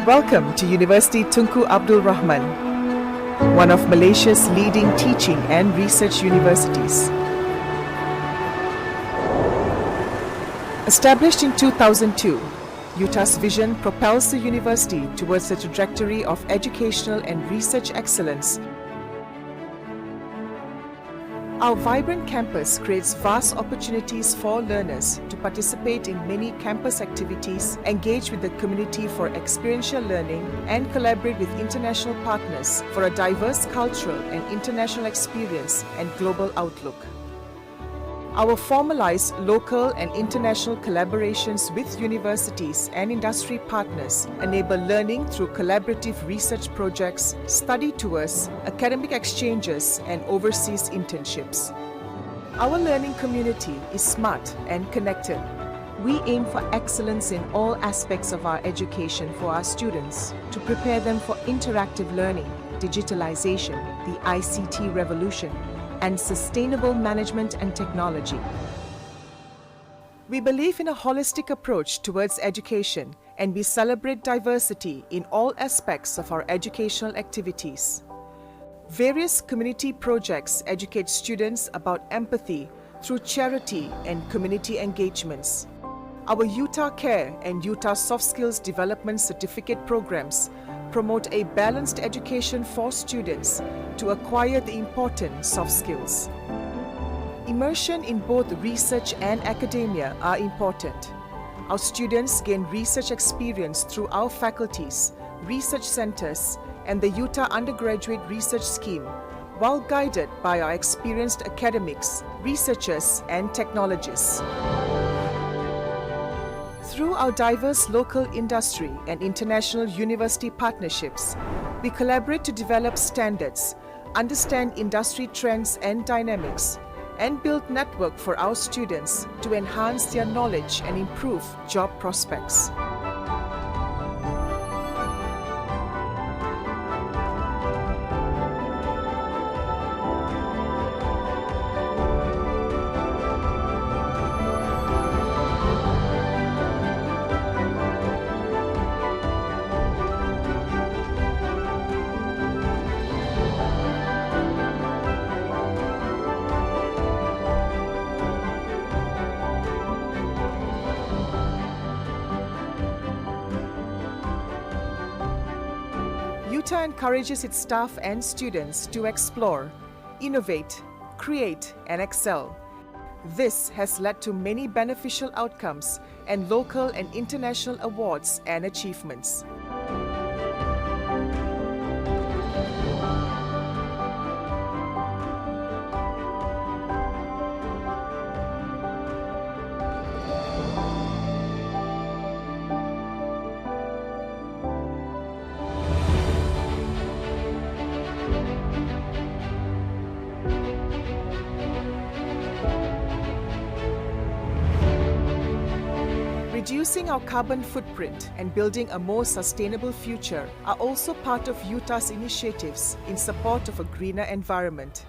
Welcome to University Tunku Abdul Rahman, one of Malaysia's leading teaching and research universities. Established in 2002, UTA's vision propels the university towards a trajectory of educational and research excellence. Our vibrant campus creates vast opportunities for learners to participate in many campus activities, engage with the community for experiential learning, and collaborate with international partners for a diverse cultural and international experience and global outlook. Our formalized local and international collaborations with universities and industry partners enable learning through collaborative research projects, study tours, academic exchanges, and overseas internships. Our learning community is smart and connected. We aim for excellence in all aspects of our education for our students to prepare them for interactive learning, digitalization, the ICT revolution, and sustainable management and technology. We believe in a holistic approach towards education, and we celebrate diversity in all aspects of our educational activities. Various community projects educate students about empathy through charity and community engagements. Our UTA Care and UTA Soft Skills Development Certificate programs promote a balanced education for students to acquire the important soft skills. Immersion in both research and academia are important. Our students gain research experience through our faculties, research centers, and the UTA Undergraduate Research Scheme, while guided by our experienced academics, researchers, and technologists. Through our diverse local industry and international university partnerships, we collaborate to develop standards, understand industry trends and dynamics, and build network for our students to enhance their knowledge and improve job prospects. UTA encourages its staff and students to explore, innovate, create, and excel. This has led to many beneficial outcomes and local and international awards and achievements. Reducing our carbon footprint and building a more sustainable future are also part of UTA's initiatives in support of a greener environment.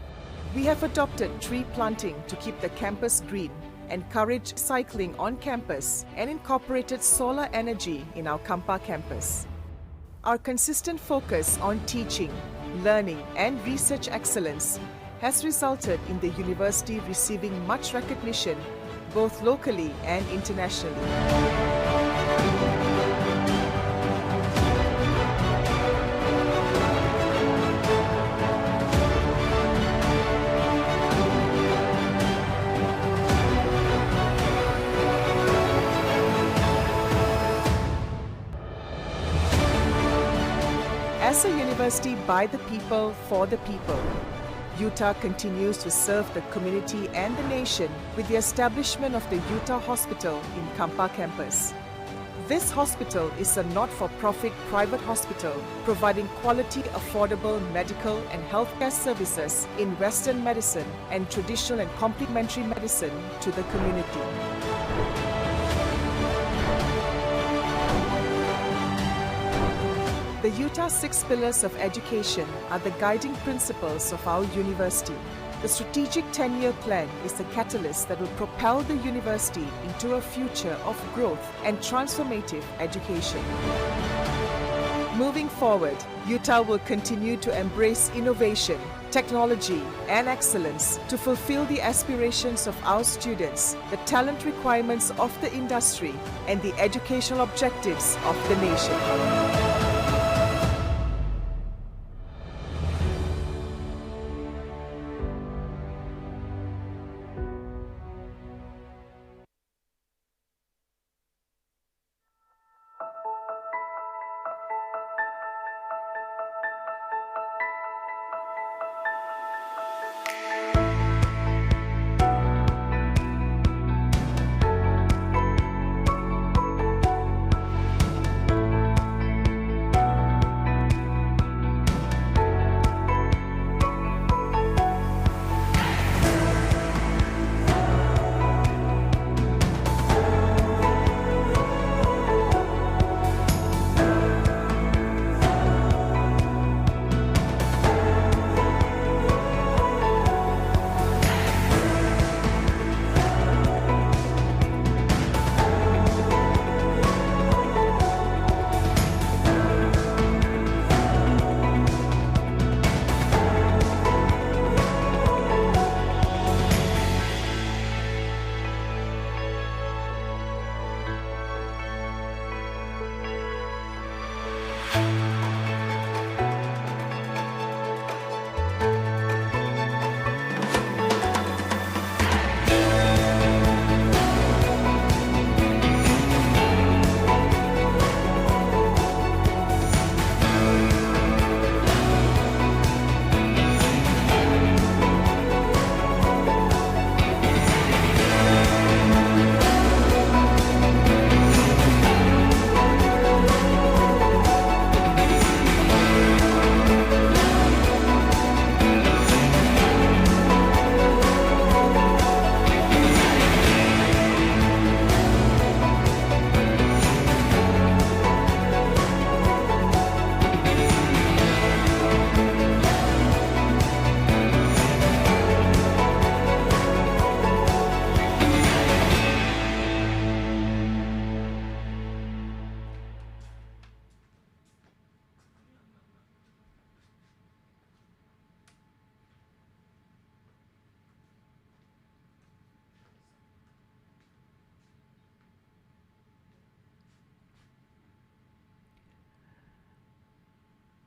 We have adopted tree planting to keep the campus green, encouraged cycling on campus, and incorporated solar energy in our Kampa campus. Our consistent focus on teaching, learning, and research excellence has resulted in the university receiving much recognition both locally and internationally. As a university by the people, for the people, UTA continues to serve the community and the nation with the establishment of the UTA Hospital in Kampa campus. This hospital is a not-for-profit private hospital providing quality, affordable medical and healthcare services in Western medicine and traditional and complementary medicine to the community. The UTA 6 pillars of education are the guiding principles of our university. The strategic 10-year plan is the catalyst that will propel the university into a future of growth and transformative education. Moving forward, Utah will continue to embrace innovation, technology, and excellence to fulfill the aspirations of our students, the talent requirements of the industry, and the educational objectives of the nation.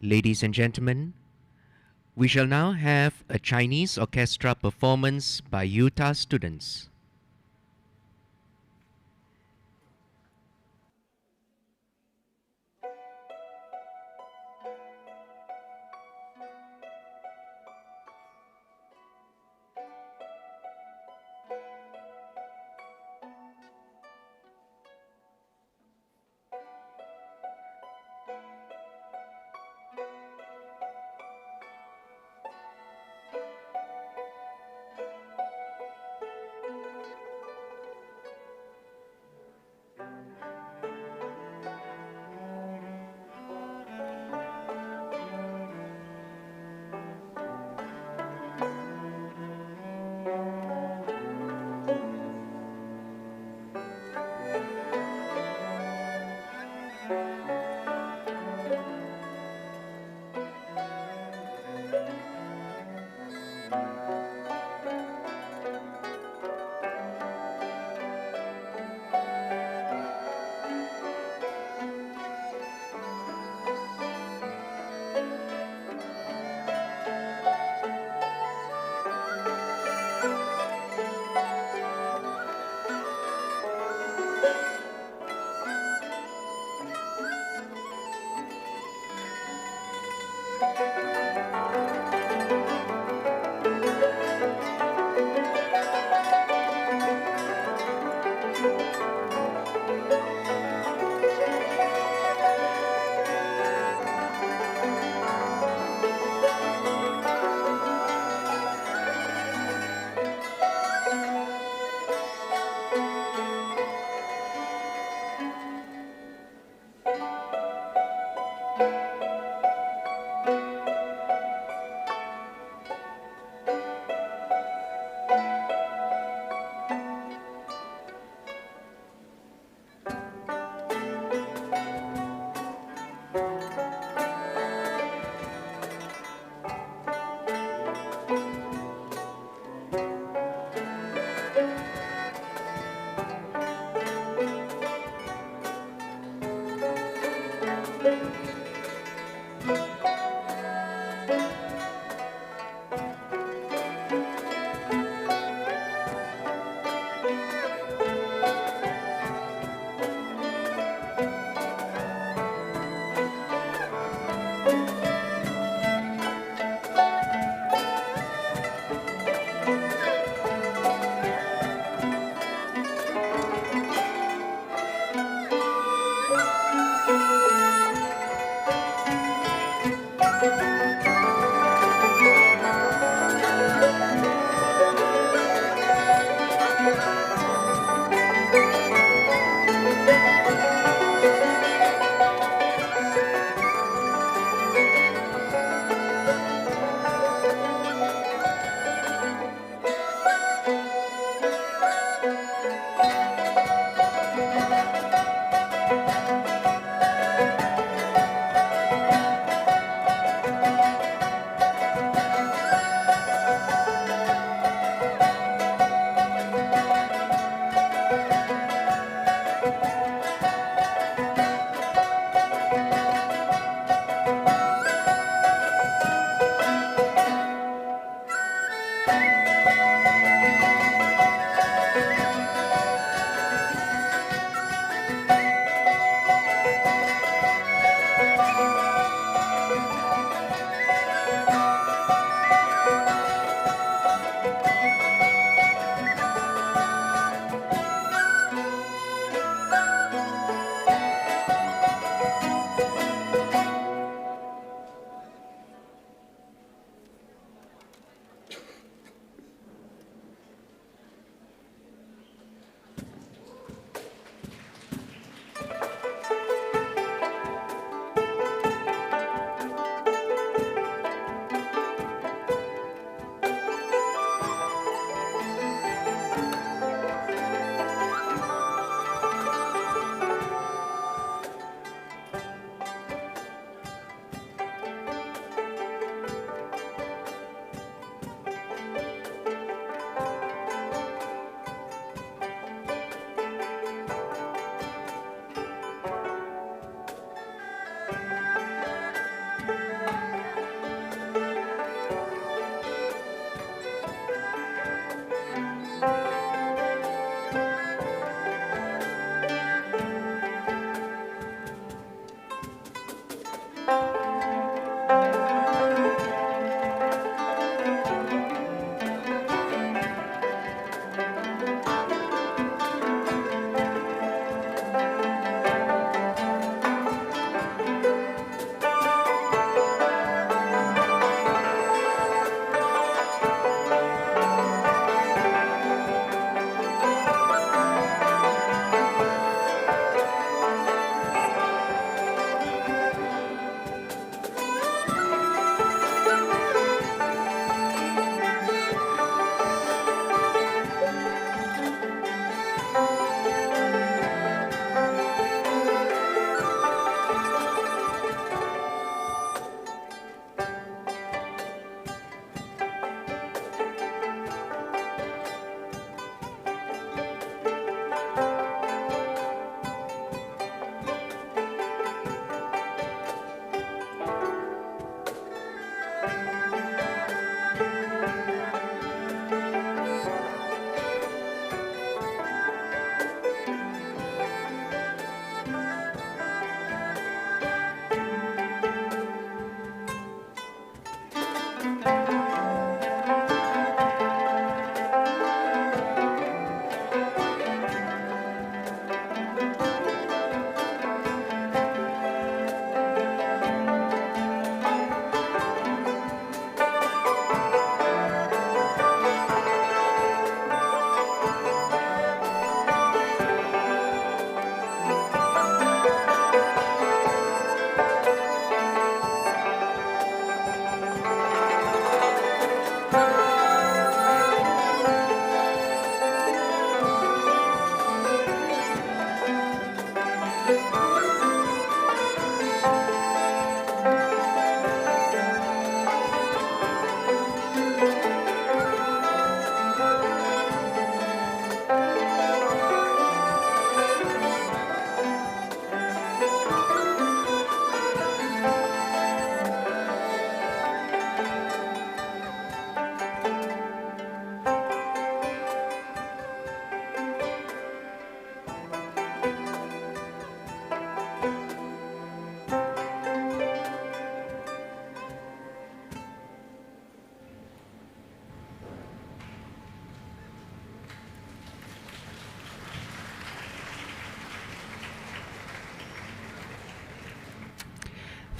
Ladies and gentlemen, we shall now have a Chinese orchestra performance by Utah students.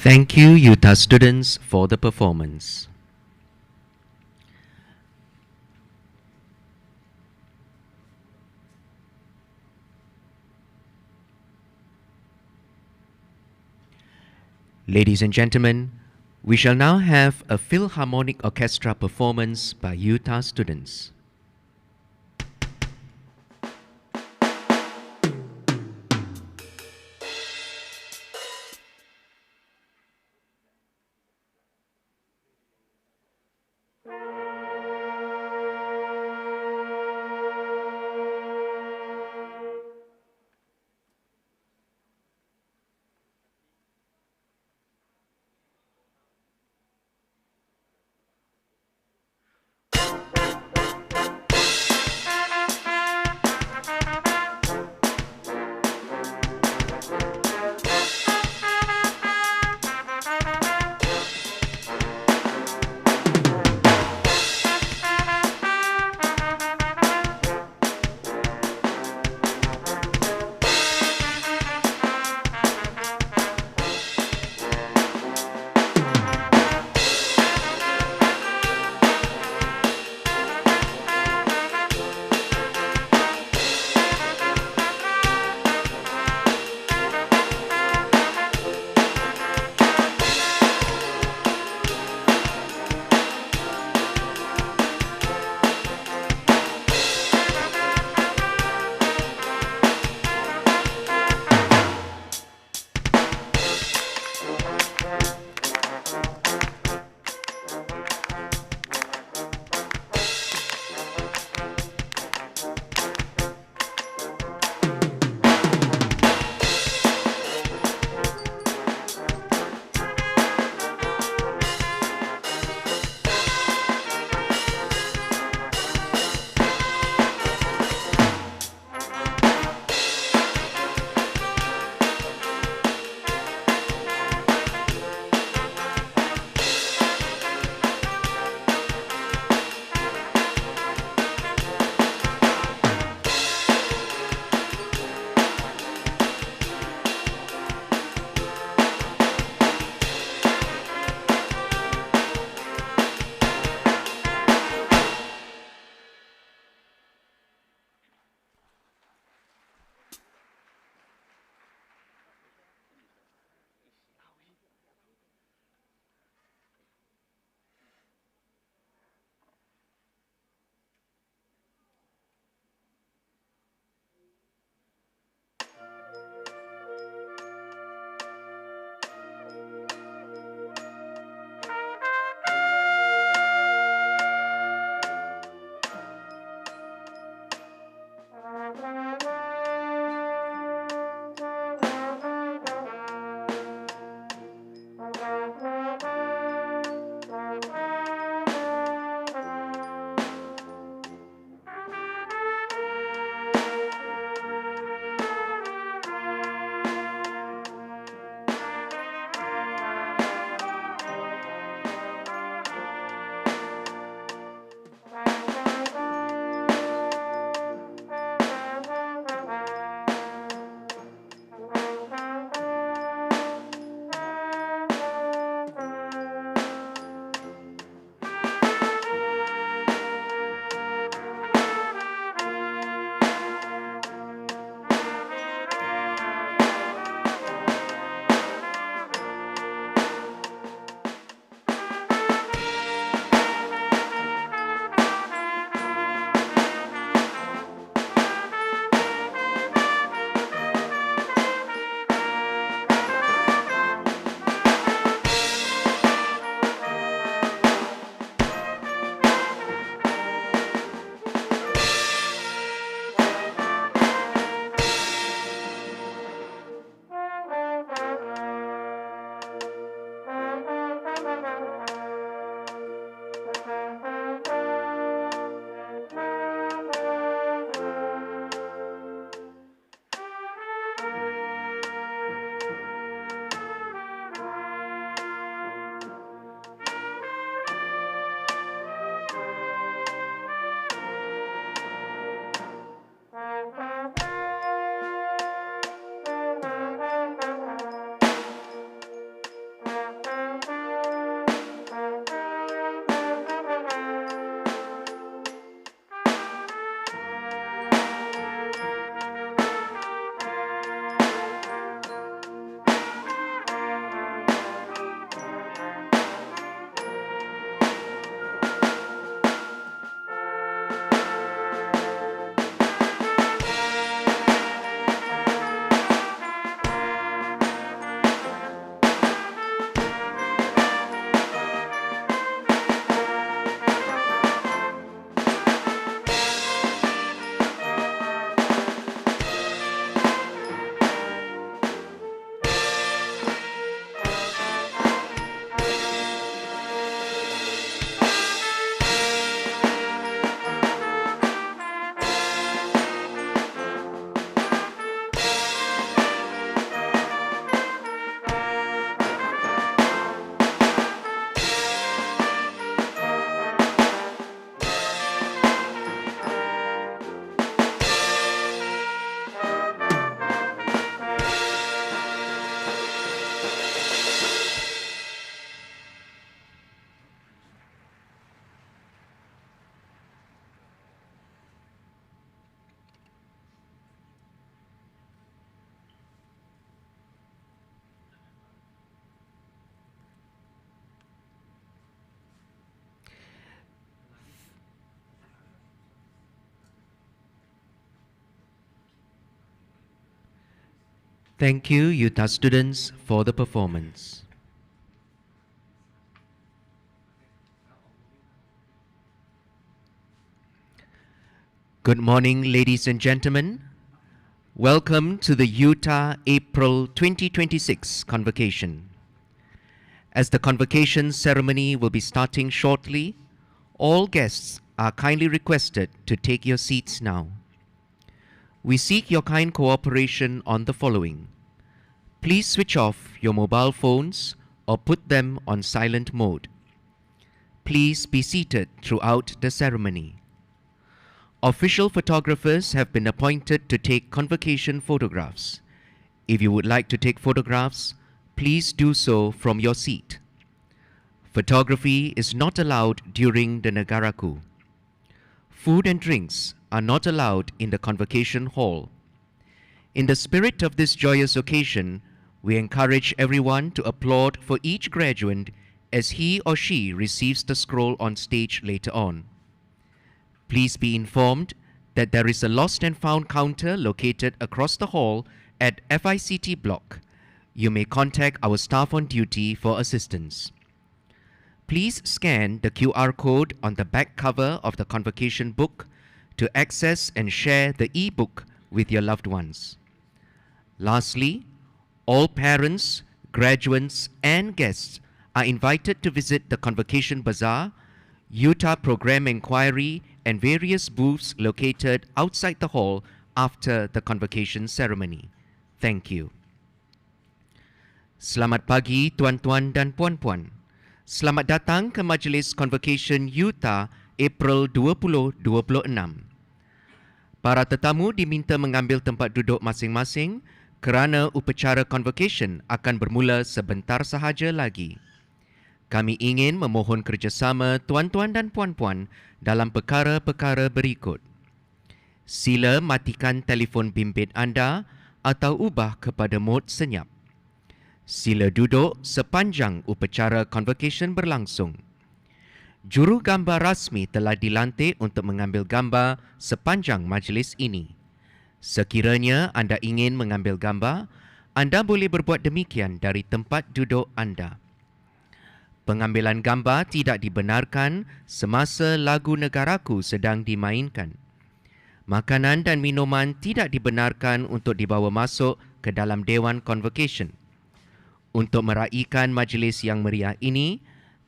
Thank you, Utah students, for the performance. Ladies and gentlemen, we shall now have a Philharmonic Orchestra performance by Utah students. Thank you, Utah students, for the performance. Good morning, ladies and gentlemen. Welcome to the Utah April 2026 Convocation. As the Convocation ceremony will be starting shortly, all guests are kindly requested to take your seats now. We seek your kind cooperation on the following. Please switch off your mobile phones or put them on silent mode. Please be seated throughout the ceremony. Official photographers have been appointed to take convocation photographs. If you would like to take photographs, please do so from your seat. Photography is not allowed during the Nagaraku. Food and drinks are not allowed in the convocation hall. In the spirit of this joyous occasion, we encourage everyone to applaud for each graduate as he or she receives the scroll on stage later on. Please be informed that there is a lost and found counter located across the hall at FICT block. You may contact our staff on duty for assistance. Please scan the QR code on the back cover of the convocation book to access and share the e-book with your loved ones. Lastly, all parents, graduates, and guests are invited to visit the Convocation Bazaar, Utah Program Inquiry, and various booths located outside the hall after the convocation ceremony. Thank you. Selamat pagi tuan-tuan dan puan-puan. Selamat datang ke Majlis Convocation Utah April 2026. Para tetamu diminta mengambil tempat duduk masing-masing kerana upacara convocation akan bermula sebentar sahaja lagi. Kami ingin memohon kerjasama tuan-tuan dan puan-puan dalam perkara-perkara berikut. Sila matikan telefon bimbit anda atau ubah kepada mod senyap. Sila duduk sepanjang upacara convocation berlangsung. Juru gambar rasmi telah dilantik untuk mengambil gambar sepanjang majlis ini. Sekiranya anda ingin mengambil gambar, anda boleh berbuat demikian dari tempat duduk anda. Pengambilan gambar tidak dibenarkan semasa lagu negaraku sedang dimainkan. Makanan dan minuman tidak dibenarkan untuk dibawa masuk ke dalam Dewan Convocation. Untuk meraihkan majlis yang meriah ini,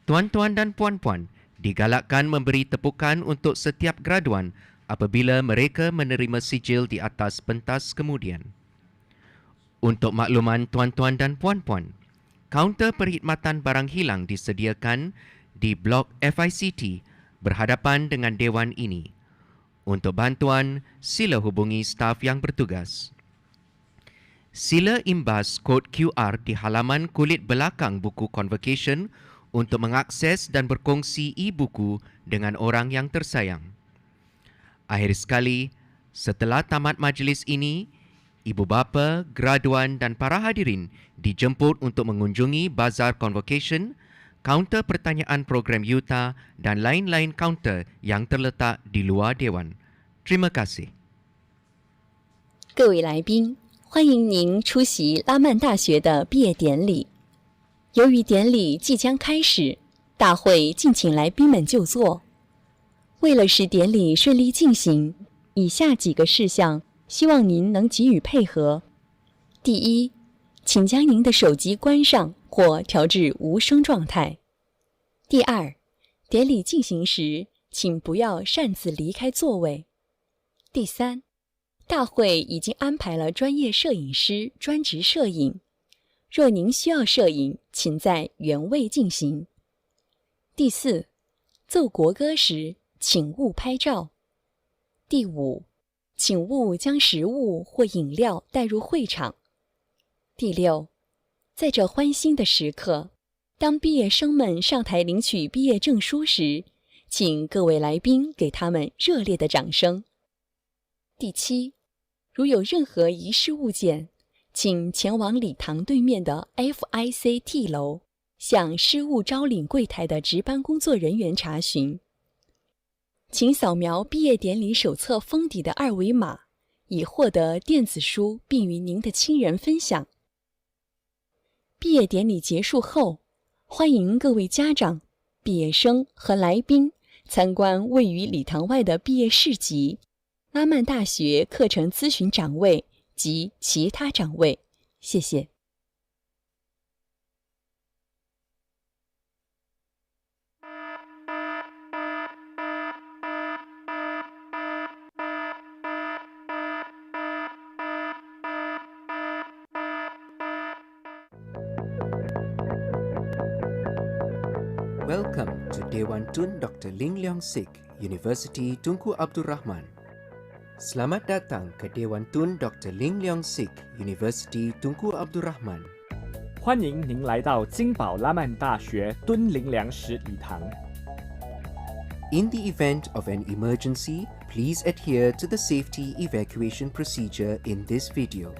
tuan-tuan dan puan-puan digalakkan memberi tepukan untuk setiap graduan apabila mereka menerima sijil di atas pentas kemudian. Untuk makluman tuan-tuan dan puan-puan, kaunter perkhidmatan barang hilang disediakan di blok FICT berhadapan dengan dewan ini. Untuk bantuan, sila hubungi staf yang bertugas. Sila imbas kod QR di halaman kulit belakang buku Convocation untuk mengakses dan berkongsi e-buku dengan orang yang tersayang. Akhir sekali, setelah tamat majlis ini, ibu bapa, graduan dan para hadirin dijemput untuk mengunjungi Bazar Convocation, kaunter pertanyaan program Utah dan lain-lain kaunter yang terletak di luar Dewan. Terima kasih. 各位来宾，欢迎您出席拉曼大学的毕业典礼。由于典礼即将开始，大会敬请来宾们就座。为了使典礼顺利进行，以下几个事项希望您能给予配合。第一，请将您的手机关上或调至无声状态。第二，典礼进行时，请不要擅自离开座位。第三，大会已经安排了专业摄影师专职摄影，若您需要摄影，请在原位进行。第四，奏国歌时，请勿拍照。第五，请勿将食物或饮料带入会场。第六，在这欢欣的时刻，当毕业生们上台领取毕业证书时，请各位来宾给他们热烈的掌声。第七，如有任何遗失物件，请前往礼堂对面的 FICT 楼，向失物招领柜台的值班工作人员查询。请扫描毕业典礼手册封底的二维码，已获得电子书并与您的亲人分享。毕业典礼结束后，欢迎各位家长、毕业生和来宾参观位于礼堂外的毕业市集、拉曼大学课程咨询展位及其他展位。谢谢。Welcome to Dewan Tun Dr. Ling Leong Sik, University Tunku Abdul Rahman. Selamat datang ke Dewan Tun Dr. Ling Leong Sik, University Tunku Abdul Rahman. 欢迎您来到金宝拉曼大学敦林良实礼堂。In the event of an emergency, please adhere to the safety evacuation procedure in this video.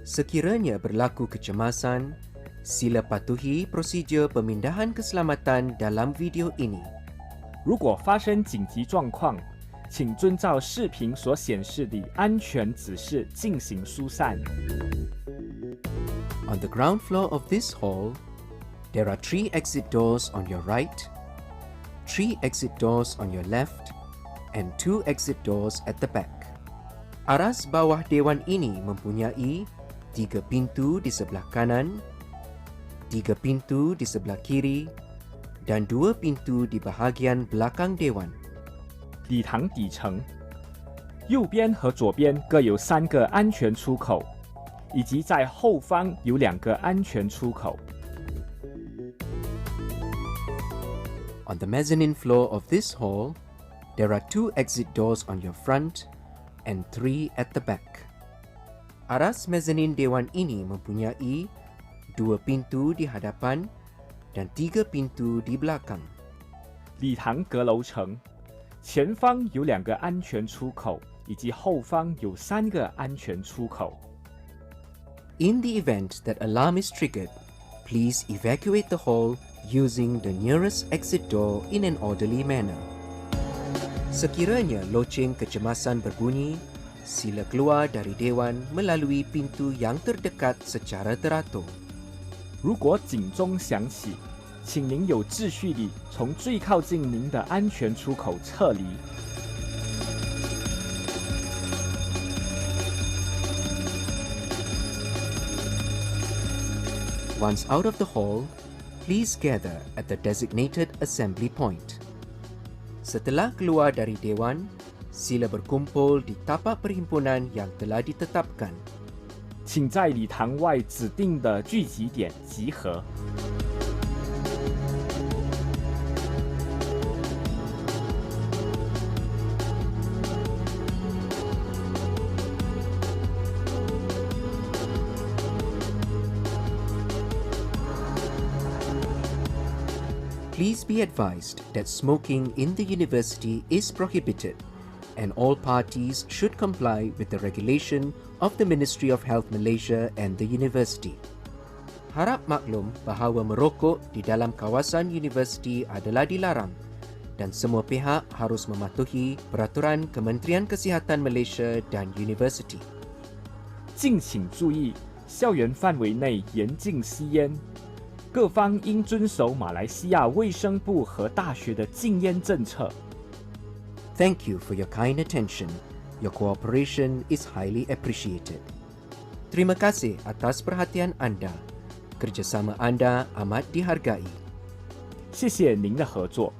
Sekiranya berlaku kecemasan, sila patuhi prosedur pemindahan keselamatan dalam video ini. 如果发生紧急状况，请遵照视频所显示的安全指示进行疏散。On the ground floor of this hall, there are 3 exit doors on your right, 3 exit doors on your left, and 2 exit doors at the back. Aras bawah dewan ini mempunyai 3 pintu di sebelah kanan, 3 pintu di sebelah kiri, dan 2 pintu di bahagian belakang dewan. 礼堂底层，右边和左边各有3个安全出口，以及在后方有2个安全出口。On the mezzanine floor of this hall, there are 2 exit doors on your front and 3 at the back. Aras mezzanine dewan ini mempunyai 2 pintu di hadapan dan 3 pintu di belakang. 礼堂阁楼层，前方有2个安全出口，以及后方有3个安全出口。In the event that alarm is triggered, please evacuate the hall using the nearest exit door in an orderly manner. Sekiranya loceng kecemasan berbunyi, sila keluar dari dewan melalui pintu yang terdekat secara teratur. 如果警钟响起，请您有秩序地从最靠近您的安全出口撤离。Once out of the hall, please gather at the designated assembly point. Setelah keluar dari dewan, sila berkumpul di tapak perhimpunan yang telah ditetapkan. 请在礼堂外指定的聚集点集合。Please be advised that smoking in the university is prohibited, and all parties should comply with the regulation of the Ministry of Health Malaysia and the university. Harap maklum bahawa merokok di dalam kawasan universiti adalah dilarang dan semua pihak harus mematuhi peraturan Kementerian Kesihatan Malaysia dan universiti. 敬请注意，校园范围内严禁吸烟。各方应遵守马来西亚卫生部和大学的禁烟政策。Thank you for your kind attention. Your cooperation is highly appreciated. Terima kasih atas perhatian anda. Kerjasama anda amat dihargai. 谢谢您的合作。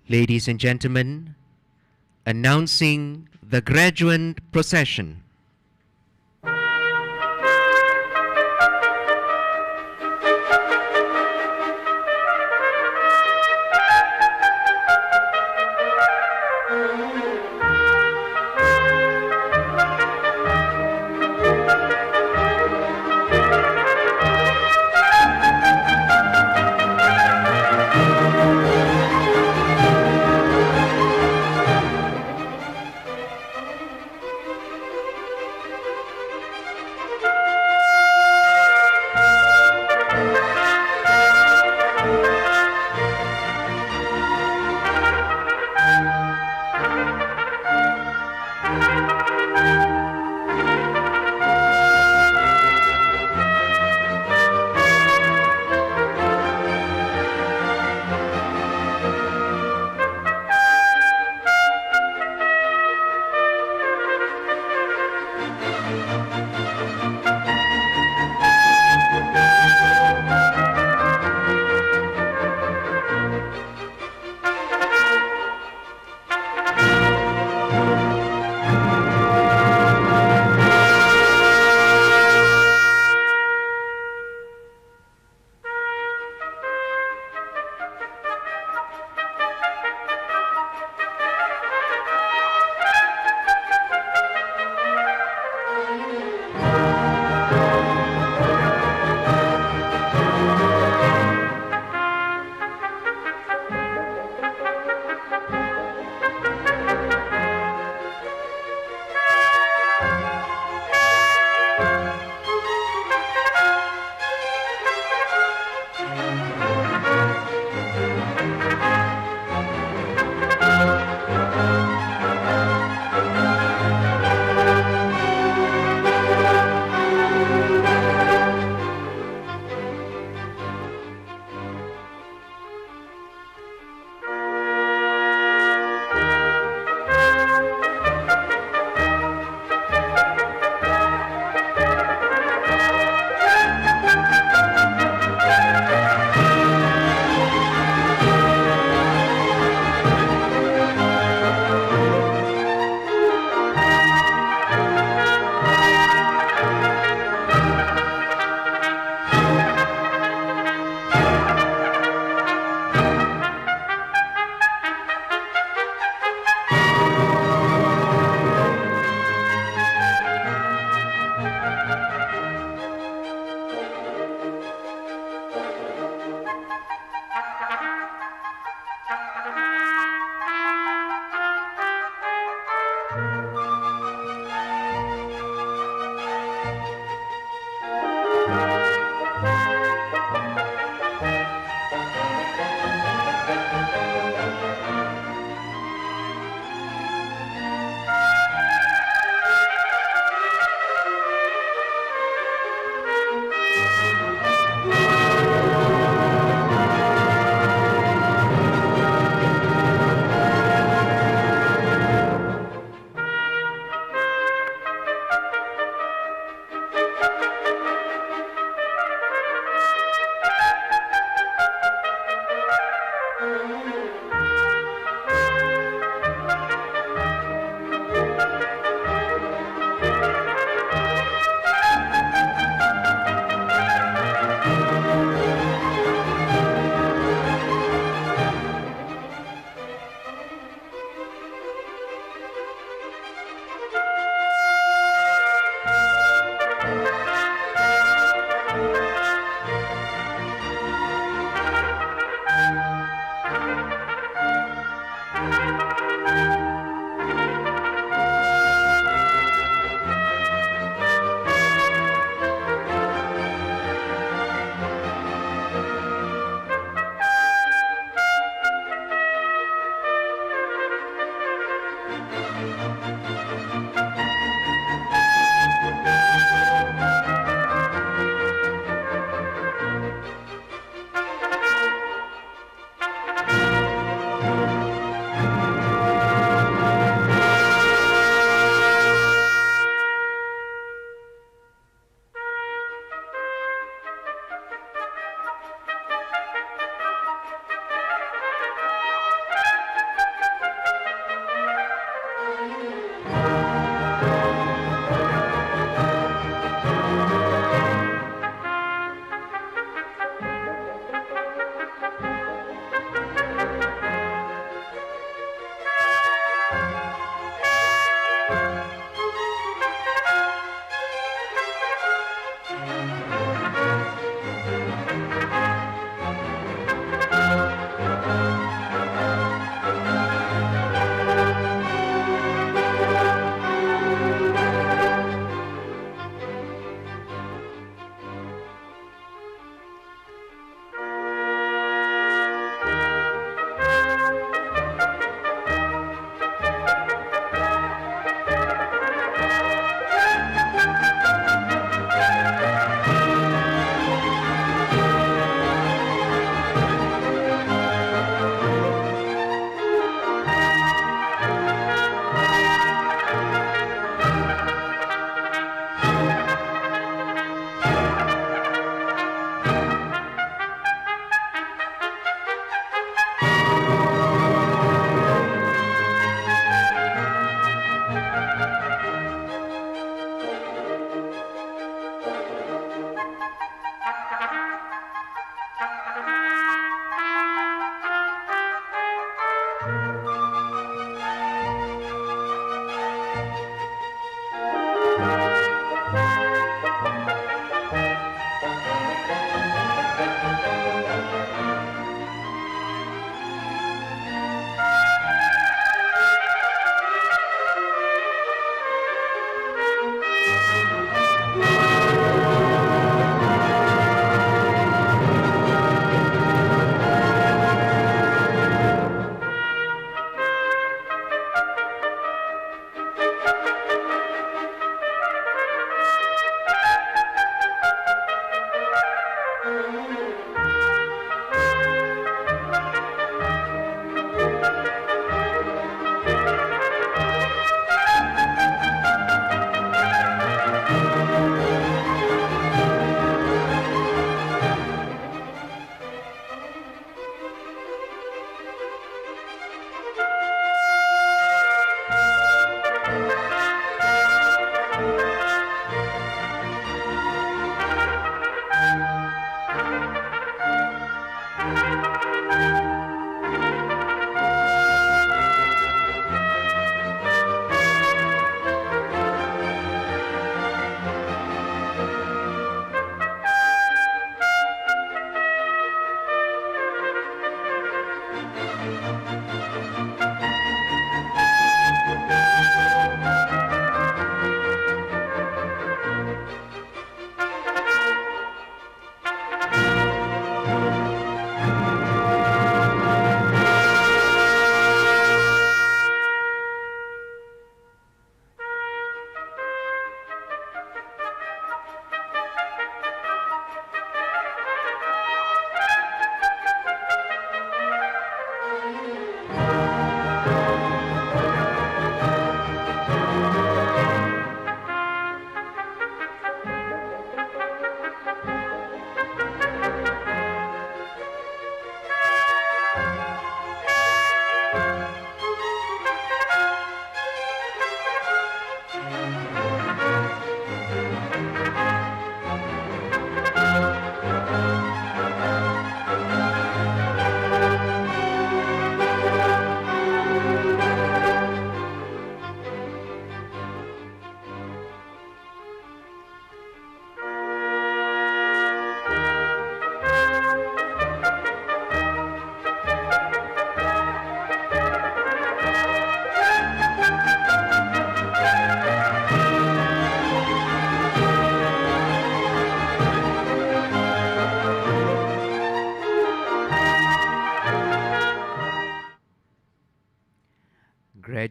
Ladies and gentlemen, announcing the graduate procession.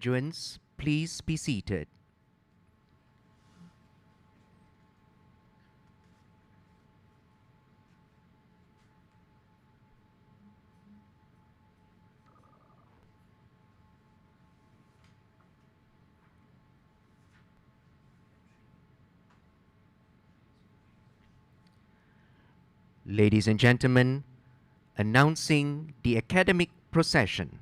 graduates, please be seated. Ladies and gentlemen, announcing the academic procession.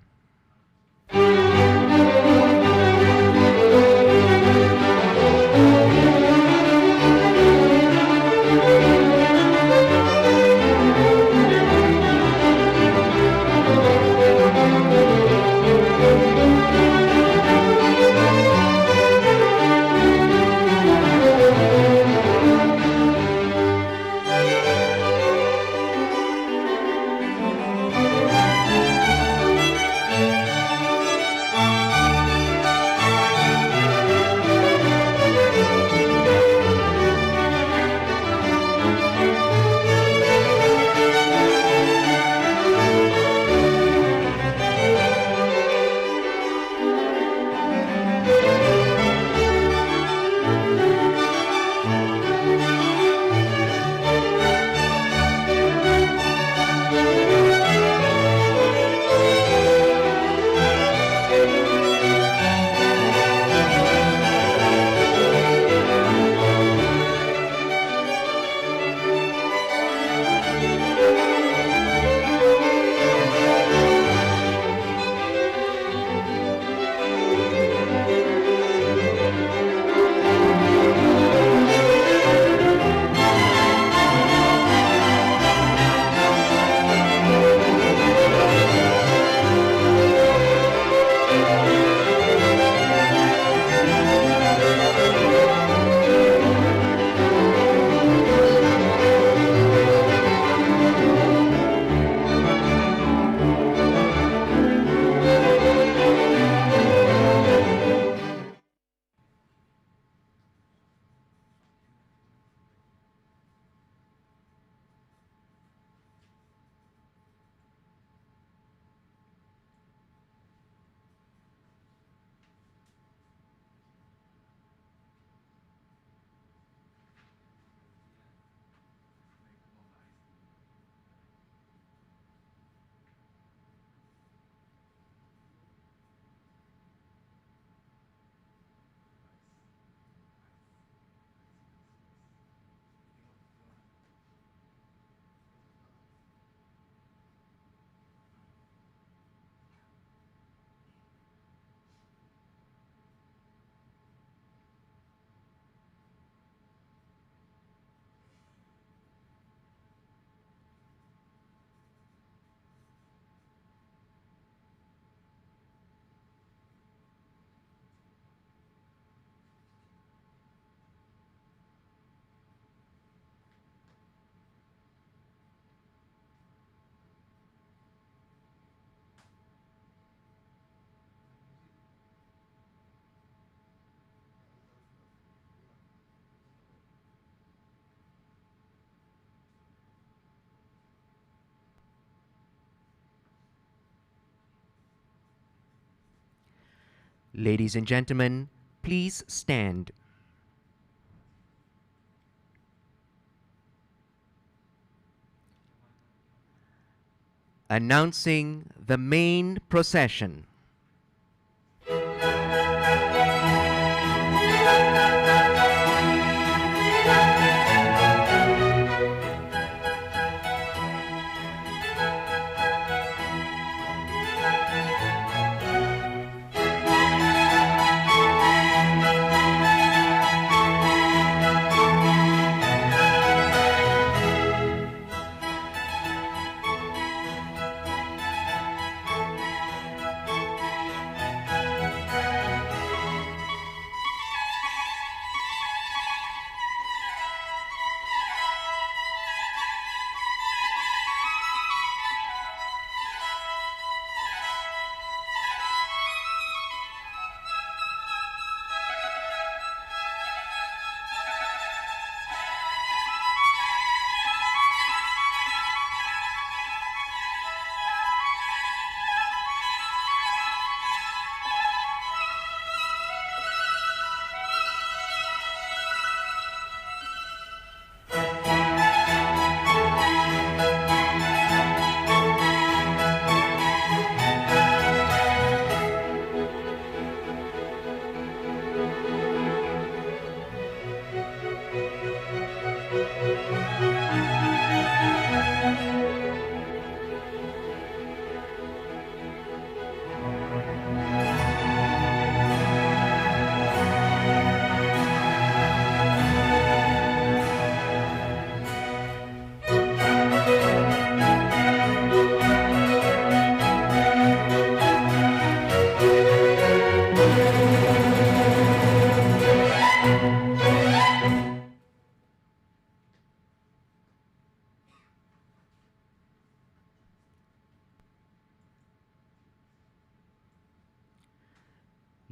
Ladies and gentlemen, please stand. Announcing the main procession.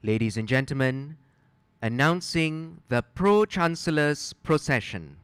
Ladies and gentlemen, announcing the Pro-Chancellor's procession.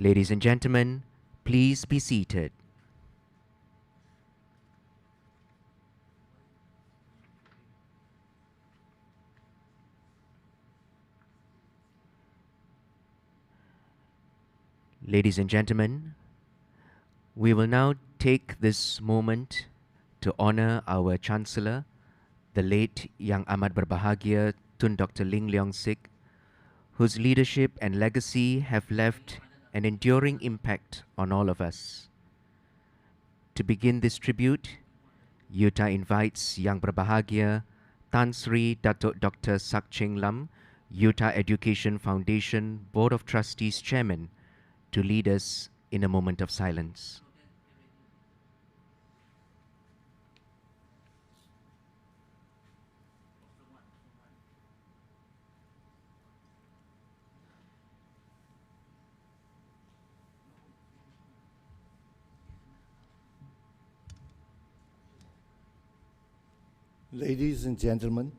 Ladies and gentlemen, please be seated. Ladies and gentlemen, we will now take this moment to honor our Chancellor, the late Yang Amat Berbahagia Tun Dr. Ling Leong Sik, whose leadership and legacy have left an enduring impact on all of us. To begin this tribute, Yuta invites Yang Berbahagia Tan Sri Datuk Dr. Sak Cheng Lam, Yuta Education Foundation Board of Trustees Chairman, to lead us in a moment of silence. Ladies and gentlemen,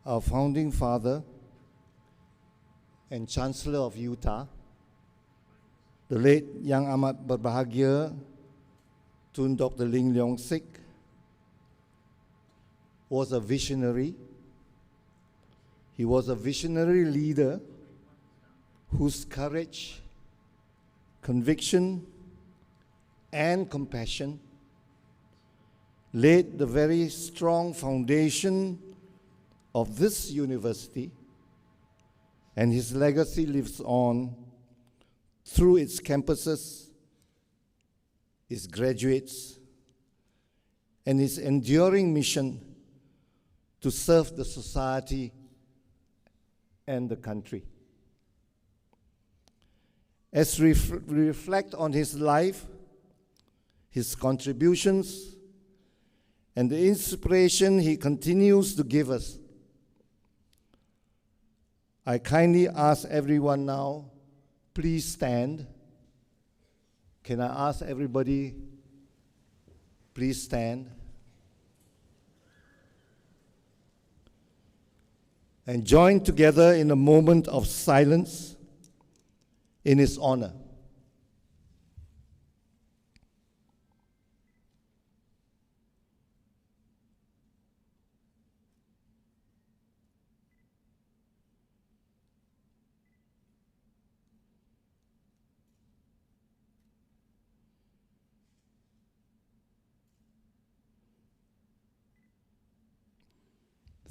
our founding father and Chancellor of Utah, the late Yang Amat Berbahagia Tun Dr. Ling Leong Sik, was a visionary. He was a visionary leader whose courage, conviction, and compassion laid the very strong foundation of this university, and his legacy lives on through its campuses, its graduates, and its enduring mission to serve the society and the country. As we reflect on his life, his contributions, and the inspiration he continues to give us, I kindly ask everyone now, please stand. Can I ask everybody, please stand? And join together in a moment of silence in his honor.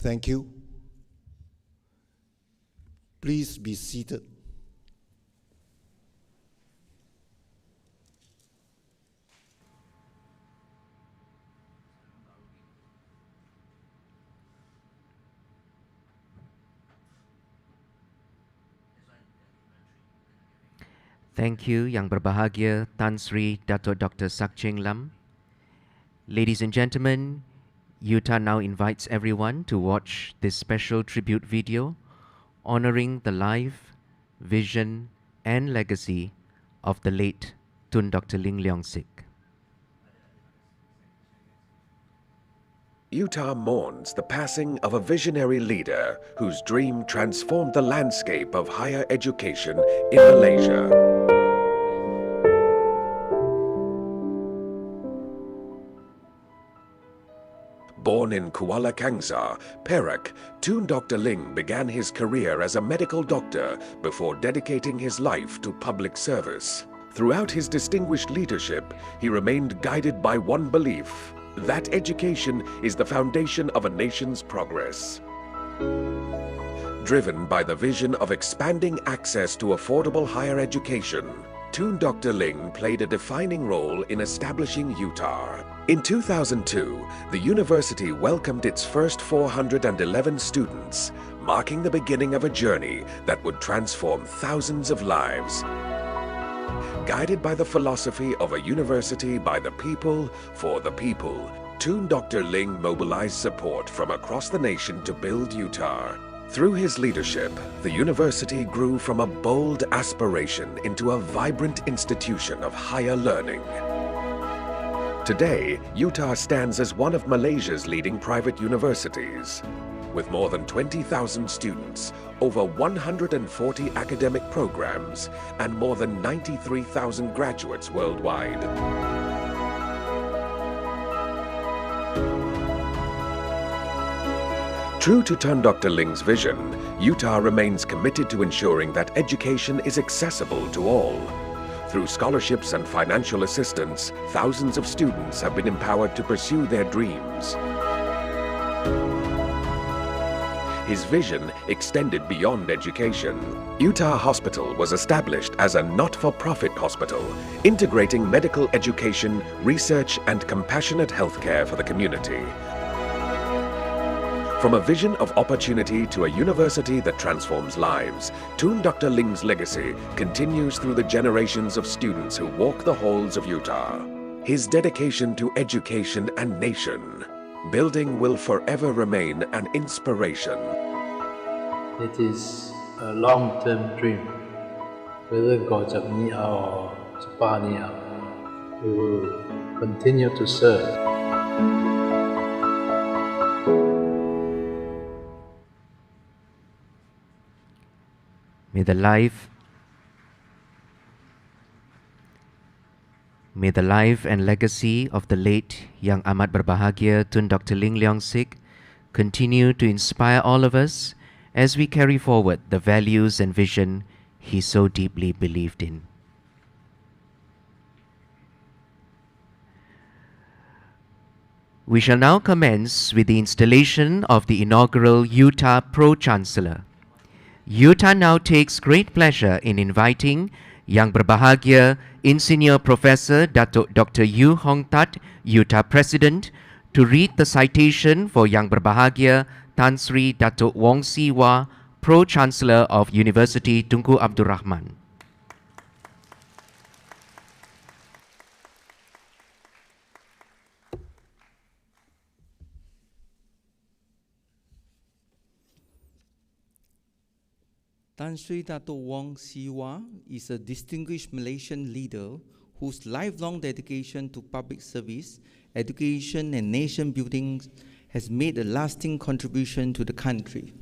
Thank you. Please be seated. Thank you, Yang Berbahagia Tan Sri Dato' Dr. Sakcheng Lam. Ladies and gentlemen, Utah now invites everyone to watch this special tribute video honoring the life, vision, and legacy of the late Tun Dr. Ling Leong Sik. Utah mourns the passing of a visionary leader whose dream transformed the landscape of higher education in Malaysia. Born in Kuala Kangsar, Perak, Tun Dr. Ling began his career as a medical doctor before dedicating his life to public service. Throughout his distinguished leadership, he remained guided by one belief: that education is the foundation of a nation's progress. Driven by the vision of expanding access to affordable higher education, Tun Dr. Ling played a defining role in establishing Utah. In 2002, the university welcomed its first 411 students, marking the beginning of a journey that would transform thousands of lives. Guided by the philosophy of a university by the people, for the people, Tun Dr. Ling mobilized support from across the nation to build Utah. Through his leadership, the university grew from a bold aspiration into a vibrant institution of higher learning. Today, Utah stands as one of Malaysia's leading private universities. With more than 20,000 students, over 140 academic programs, and more than 93,000 graduates worldwide. True to Tun Dr. Ling's vision, Utah remains committed to ensuring that education is accessible to all. Through scholarships and financial assistance, thousands of students have been empowered to pursue their dreams. His vision extended beyond education. Utah Hospital was established as a not-for-profit hospital, integrating medical education, research, and compassionate healthcare for the community. From a vision of opportunity to a university that transforms lives, Tun Dr. Ling's legacy continues through the generations of students who walk the halls of Utah. His dedication to education and nation building will forever remain an inspiration. It is a long-term dream. Whether God or we will continue to serve. May the life and legacy of the late Yang Amat Berbahagia Tun Dr. Ling Leong Sik continue to inspire all of us as we carry forward the values and vision he so deeply believed in. We shall now commence with the installation of the inaugural Utah Pro-Chancellor. Utah now takes great pleasure in inviting Yang Berbahagia Insinyur Professor Datuk Dr. Yu Hong Tat, Utah President, to read the citation for Yang Berbahagia Tan Sri Datuk Wong Siwa, Pro-Chancellor of University Tunku Abdul Rahman. Tan Sri Dato' Wong Siwa is a distinguished Malaysian leader whose lifelong dedication to public service, education and nation building has made a lasting contribution to the country.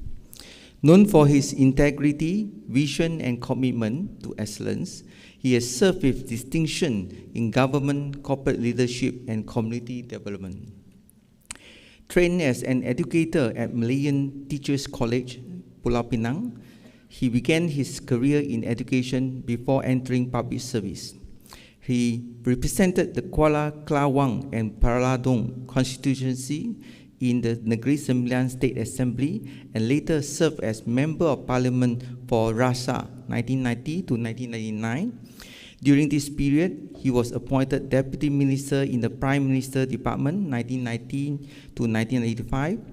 Known for his integrity, vision and commitment to excellence, he has served with distinction in government, corporate leadership and community development. Trained as an educator at Malayan Teachers College, Pulau Pinang, he began his career in education before entering public service. He represented the Kuala Kelawang and Peradun constituency in the Negeri Sembilan State Assembly and later served as Member of Parliament for Rasa 1990 to 1999. During this period, he was appointed Deputy Minister in the Prime Minister Department 1990 to 1985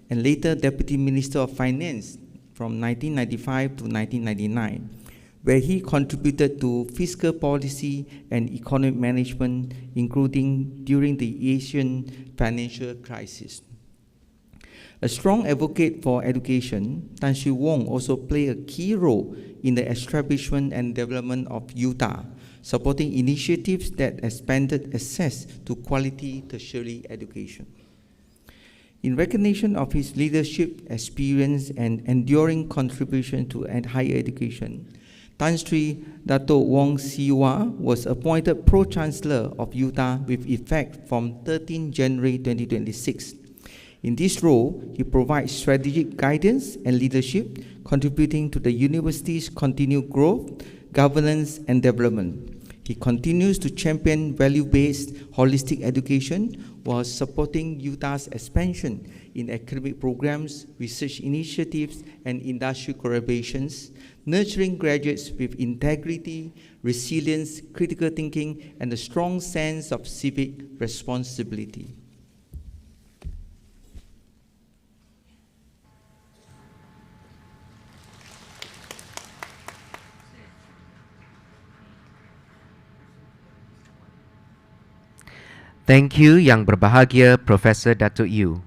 and later Deputy Minister of Finance from 1995 to 1999, where he contributed to fiscal policy and economic management, including during the Asian financial crisis. A strong advocate for education, Tan Sri Wong also played a key role in the establishment and development of Utah, supporting initiatives that expanded access to quality tertiary education. In recognition of his leadership, experience, and enduring contribution to higher education, Tan Sri Dato' Wong Siwa was appointed Pro-Chancellor of Utah with effect from 13 January 2026. In this role, he provides strategic guidance and leadership, contributing to the university's continued growth, governance, and development. He continues to champion value-based holistic education while supporting Utah's expansion in academic programs, research initiatives, and industry collaborations, nurturing graduates with integrity, resilience, critical thinking, and a strong sense of civic responsibility. Thank you, Yang Berbahagia Professor Datuk Yu.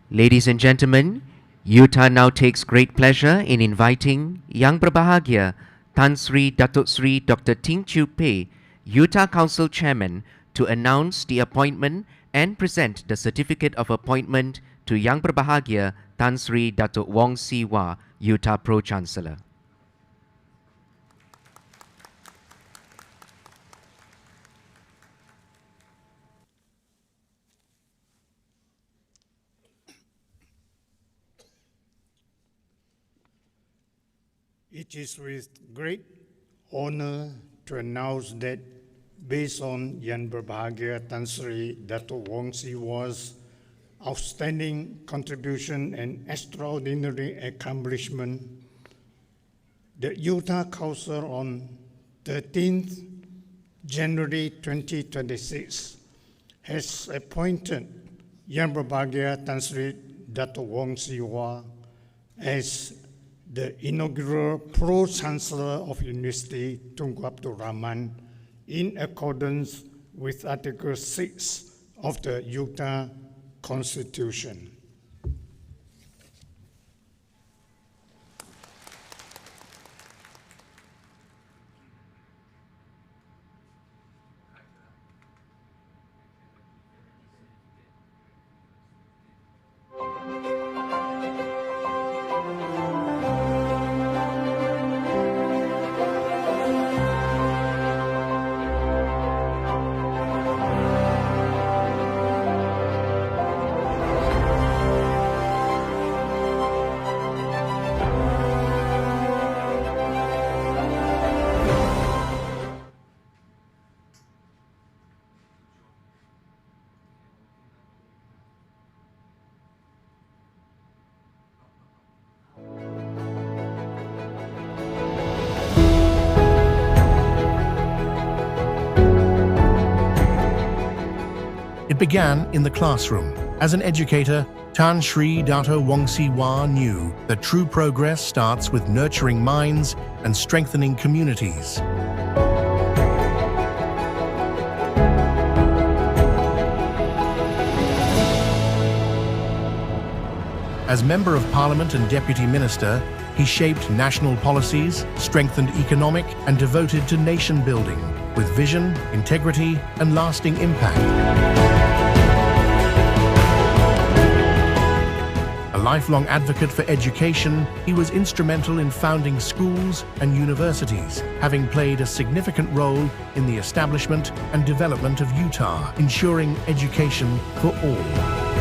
Ladies and gentlemen, Utah now takes great pleasure in inviting Yang Berbahagia Tan Sri Datuk Sri Dr. Ting Chiu Pei, Utah Council Chairman, to announce the appointment and present the certificate of appointment to Yang Berbahagia Tan Sri Datuk Wong Siwa, Utah Pro-Chancellor. It is with great honor to announce that based on Yang Berbahagia Tan Sri Dato' Wong Siwa's outstanding contribution and extraordinary accomplishment, the Utah Council on 13th January 2026 has appointed Yang Berbahagia Tan Sri Dato' Wong Siwa as the inaugural Pro-Chancellor of University Tunku Abdul Rahman in accordance with Article 6 of the Utah Constitution. It began in the classroom. As an educator, Tan Sri Dato Wong Si Wa knew that true progress starts with nurturing minds and strengthening communities. As Member of Parliament and Deputy Minister, he shaped national policies, strengthened economic, and devoted to nation building, with vision, integrity, and lasting impact. A lifelong advocate for education, he was instrumental in founding schools and universities, having played a significant role in the establishment and development of Utah, ensuring education for all.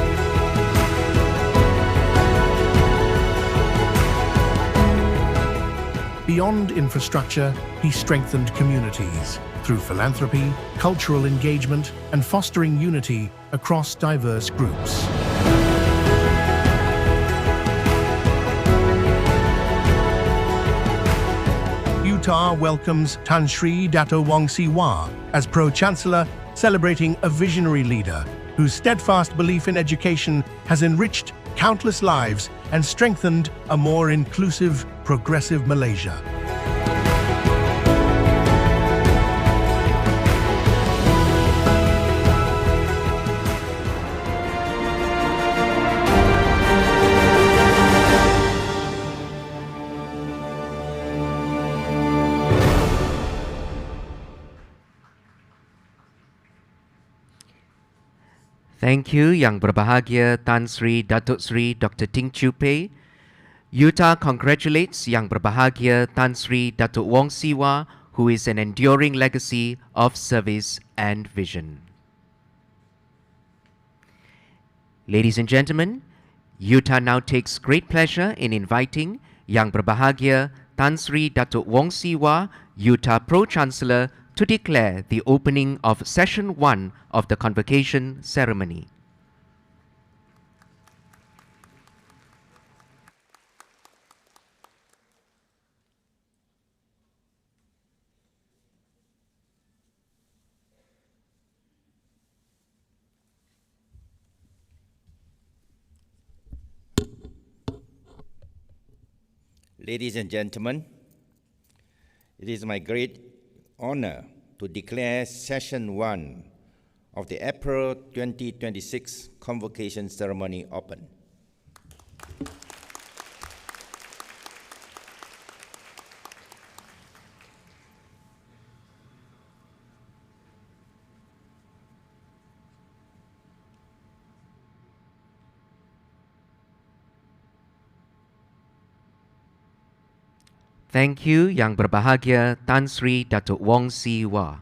Beyond infrastructure, he strengthened communities through philanthropy, cultural engagement, and fostering unity across diverse groups. Utah welcomes Tan Sri Dato Wong Si Wa as Pro-Chancellor, celebrating a visionary leader whose steadfast belief in education has enriched countless lives and strengthened a more inclusive, progressive Malaysia. Thank you, Yang Berbahagia Tan Sri Datuk Sri Dr. Ting Chiu Pei. Utah congratulates Yang Berbahagia Tan Sri Datuk Wong Si Wa, who is an enduring legacy of service and vision. Ladies and gentlemen, Utah now takes great pleasure in inviting Yang Berbahagia Tan Sri Datuk Wong Si Wa, Utah Pro-Chancellor, to declare the opening of Session 1 of the Convocation ceremony. Ladies and gentlemen, it is my great honor to declare Session 1 of the April 2026 Convocation ceremony open. Thank you, Yang Berbahagia Tan Sri Datuk Wong Si Wa.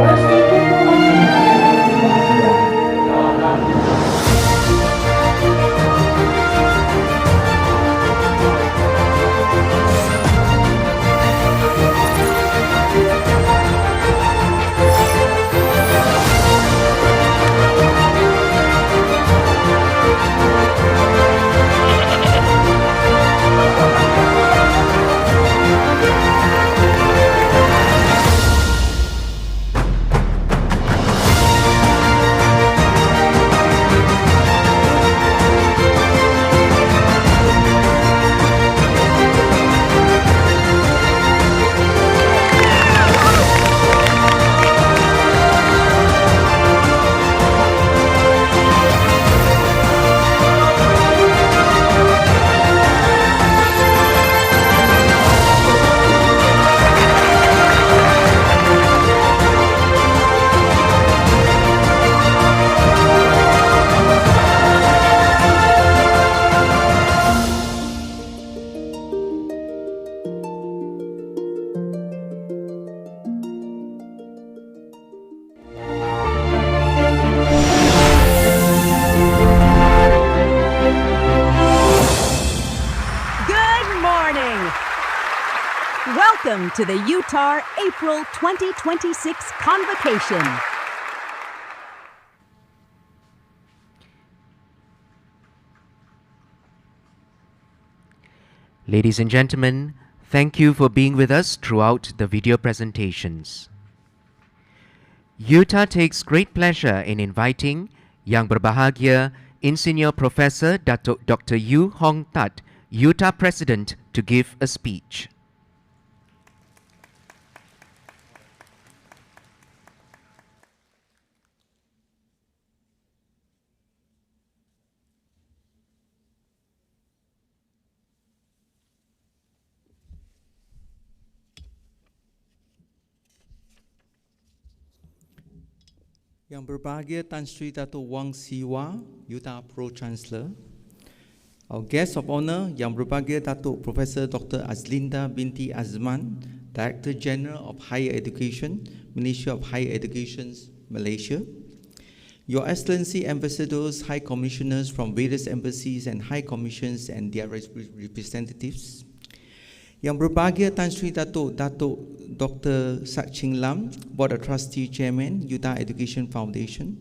First, Welcome to the Utah April 2026 Convocation. Ladies and gentlemen, thank you for being with us throughout the video presentations. Utah takes great pleasure in inviting Yang Berbahagia Insinyur Profesor Datuk Dr. Yu Hong Tat, Utah President, to give a speech. Yang Berbahagia Tan Sri Dato' Wang Siwa, Utah Pro-Chancellor. Our guest of honor, Yang Berbahagia Dato' Professor Dr. Azlinda binti Azman, Director General of Higher Education, Ministry of Higher Education, Malaysia. Your Excellency Ambassadors, High Commissioners from various embassies and High Commissions and their representatives. Yang Berbahagia Tan Sri Dato' Dr. Sat Ching Lam, Board of Trustee Chairman, Utah Education Foundation.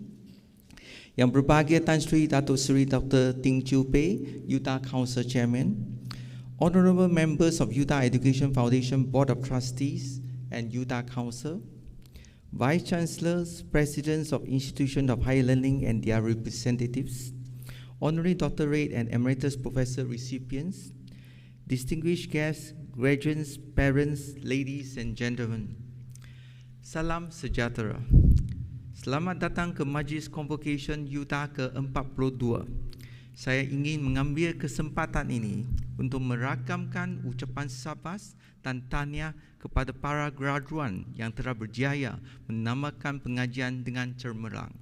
Yang Berbahagia Tan Sri Dato' Sri Dr. Ting Chiu Pei, Utah Council Chairman. Honorable members of Utah Education Foundation Board of Trustees and Utah Council. Vice Chancellors, Presidents of Institutions of Higher Learning and their representatives. Honorary Doctorate and Emeritus Professor recipients. Distinguished guests, graduates, parents, ladies and gentlemen. Salam sejahtera. Selamat datang ke Majlis Convocation Utah ke-42. Saya ingin mengambil kesempatan ini untuk merakamkan ucapan sabas dan tahniah kepada para graduan yang telah berjaya menamakan pengajian dengan cemerlang.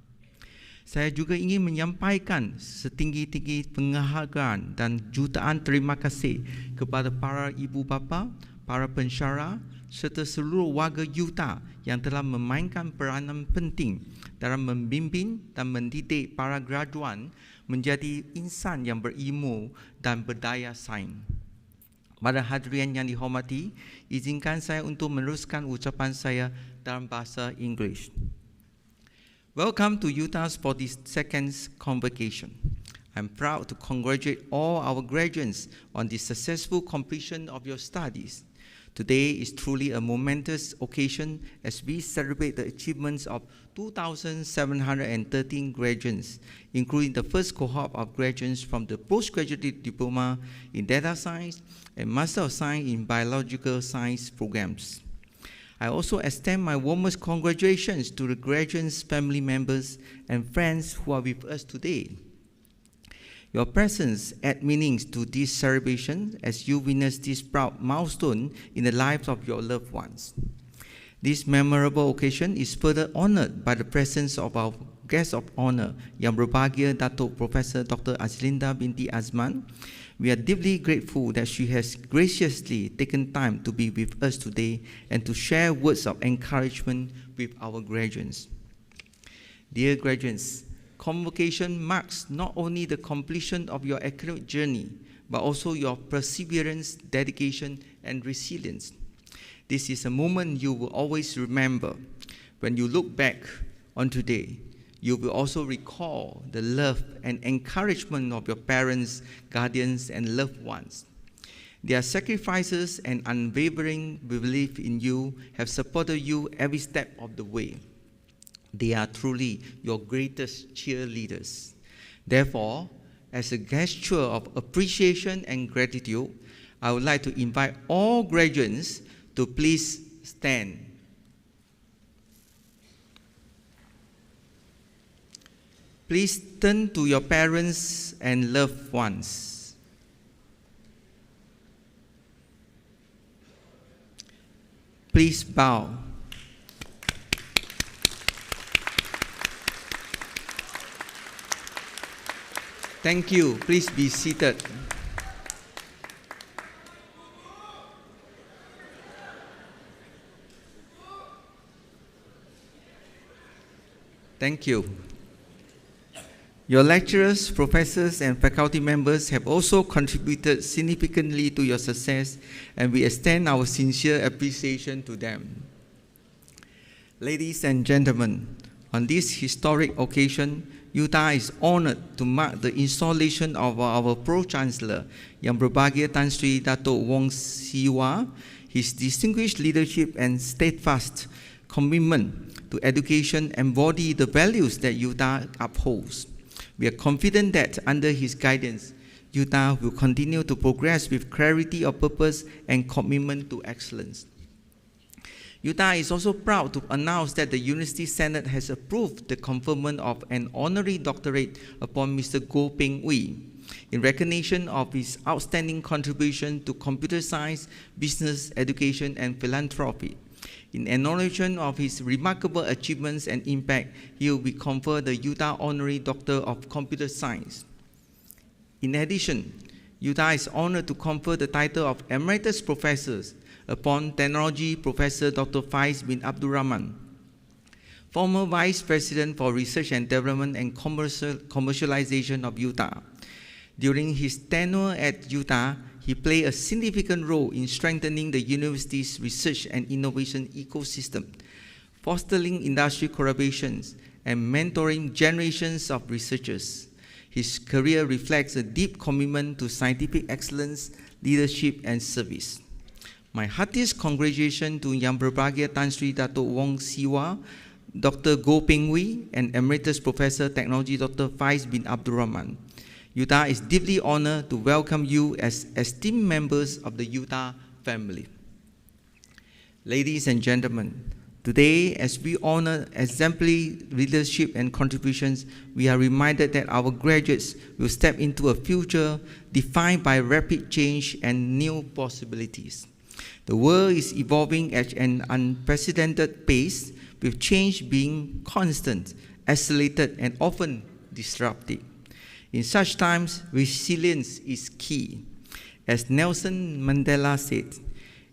Saya juga ingin menyampaikan setinggi-tinggi penghargaan dan jutaan terima kasih kepada para ibu bapa, para pensyarah serta seluruh warga Utah yang telah memainkan peranan penting dalam membimbing dan mendidik para graduan menjadi insan yang berilmu dan berdaya saing. Para hadirin yang dihormati, izinkan saya untuk meneruskan ucapan saya dalam bahasa Inggeris. Welcome to Utah's 42nd Convocation. I'm proud to congratulate all our graduates on the successful completion of your studies. Today is truly a momentous occasion as we celebrate the achievements of 2,713 graduates, including the first cohort of graduates from the postgraduate diploma in data science and Master of Science in biological science programs. I also extend my warmest congratulations to the graduates' family members and friends who are with us today. Your presence adds meanings to this celebration as you witness this proud milestone in the lives of your loved ones. This memorable occasion is further honored by the presence of our guest of honor, Yang Berbahagia Dato' Professor Dr. Azlinda binti Azman. We are deeply grateful that she has graciously taken time to be with us today and to share words of encouragement with our graduates. Dear graduates, Convocation marks not only the completion of your academic journey, but also your perseverance, dedication, and resilience. This is a moment you will always remember. When you look back on today, you will also recall the love and encouragement of your parents, guardians, and loved ones. Their sacrifices and unwavering belief in you have supported you every step of the way. They are truly your greatest cheerleaders. Therefore, as a gesture of appreciation and gratitude, I would like to invite all graduates to please stand. Please turn to your parents and loved ones. Please bow. Thank you. Please be seated. Thank you. Your lecturers, professors, and faculty members have also contributed significantly to your success, and we extend our sincere appreciation to them. Ladies and gentlemen, on this historic occasion, Utah is honored to mark the installation of our Pro-Chancellor, Yang Berbahagia Tan Sri Dato' Wong Siwa. His distinguished leadership and steadfast commitment to education embody the values that Utah upholds. We are confident that under his guidance, Utah will continue to progress with clarity of purpose and commitment to excellence. Utah is also proud to announce that the University Senate has approved the conferment of an honorary doctorate upon Mr. Goh Peng Wee in recognition of his outstanding contribution to computer science, business, education, and philanthropy. In acknowledgement of his remarkable achievements and impact, he will be conferred the Utah Honorary Doctor of Computer Science. In addition, Utah is honored to confer the title of Emeritus Professors upon Technology Professor Dr. Faiz bin Abdul Rahman, former Vice President for Research and Development and Commercialization of Utah. During his tenure at Utah, he played a significant role in strengthening the university's research and innovation ecosystem, fostering industry collaborations, and mentoring generations of researchers. His career reflects a deep commitment to scientific excellence, leadership, and service. My heartiest congratulations to Yang Berbahagia Tan Sri Dato' Wong Siwa, Dr. Goh Peng Wee, and Emeritus Professor Technology Dr. Faiz bin Abdul Rahman. Utah is deeply honored to welcome you as esteemed members of the Utah family. Ladies and gentlemen, today, as we honor exemplary leadership and contributions, we are reminded that our graduates will step into a future defined by rapid change and new possibilities. The world is evolving at an unprecedented pace, with change being constant, accelerated, and often disruptive. In such times, resilience is key. As Nelson Mandela said,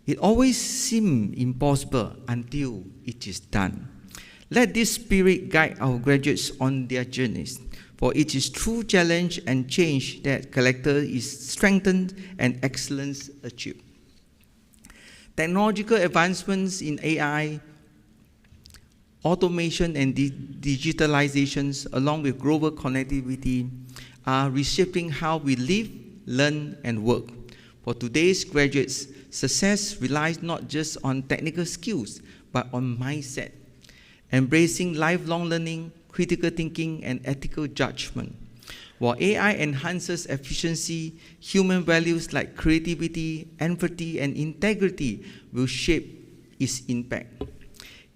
it always seems impossible until it is done. Let this spirit guide our graduates on their journeys, for it is through challenge and change that character is strengthened and excellence achieved. Technological advancements in AI, automation, and digitalizations, along with global connectivity, are reshaping how we live, learn, and work. For today's graduates, success relies not just on technical skills, but on mindset, embracing lifelong learning, critical thinking, and ethical judgment. While AI enhances efficiency, human values like creativity, empathy, and integrity will shape its impact.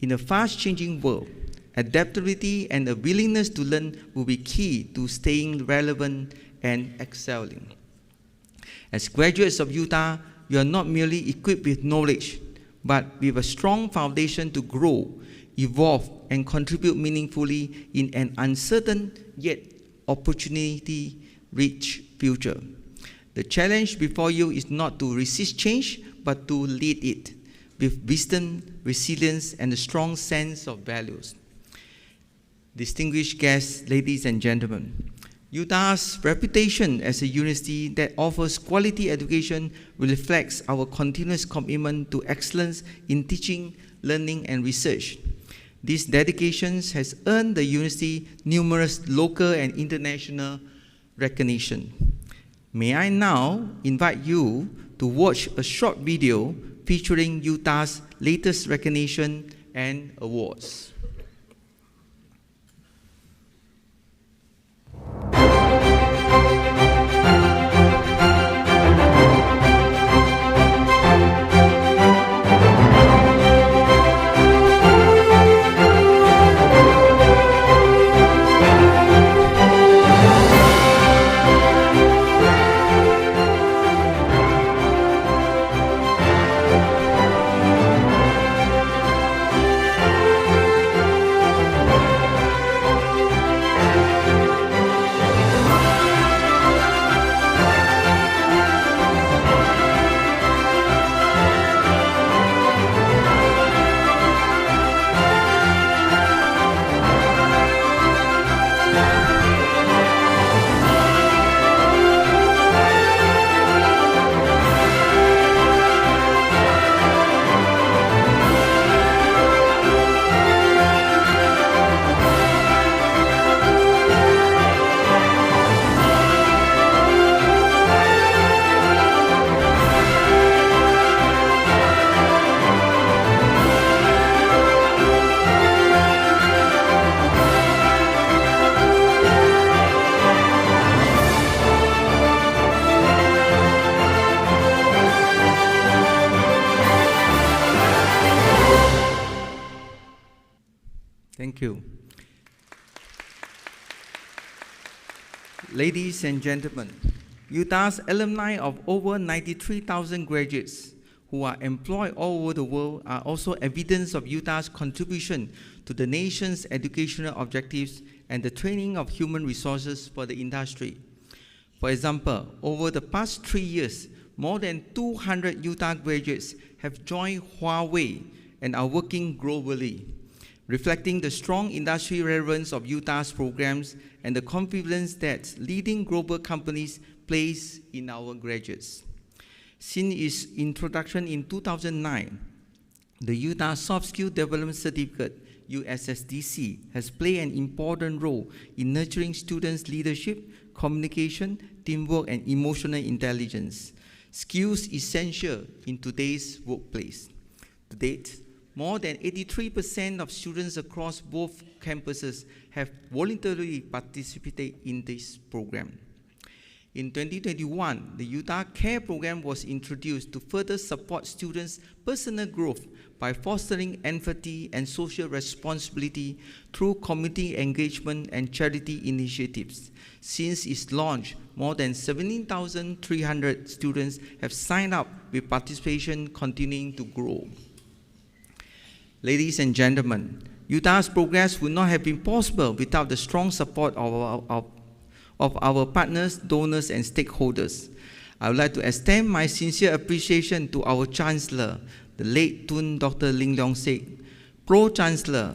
In a fast-changing world, adaptability and a willingness to learn will be key to staying relevant and excelling. As graduates of Utah, you are not merely equipped with knowledge, but with a strong foundation to grow, evolve, and contribute meaningfully in an uncertain yet opportunity-rich future. The challenge before you is not to resist change, but to lead it with wisdom, resilience, and a strong sense of values. Distinguished guests, ladies and gentlemen, Utah's reputation as a university that offers quality education reflects our continuous commitment to excellence in teaching, learning, and research. This dedication has earned the university numerous local and international recognition. May I now invite you to watch a short video featuring Utah's latest recognition and awards. Ladies and gentlemen, Utah's alumni of over 93,000 graduates who are employed all over the world are also evidence of Utah's contribution to the nation's educational objectives and the training of human resources for the industry. For example, over the past 3 years, more than 200 Utah graduates have joined Huawei and are working globally, reflecting the strong industry relevance of Utah's programs and the confidence that leading global companies place in our graduates. Since its introduction in 2009, the Utah Soft Skill Development Certificate, USSDC, has played an important role in nurturing students' leadership, communication, teamwork, and emotional intelligence, skills essential in today's workplace. To date, more than 83% of students across both campuses have voluntarily participated in this program. In 2021, the Utah CARE program was introduced to further support students' personal growth by fostering empathy and social responsibility through community engagement and charity initiatives. Since its launch, more than 17,300 students have signed up, with participation continuing to grow. Ladies and gentlemen, Utah's progress would not have been possible without the strong support of our partners, donors, and stakeholders. I would like to extend my sincere appreciation to our Chancellor, the late Tun Dr. Ling Leong Sik, Pro-Chancellor,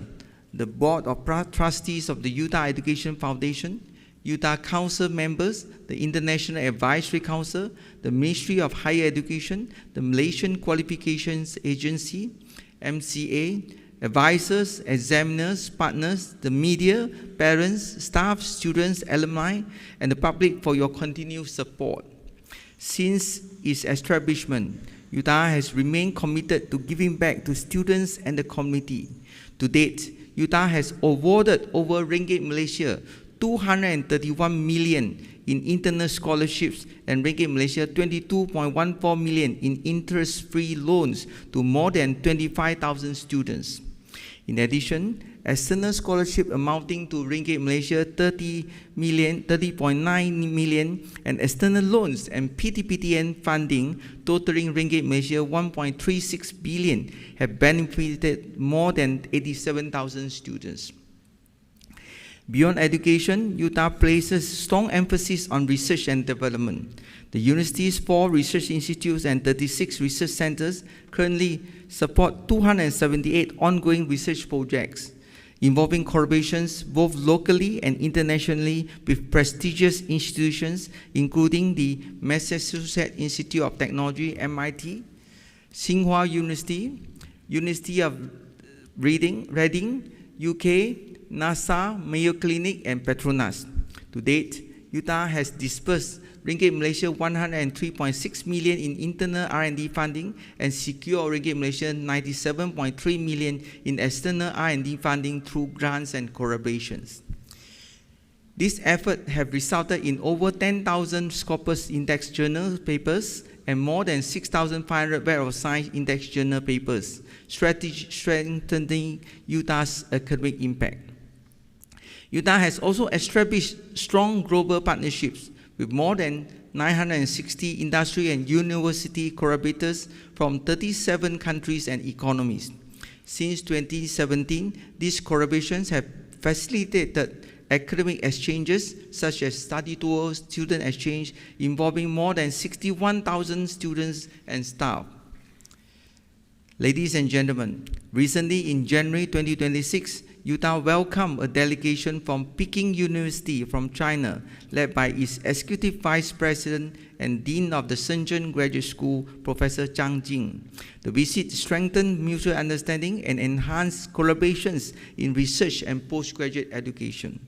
the Board of Trustees of the Utah Education Foundation, Utah Council members, the International Advisory Council, the Ministry of Higher Education, the Malaysian Qualifications Agency, MCA, advisors, examiners, partners, the media, parents, staff, students, alumni, and the public for your continued support. Since its establishment, Utah has remained committed to giving back to students and the community. To date, Utah has awarded over Ringgit Malaysia 231 million in internal scholarships and Ringgit Malaysia 22.14 million in interest-free loans to more than 25,000 students. In addition, external scholarship amounting to Ringgit Malaysia 30.9 million and external loans and PTPTN funding totaling Ringgit Malaysia 1.36 billion have benefited more than 87,000 students. Beyond education, Utah places strong emphasis on research and development. The university's 4 research institutes and 36 research centers currently support 278 ongoing research projects involving collaborations both locally and internationally with prestigious institutions including the Massachusetts Institute of Technology, MIT, Tsinghua University, University of Reading, UK, NASA, Mayo Clinic, and Petronas. To date, Utah has disbursed Ringgit Malaysia 103.6 million in internal R&D funding and secured Ringgit Malaysia 97.3 million in external R&D funding through grants and collaborations. These efforts have resulted in over 10,000 Scopus Index journal papers and more than 6,500 Web of Science Index journal papers, strengthening Utah's academic impact. Utah has also established strong global partnerships with more than 960 industry and university collaborators from 37 countries and economies. Since 2017, these collaborations have facilitated academic exchanges such as study tours, student exchange involving more than 61,000 students and staff. Ladies and gentlemen, recently in January 2026, Utah welcomed a delegation from Peking University from China, led by its Executive Vice President and Dean of the Shenzhen Graduate School, Professor Zhang Jing. The visit strengthened mutual understanding and enhanced collaborations in research and postgraduate education.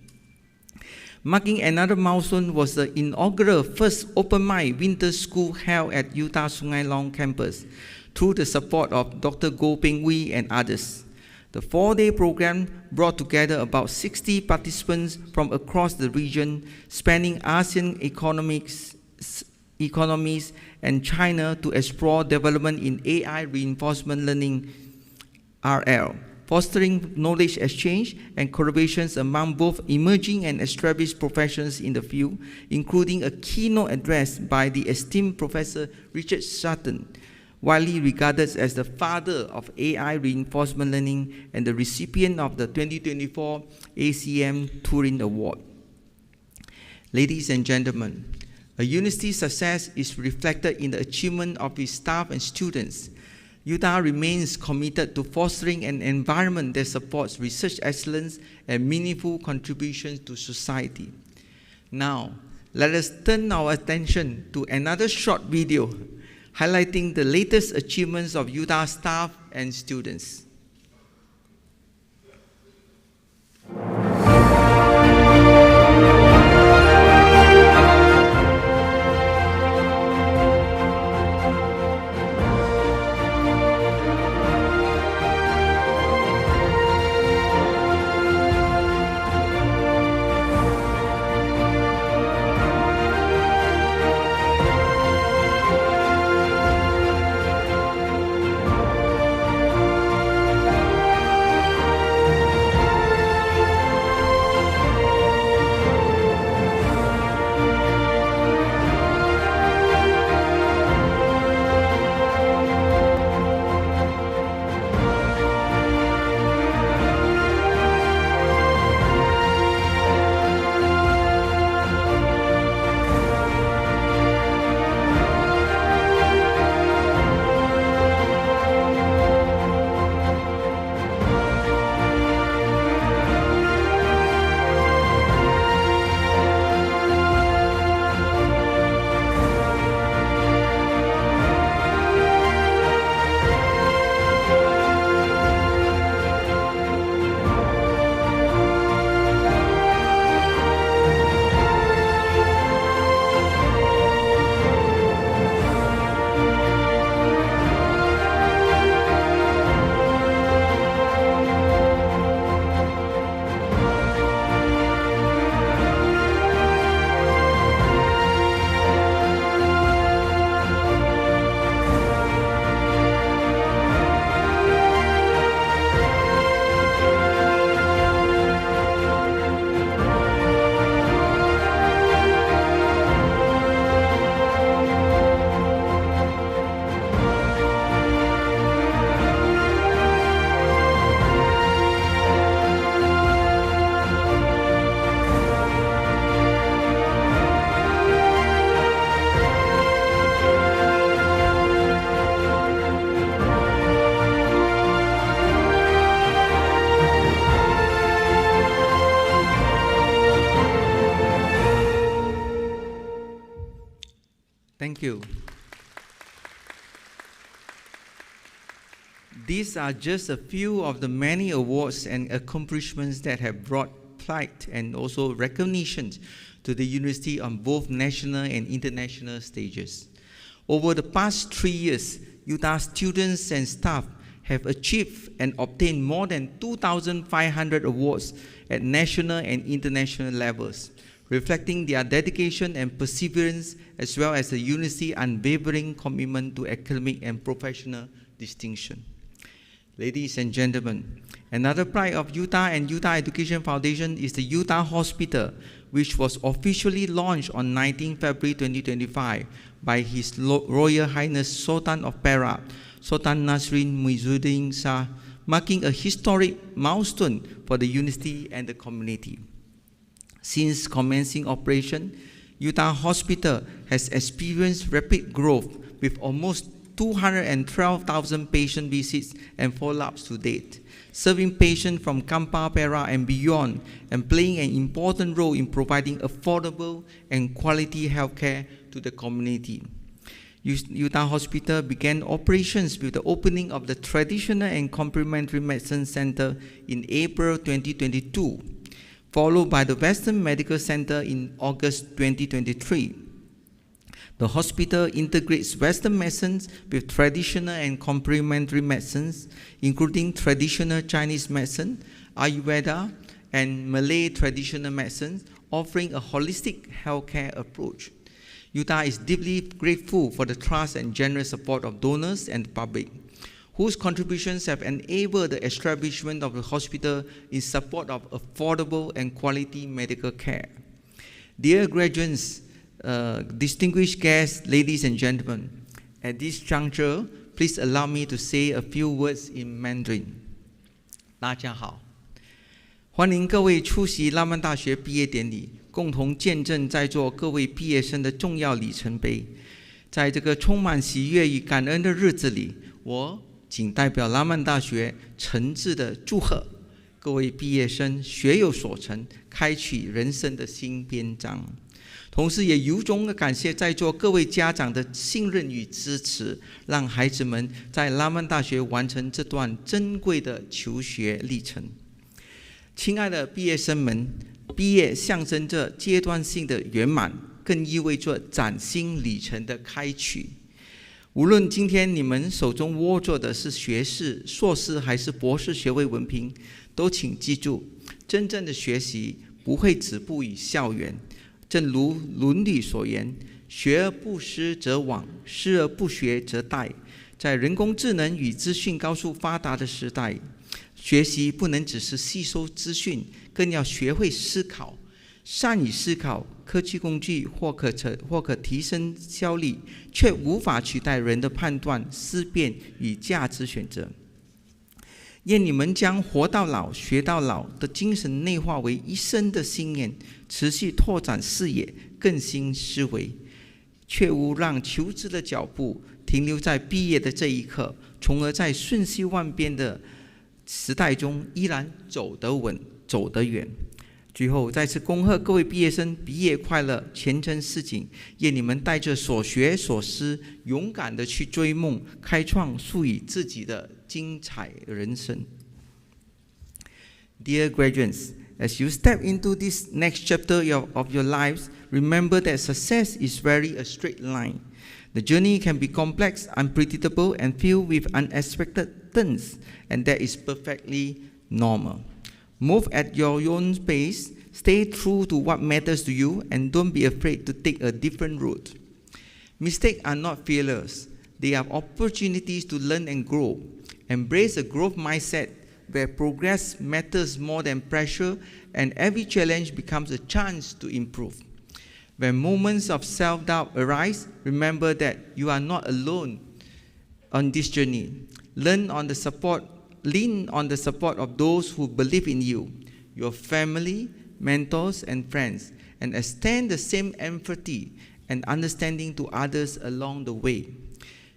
Marking another milestone was the inaugural first Open Mind Winter School held at Utah Sungai Long campus through the support of Dr. Goh Peng Wee and others. The 4-day program brought together about 60 participants from across the region, spanning ASEAN economies and China, to explore development in AI reinforcement learning, RL, fostering knowledge exchange and collaborations among both emerging and established professions in the field, including a keynote address by the esteemed Professor Richard Sutton, widely regarded as the father of AI reinforcement learning and the recipient of the 2024 ACM Turing Award. Ladies and gentlemen, a university's success is reflected in the achievement of its staff and students. Utah remains committed to fostering an environment that supports research excellence and meaningful contributions to society. Now, let us turn our attention to another short video highlighting the latest achievements of Utah staff and students. Thank you. These are just a few of the many awards and accomplishments that have brought pride and also recognition to the university on both national and international stages. Over the past 3 years, Utah students and staff have achieved and obtained more than 2,500 awards at national and international levels, reflecting their dedication and perseverance, as well as the university's unwavering commitment to academic and professional distinction. Ladies and gentlemen, another pride of Utah and Utah Education Foundation is the Utah Hospital, which was officially launched on 19 February 2025 by His Royal Highness Sultan of Perak, Sultan Nasrin Muizzuddin Shah, marking a historic milestone for the university and the community. Since commencing operation, Utah Hospital has experienced rapid growth with almost 212,000 patient visits and follow-ups to date, serving patients from Kampar, Perak and beyond, and playing an important role in providing affordable and quality healthcare to the community. Utah Hospital began operations with the opening of the Traditional and Complementary Medicine Center in April 2022, followed by the Western Medical Center in August 2023. The hospital integrates Western medicines with traditional and complementary medicines, including traditional Chinese medicine, Ayurveda, and Malay traditional medicine, offering a holistic healthcare approach. Utah is deeply grateful for the trust and generous support of donors and the public, whose contributions have enabled the establishment of the hospital in support of affordable and quality medical care. Dear graduates, distinguished guests, ladies and gentlemen, at this juncture, please allow me to say a few words in Mandarin. 大家好，欢迎各位出席拉曼大学毕业典礼，共同见证在座各位毕业生的重要里程碑。在这个充满喜悦与感恩的日子里，我仅代表拉曼大学诚挚的祝贺各位毕业生学有所成，开启人生的新篇章。同时也由衷的感谢在座各位家长的信任与支持，让孩子们在拉曼大学完成这段珍贵的求学历程。亲爱的毕业生们，毕业象征着阶段性的圆满，更意味着崭新里程的开启。无论今天你们手中握着的是学士、硕士还是博士学位文凭，都请记住，真正的学习不会止步于校园。正如《论语》所言：“学而不思则罔，思而不学则殆。”在人工智能与资讯高速发达的时代，学习不能只是吸收资讯，更要学会思考。善于思考，科技工具或可提升效率，却无法取代人的判断、思辨与价值选择。愿你们将活到老、学到老的精神内化为一生的信念，持续拓展视野、更新思维，却无让求知的脚步停留在毕业的这一刻，从而在瞬息万变的时代中依然走得稳、走得远。最后，再次恭贺各位毕业生毕业快乐，前程似锦。愿你们带着所学所思，勇敢的去追梦，开创属于自己的精彩人生。Dear graduates, as you step into this next chapter of your lives, remember that success is rarely a straight line. The journey can be complex, unpredictable, and filled with unexpected turns, and that is perfectly normal. Move at your own pace, stay true to what matters to you, and don't be afraid to take a different route. Mistakes are not failures. They are opportunities to learn and grow. Embrace a growth mindset where progress matters more than pressure, and every challenge becomes a chance to improve. When moments of self-doubt arise, remember that you are not alone on this journey. Lean on the support of those who believe in you, your family, mentors, and friends, and extend the same empathy and understanding to others along the way.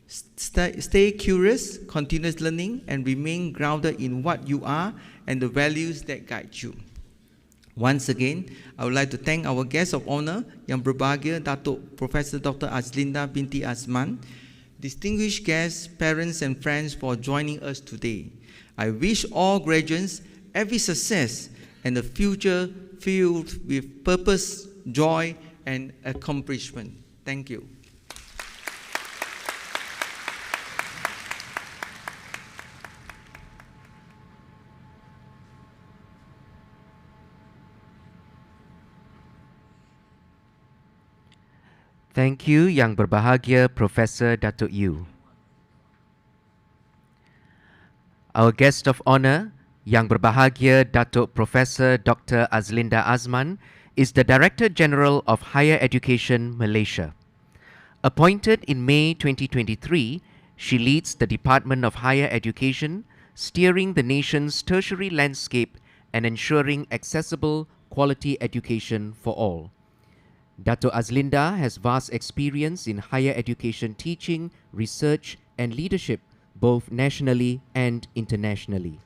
Stay curious, continuous learning, and remain grounded in what you are and the values that guide you. Once again, I would like to thank our guest of honor, Yang Berbahagia Datuk Professor Dr. Azlinda binti Azman, distinguished guests, parents, and friends for joining us today. I wish all graduates every success and a future filled with purpose, joy, and accomplishment. Thank you. Thank you, Yang Berbahagia Professor Datuk Yu. Our guest of honor, Yang Berbahagia Datuk Professor Dr. Azlinda Azman, is the Director General of Higher Education, Malaysia. Appointed in May 2023, she leads the Department of Higher Education, steering the nation's tertiary landscape and ensuring accessible, quality education for all. Dato Azlinda has vast experience in higher education teaching, research, and leadership, both nationally and internationally.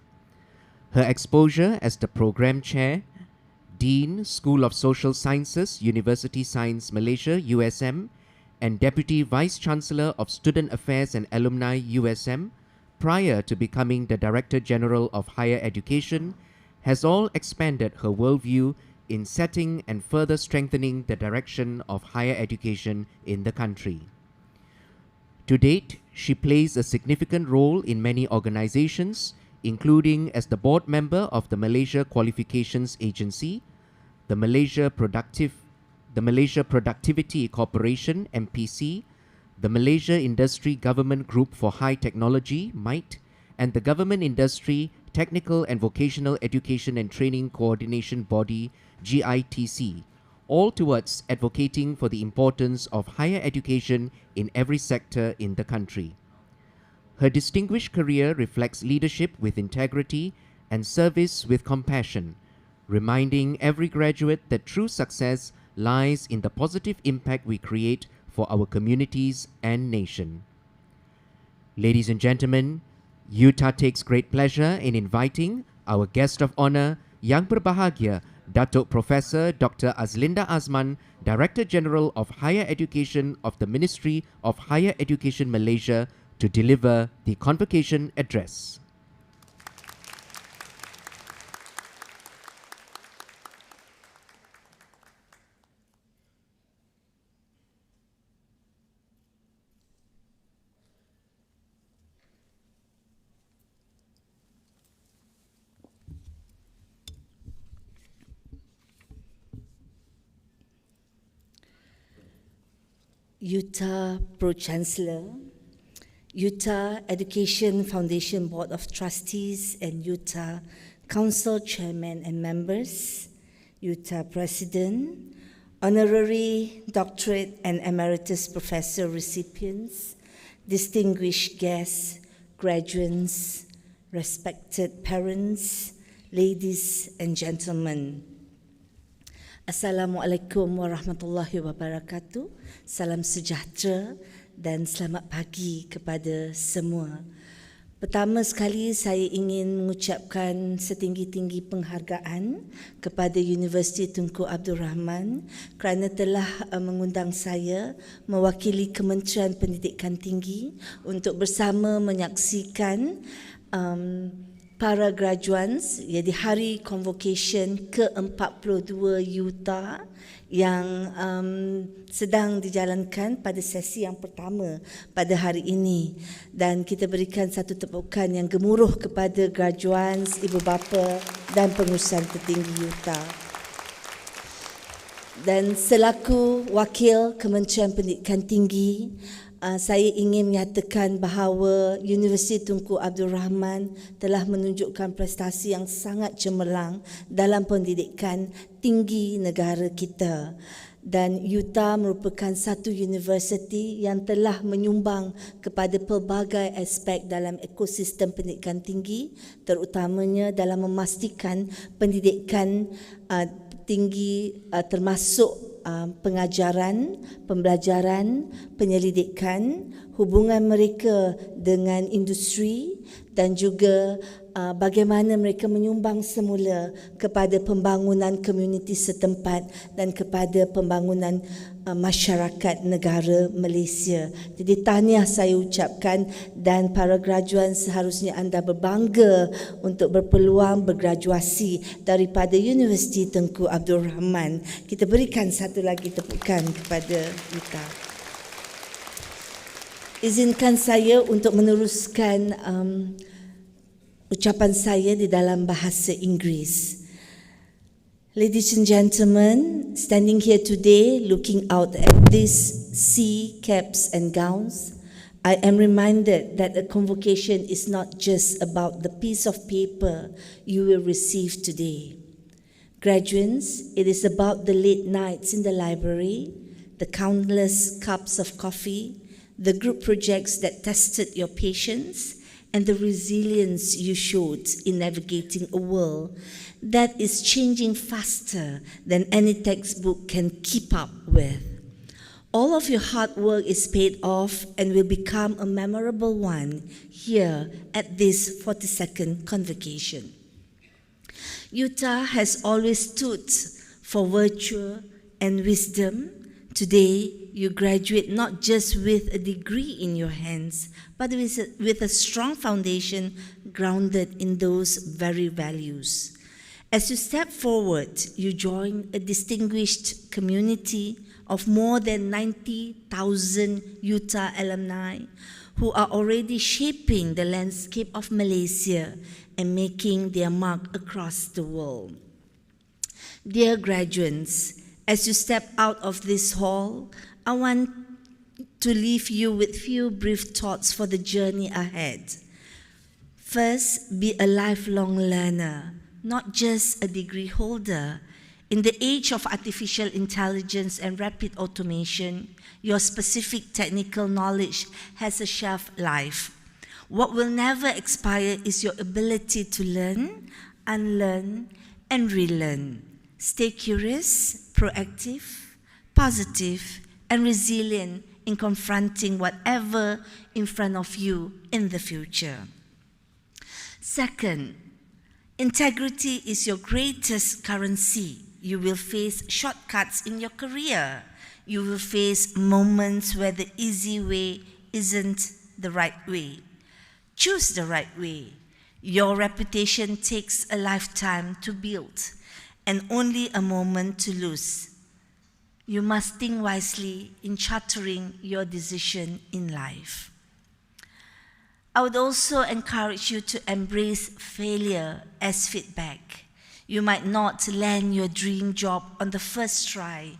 Her exposure as the Program Chair, Dean, School of Social Sciences, University Science Malaysia, USM, and Deputy Vice-Chancellor of Student Affairs and Alumni, USM, prior to becoming the Director General of Higher Education, has all expanded her worldview in setting and further strengthening the direction of higher education in the country. To date, she plays a significant role in many organizations, including as the board member of the Malaysia Qualifications Agency, the Malaysia Productivity Corporation, MPC, the Malaysia Industry Government Group for High Technology, MITE, and the Government Industry, Technical and Vocational Education and Training Coordination Body, GITC, all towards advocating for the importance of higher education in every sector in the country. Her distinguished career reflects leadership with integrity and service with compassion, reminding every graduate that true success lies in the positive impact we create for our communities and nation. Ladies and gentlemen, Utah takes great pleasure in inviting our guest of honor, Yang Berbahagia, Datuk Professor Dr. Azlinda Azman, Director General of Higher Education of the Ministry of Higher Education Malaysia, to deliver the Convocation address. Utah Pro-Chancellor, Utah Education Foundation Board of Trustees and Utah Council Chairman and Members, Utah President, Honorary, Doctorate and Emeritus Professor recipients, distinguished guests, graduates, respected parents, ladies and gentlemen. Assalamualaikum warahmatullahi wabarakatuh. Salam sejahtera dan selamat pagi kepada semua. Pertama sekali saya ingin mengucapkan setinggi-tinggi penghargaan kepada Universiti Tunku Abdul Rahman kerana telah mengundang saya mewakili Kementerian Pendidikan Tinggi untuk bersama menyaksikan para graduates, iaitu Hari Convocation ke-42 Utah yang sedang dijalankan pada sesi yang pertama pada hari ini, dan kita berikan satu tepukan yang gemuruh kepada graduates, ibu bapa dan pengurusan tertinggi Utah. Dan selaku wakil Kementerian Pendidikan Tinggi, saya ingin menyatakan bahawa Universiti Tunku Abdul Rahman telah menunjukkan prestasi yang sangat cemerlang dalam pendidikan tinggi negara kita. Dan Utah merupakan satu universiti yang telah menyumbang kepada pelbagai aspek dalam ekosistem pendidikan tinggi, terutamanya dalam memastikan pendidikan tinggi termasuk pengajaran, pembelajaran, penyelidikan, hubungan mereka dengan industri dan juga bagaimana mereka menyumbang semula kepada pembangunan komuniti setempat dan kepada pembangunan masyarakat negara Malaysia. Jadi tahniah saya ucapkan, dan para graduan seharusnya anda berbangga untuk berpeluang bergraduasi daripada Universiti Tunku Abdul Rahman. Kita berikan satu lagi tepukan kepada Utah. Izinkan saya untuk meneruskan ucapan saya di dalam bahasa Inggeris. Ladies and gentlemen, standing here today looking out at these sea caps and gowns, I am reminded that a convocation is not just about the piece of paper you will receive today. Graduates, it is about the late nights in the library, the countless cups of coffee, the group projects that tested your patience, and the resilience you showed in navigating a world that is changing faster than any textbook can keep up with. All of your hard work is paid off and will become a memorable one here at this 42nd Convocation. Utah has always stood for virtue and wisdom. Today, you graduate not just with a degree in your hands, but with a strong foundation grounded in those very values. As you step forward, you join a distinguished community of more than 90,000 Utah alumni who are already shaping the landscape of Malaysia and making their mark across the world. Dear graduates, as you step out of this hall, I want to leave you with few brief thoughts for the journey ahead. First, be a lifelong learner, not just a degree holder. In the age of artificial intelligence and rapid automation, your specific technical knowledge has a shelf life. What will never expire is your ability to learn, unlearn, and relearn. Stay curious, proactive, positive, and resilient in confronting whatever in front of you in the future. Second, integrity is your greatest currency. You will face shortcuts in your career. You will face moments where the easy way isn't the right way. Choose the right way. Your reputation takes a lifetime to build and only a moment to lose. You must think wisely in chartering your decision in life. I would also encourage you to embrace failure as feedback. You might not land your dream job on the first try.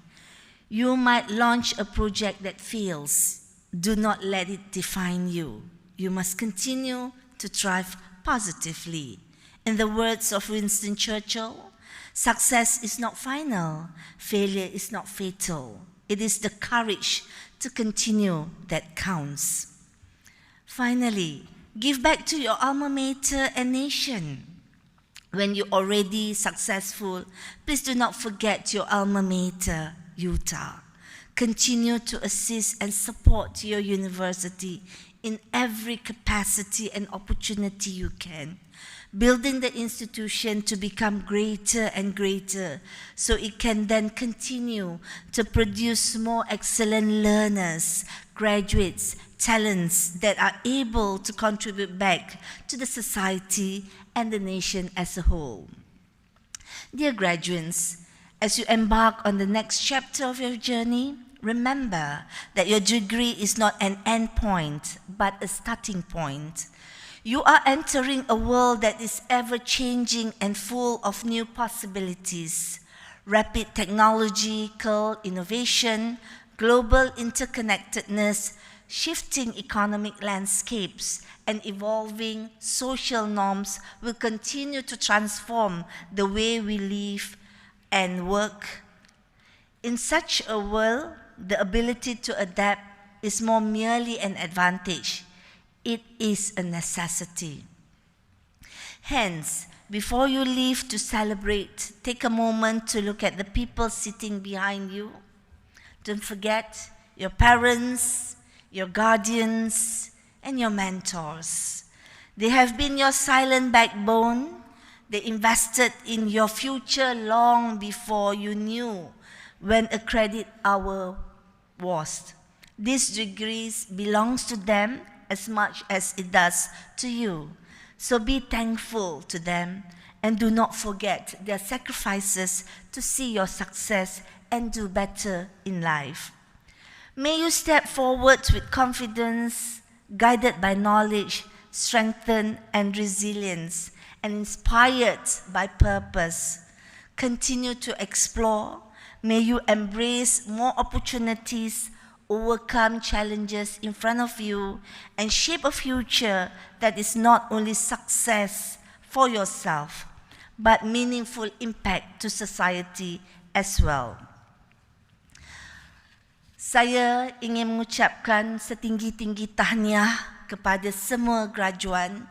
You might launch a project that fails. Do not let it define you. You must continue to thrive positively. In the words of Winston Churchill, success is not final. Failure is not fatal. It is the courage to continue that counts. Finally, give back to your alma mater and nation. When you're already successful, please do not forget your alma mater, Utah. Continue to assist and support your university in every capacity and opportunity you can, building the institution to become greater and greater so it can then continue to produce more excellent learners, graduates, talents that are able to contribute back to the society and the nation as a whole. Dear graduates, as you embark on the next chapter of your journey, remember that your degree is not an end point, but a starting point. You are entering a world that is ever-changing and full of new possibilities. Rapid technological innovation, global interconnectedness, shifting economic landscapes, and evolving social norms will continue to transform the way we live and work. In such a world, the ability to adapt is more merely an advantage. It is a necessity. Hence, before you leave to celebrate, take a moment to look at the people sitting behind you. Don't forget your parents, your guardians, and your mentors. They have been your silent backbone. They invested in your future long before you knew when a credit hour was. These degrees belongs to them as much as it does to you. So be thankful to them and do not forget their sacrifices to see your success and do better in life. May you step forward with confidence, guided by knowledge, strengthened and resilience, and inspired by purpose. Continue to explore. May you embrace more opportunities, overcome challenges in front of you, and shape a future that is not only success for yourself, but meaningful impact to society as well. Saya ingin mengucapkan setinggi-tinggi tahniah kepada semua graduan.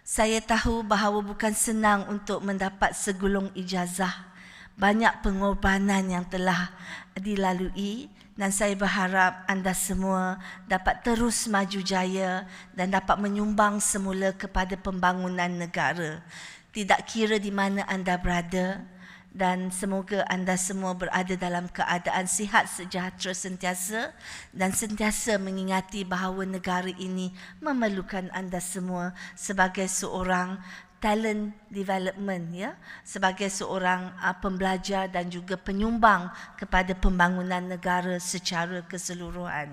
Saya tahu bahawa bukan senang untuk mendapat segulung ijazah. Banyak pengorbanan yang telah dilalui dan saya berharap anda semua dapat terus maju jaya dan dapat menyumbang semula kepada pembangunan negara. Tidak kira di mana anda berada, dan semoga anda semua berada dalam keadaan sihat sejahtera sentiasa dan sentiasa mengingati bahawa negara ini memerlukan anda semua sebagai seorang talent development, ya, sebagai seorang pembelajar dan juga penyumbang kepada pembangunan negara secara keseluruhan.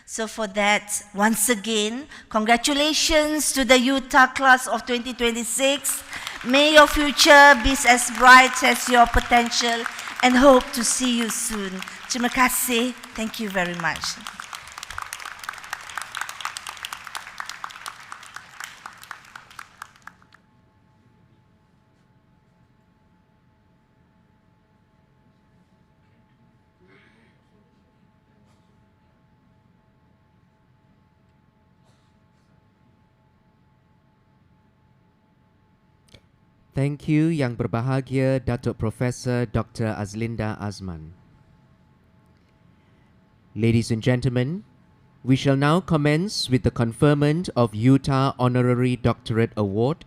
So for that, once again, congratulations to the Utah class of 2026. May your future be as bright as your potential and hope to see you soon. Terima kasih. Thank you very much. Thank you Yang Berbahagia Datuk Professor Dr. Azlinda Azman. Ladies and gentlemen, we shall now commence with the conferment of Utah Honorary Doctorate Award.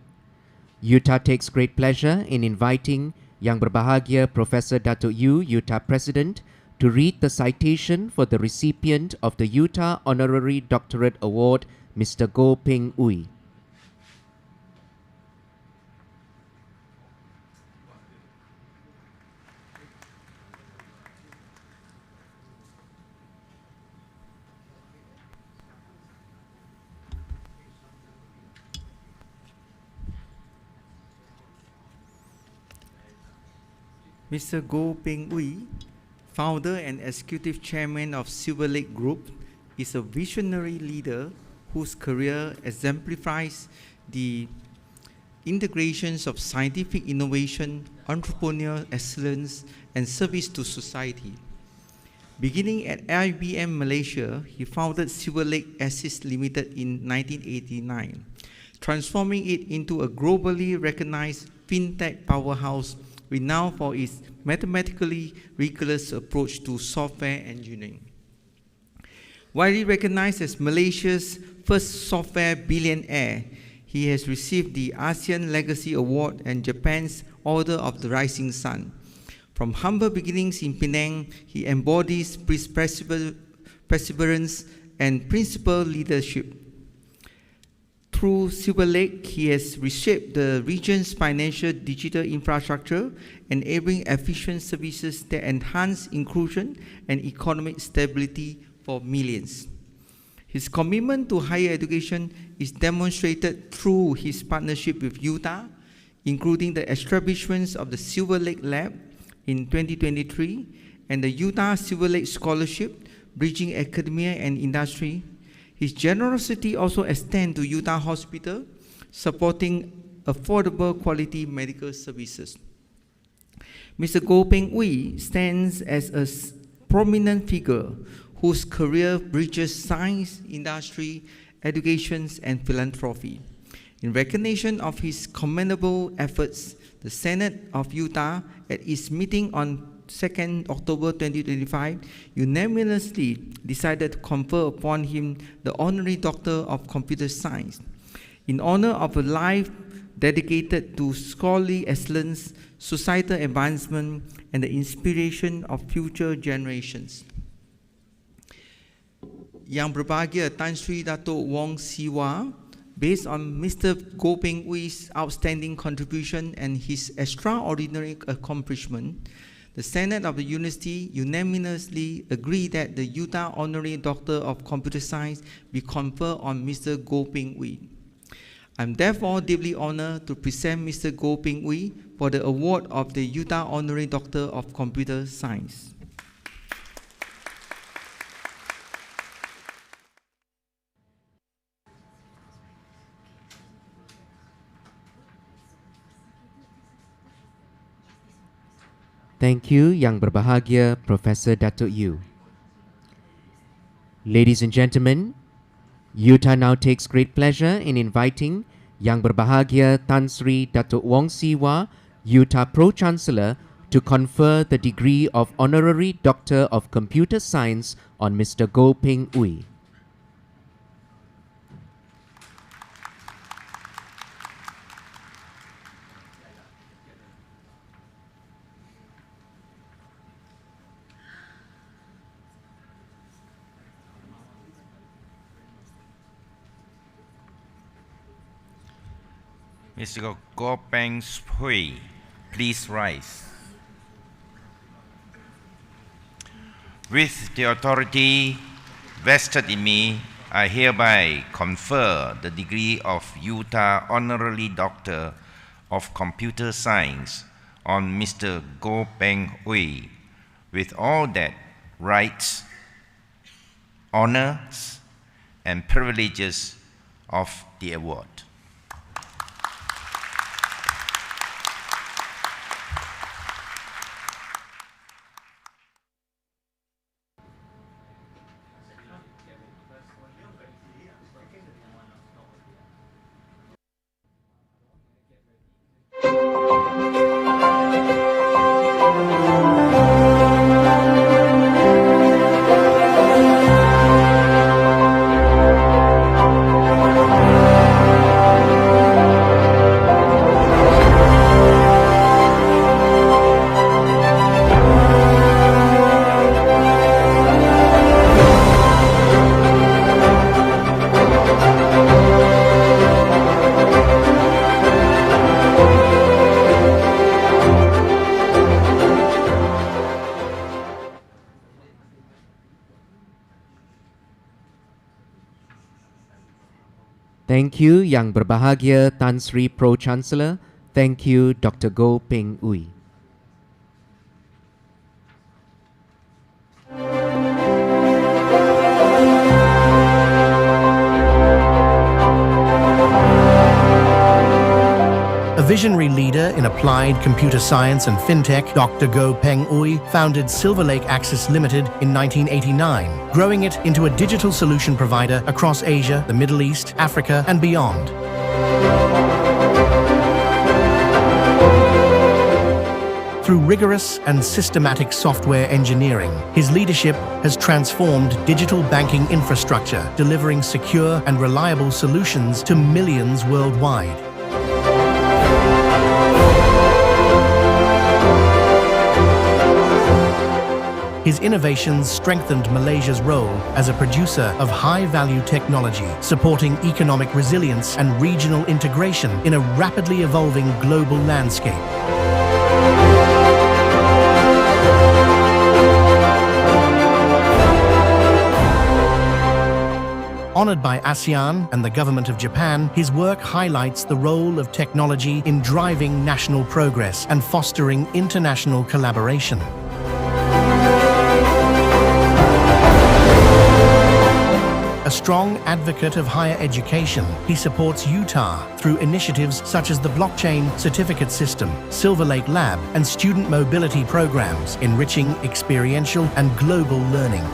Utah takes great pleasure in inviting Yang Berbahagia Professor Datuk Yu, Utah President, to read the citation for the recipient of the Utah Honorary Doctorate Award, Mr. Goh Peng Ooi. Mr. Goh Peng Ooi, founder and executive chairman of Silver Lake Group, is a visionary leader whose career exemplifies the integrations of scientific innovation, entrepreneurial excellence, and service to society. Beginning at IBM Malaysia, he founded Silver Lake Assist Limited in 1989, transforming it into a globally recognized fintech powerhouse renowned for its mathematically rigorous approach to software engineering. Widely recognized as Malaysia's first software billionaire, he has received the ASEAN Legacy Award and Japan's Order of the Rising Sun. From humble beginnings in Penang, he embodies perseverance and principled leadership. Through Silver Lake, he has reshaped the region's financial digital infrastructure, enabling efficient services that enhance inclusion and economic stability for millions. His commitment to higher education is demonstrated through his partnership with Utah, including the establishment of the Silver Lake Lab in 2023 and the Utah Silver Lake Scholarship, bridging academia and industry. His generosity also extends to Utah Hospital, supporting affordable quality medical services. Mr. Goh Peng Ooi stands as a prominent figure whose career bridges science, industry, education, and philanthropy. In recognition of his commendable efforts, the Senate of Utah, at its meeting on 2nd October 2025, unanimously decided to confer upon him the Honorary Doctor of Computer Science in honor of a life dedicated to scholarly excellence, societal advancement, and the inspiration of future generations. Yang Berbahagia Tan Sri Dato' Wong Siwa, based on Mr. Goh Peng Ooi's outstanding contribution and his extraordinary accomplishment, the Senate of the University unanimously agreed that the Utah Honorary Doctor of Computer Science be conferred on Mr. Goh Peng Ooi. I'm therefore deeply honored to present Mr. Goh Peng Ooi for the award of the Utah Honorary Doctor of Computer Science. Thank you, Yang Berbahagia Professor Datuk Yu. Ladies and gentlemen, Utah now takes great pleasure in inviting Yang Berbahagia Tan Sri Datuk Wong Siwa, Utah Pro-Chancellor, to confer the degree of Honorary Doctor of Computer Science on Mr. Goh Peng Ooi. Mr. Goh Peng Ooi, please rise. With the authority vested in me, I hereby confer the degree of Utah Honorary Doctor of Computer Science on Mr. Goh Peng Ooi, with all that rights, honors, and privileges of the award. Thank you Yang Berbahagia Tan Sri Pro-Chancellor. Thank you Dr. Goh Peng Ooi. A visionary leader in applied computer science and fintech, Dr. Goh Peng Ooi founded Silver Lake Access Limited in 1989, growing it into a digital solution provider across Asia, the Middle East, Africa, and beyond. Through rigorous and systematic software engineering, his leadership has transformed digital banking infrastructure, delivering secure and reliable solutions to millions worldwide. His innovations strengthened Malaysia's role as a producer of high-value technology, supporting economic resilience and regional integration in a rapidly evolving global landscape. Honored by ASEAN and the government of Japan, his work highlights the role of technology in driving national progress and fostering international collaboration. A strong advocate of higher education, he supports Utah through initiatives such as the Blockchain Certificate System, Silver Lake Lab, and student mobility programs, enriching experiential and global learning.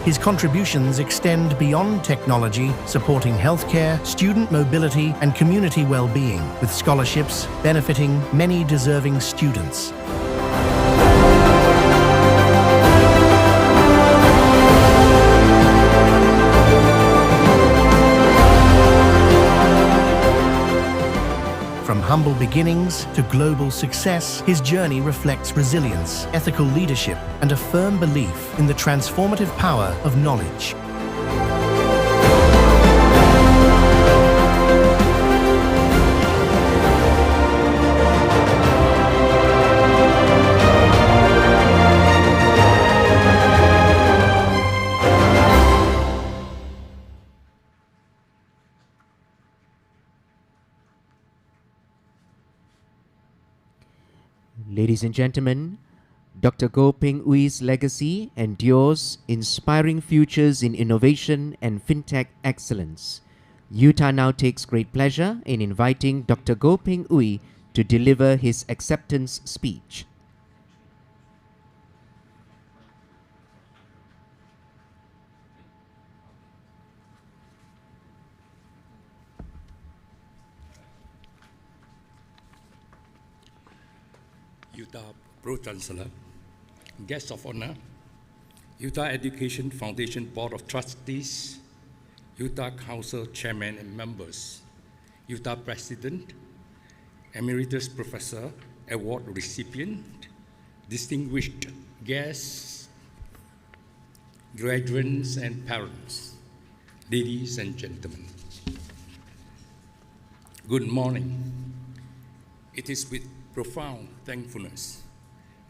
His contributions extend beyond technology, supporting healthcare, student mobility, and community well-being, with scholarships benefiting many deserving students. From humble beginnings to global success, his journey reflects resilience, ethical leadership, and a firm belief in the transformative power of knowledge. Ladies and gentlemen, Dr. Goh Peng Ooi's legacy endures, inspiring futures in innovation and fintech excellence. Utah now takes great pleasure in inviting Dr. Goh Peng Ooi to deliver his acceptance speech. Utah Pro-Chancellor, guests of honor, Utah Education Foundation Board of Trustees, Utah Council Chairman and members, Utah President, Emeritus Professor, Award recipient, distinguished guests, graduates and parents, ladies and gentlemen. Good morning. It is with profound thankfulness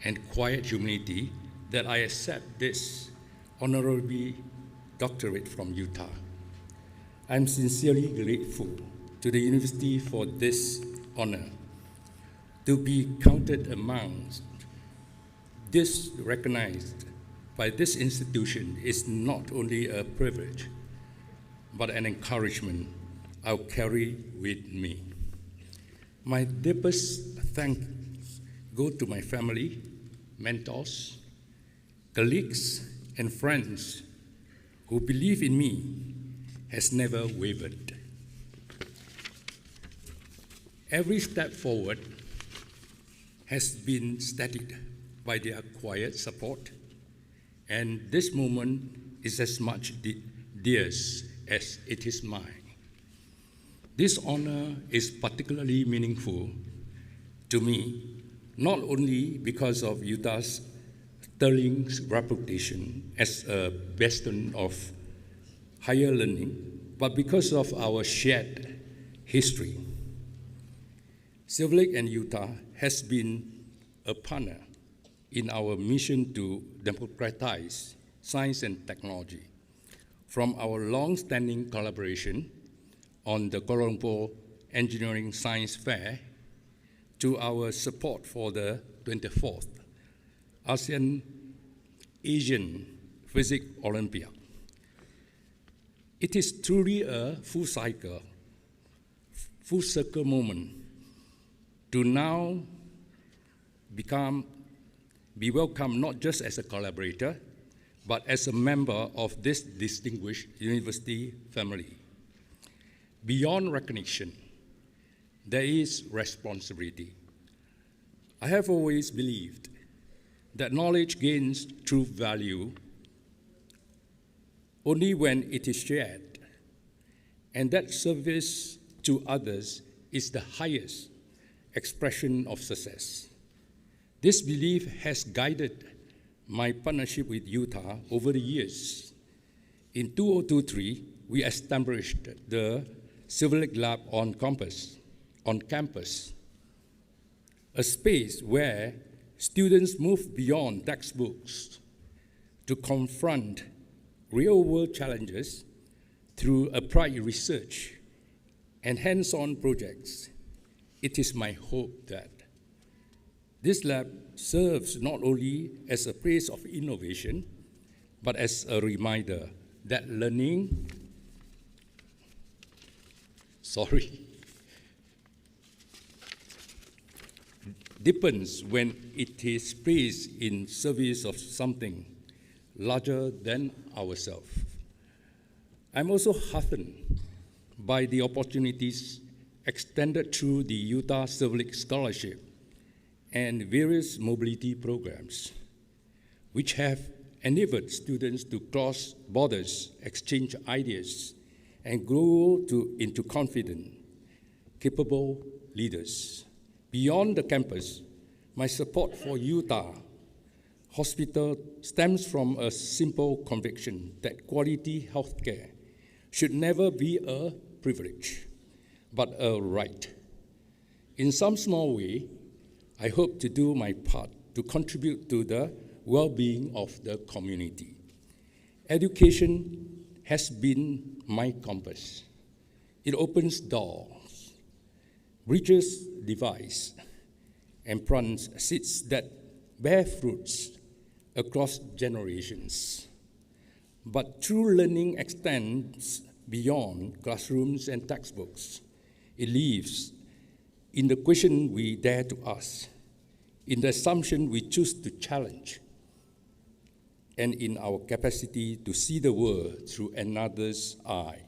and quiet humility that I accept this honorary doctorate from Utah. I am sincerely grateful to the university for this honor. To be counted amongst this recognized by this institution is not only a privilege, but an encouragement I'll carry with me. My deepest thanks go to my family, mentors, colleagues, and friends who believe in me has never wavered. Every step forward has been steadied by their quiet support, and this moment is as much theirs as it is mine. This honor is particularly meaningful to me, not only because of Utah's sterling reputation as a bastion of higher learning, but because of our shared history. Silver Lake and Utah has been a partner in our mission to democratize science and technology. From our long-standing collaboration on the Kuala Lumpur Engineering Science Fair to our support for the 24th ASEAN Asian Physics Olympiad. It is truly a full circle moment to now be welcomed not just as a collaborator, but as a member of this distinguished university family. Beyond recognition, there is responsibility. I have always believed that knowledge gains true value only when it is shared, and that service to others is the highest expression of success. This belief has guided my partnership with Utah over the years. In 2023, we established the Silver Lake Lab on campus, a space where students move beyond textbooks to confront real-world challenges through applied research and hands-on projects. It is my hope that this lab serves not only as a place of innovation, but as a reminder that learning, deepens when it is placed in service of something larger than ourselves. I'm also heartened by the opportunities extended through the Utah Silver Lake Scholarship and various mobility programs, which have enabled students to cross borders, exchange ideas, and grow into confident, capable leaders. Beyond the campus, my support for Utah Hospital stems from a simple conviction that quality healthcare should never be a privilege, but a right. In some small way, I hope to do my part to contribute to the well-being of the community. Education has been my compass. It opens doors, bridges divides, and plants seeds that bear fruits across generations. But true learning extends beyond classrooms and textbooks. It lives in the question we dare to ask, in the assumption we choose to challenge, and in our capacity to see the world through another's eye.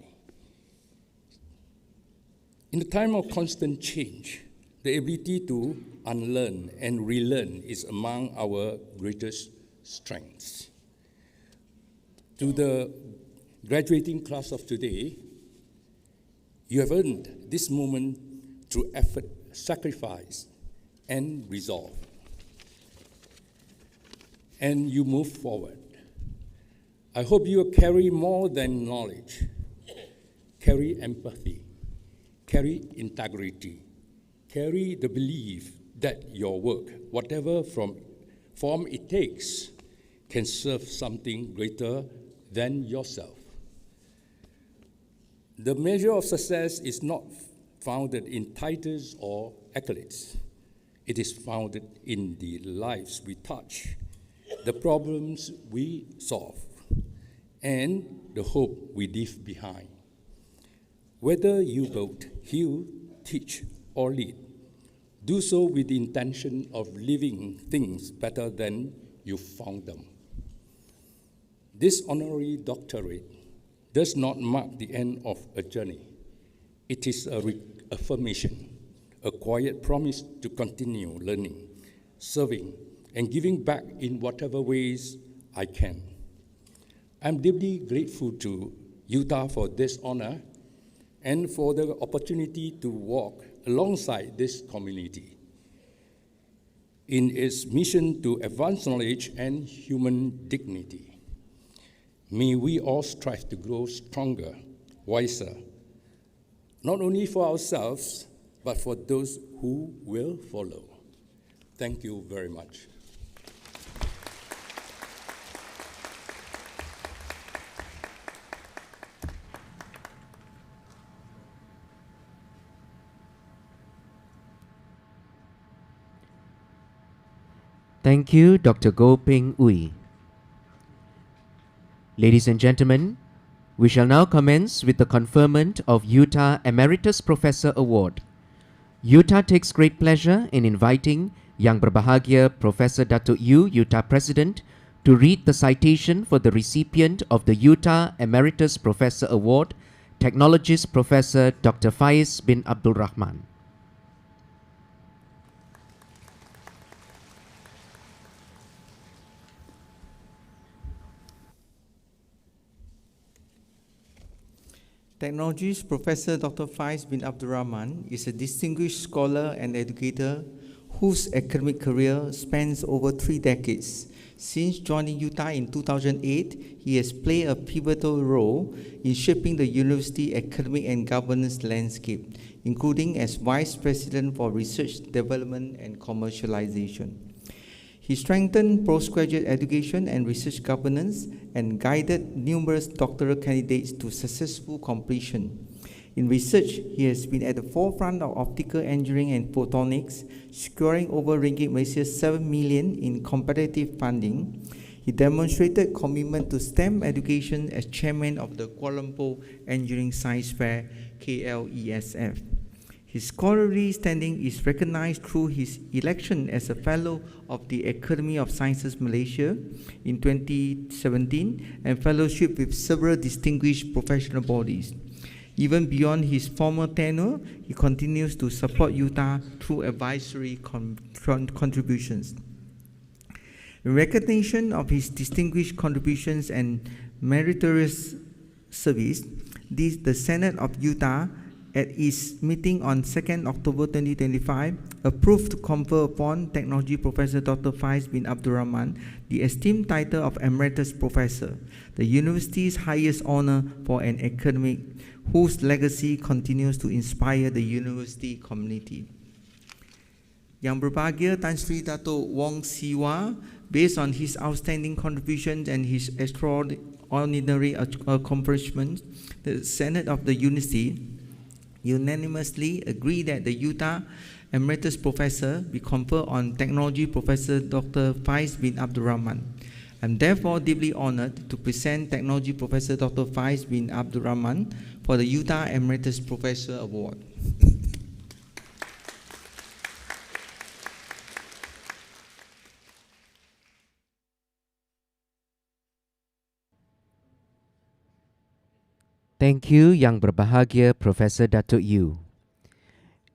In the time of constant change, the ability to unlearn and relearn is among our greatest strengths. To the graduating class of today, you have earned this moment through effort, sacrifice, and resolve. And you move forward. I hope you carry more than knowledge, carry empathy, carry integrity, carry the belief that your work, whatever form it takes, can serve something greater than yourself. The measure of success is not founded in titles or accolades. It is founded in the lives we touch, the problems we solve, and the hope we leave behind. Whether you build, heal, teach, or lead, do so with the intention of leaving things better than you found them. This honorary doctorate does not mark the end of a journey. It is a reaffirmation, a quiet promise to continue learning, serving, and giving back in whatever ways I can. I'm deeply grateful to Utah for this honor and for the opportunity to walk alongside this community in its mission to advance knowledge and human dignity. May we all strive to grow stronger, wiser, not only for ourselves, but for those who will follow. Thank you very much. Thank you, Dr. Goh Ping Ui. Ladies and gentlemen, we shall now commence with the conferment of Utah Emeritus Professor Award. Utah takes great pleasure in inviting Yang Berbahagia Professor Datuk Yu, Utah President, to read the citation for the recipient of the Utah Emeritus Professor Award, Technologist Professor Dr. Faiz bin Abdul Rahman. Technologist Professor Dr. Faiz bin Abdul Rahman is a distinguished scholar and educator whose academic career spans over 3 decades. Since joining Utah in 2008, he has played a pivotal role in shaping the university academic and governance landscape, including as Vice President for Research, Development, and Commercialization. He strengthened postgraduate education and research governance and guided numerous doctoral candidates to successful completion. In research, he has been at the forefront of optical engineering and photonics, securing over Malaysia 7 million in competitive funding. He demonstrated commitment to STEM education as chairman of the Kuala Lumpur Engineering Science Fair, KLESF. His scholarly standing is recognized through his election as a Fellow of the Academy of Sciences Malaysia in 2017 and fellowship with several distinguished professional bodies. Even beyond his former tenure, he continues to support Utah through advisory contributions. In recognition of his distinguished contributions and meritorious service, the Senate of Utah at its meeting on 2nd October 2025, approved to confer upon Technology Professor Dr. Faiz bin Abdul Rahman the esteemed title of Emeritus Professor, the university's highest honor for an academic whose legacy continues to inspire the university community. Yang Berbahagia Tan Sri Dato' Wong Siwa, based on his outstanding contributions and his extraordinary accomplishments, the Senate of the University unanimously agree that the Utah Emeritus Professor be conferred on Technology Professor Dr. Faiz bin Abdul Rahman. I'm therefore deeply honored to present Technology Professor Dr. Faiz bin Abdul Rahman for the Utah Emeritus Professor Award. Thank you, Yang Berbahagia Professor Datuk Yu.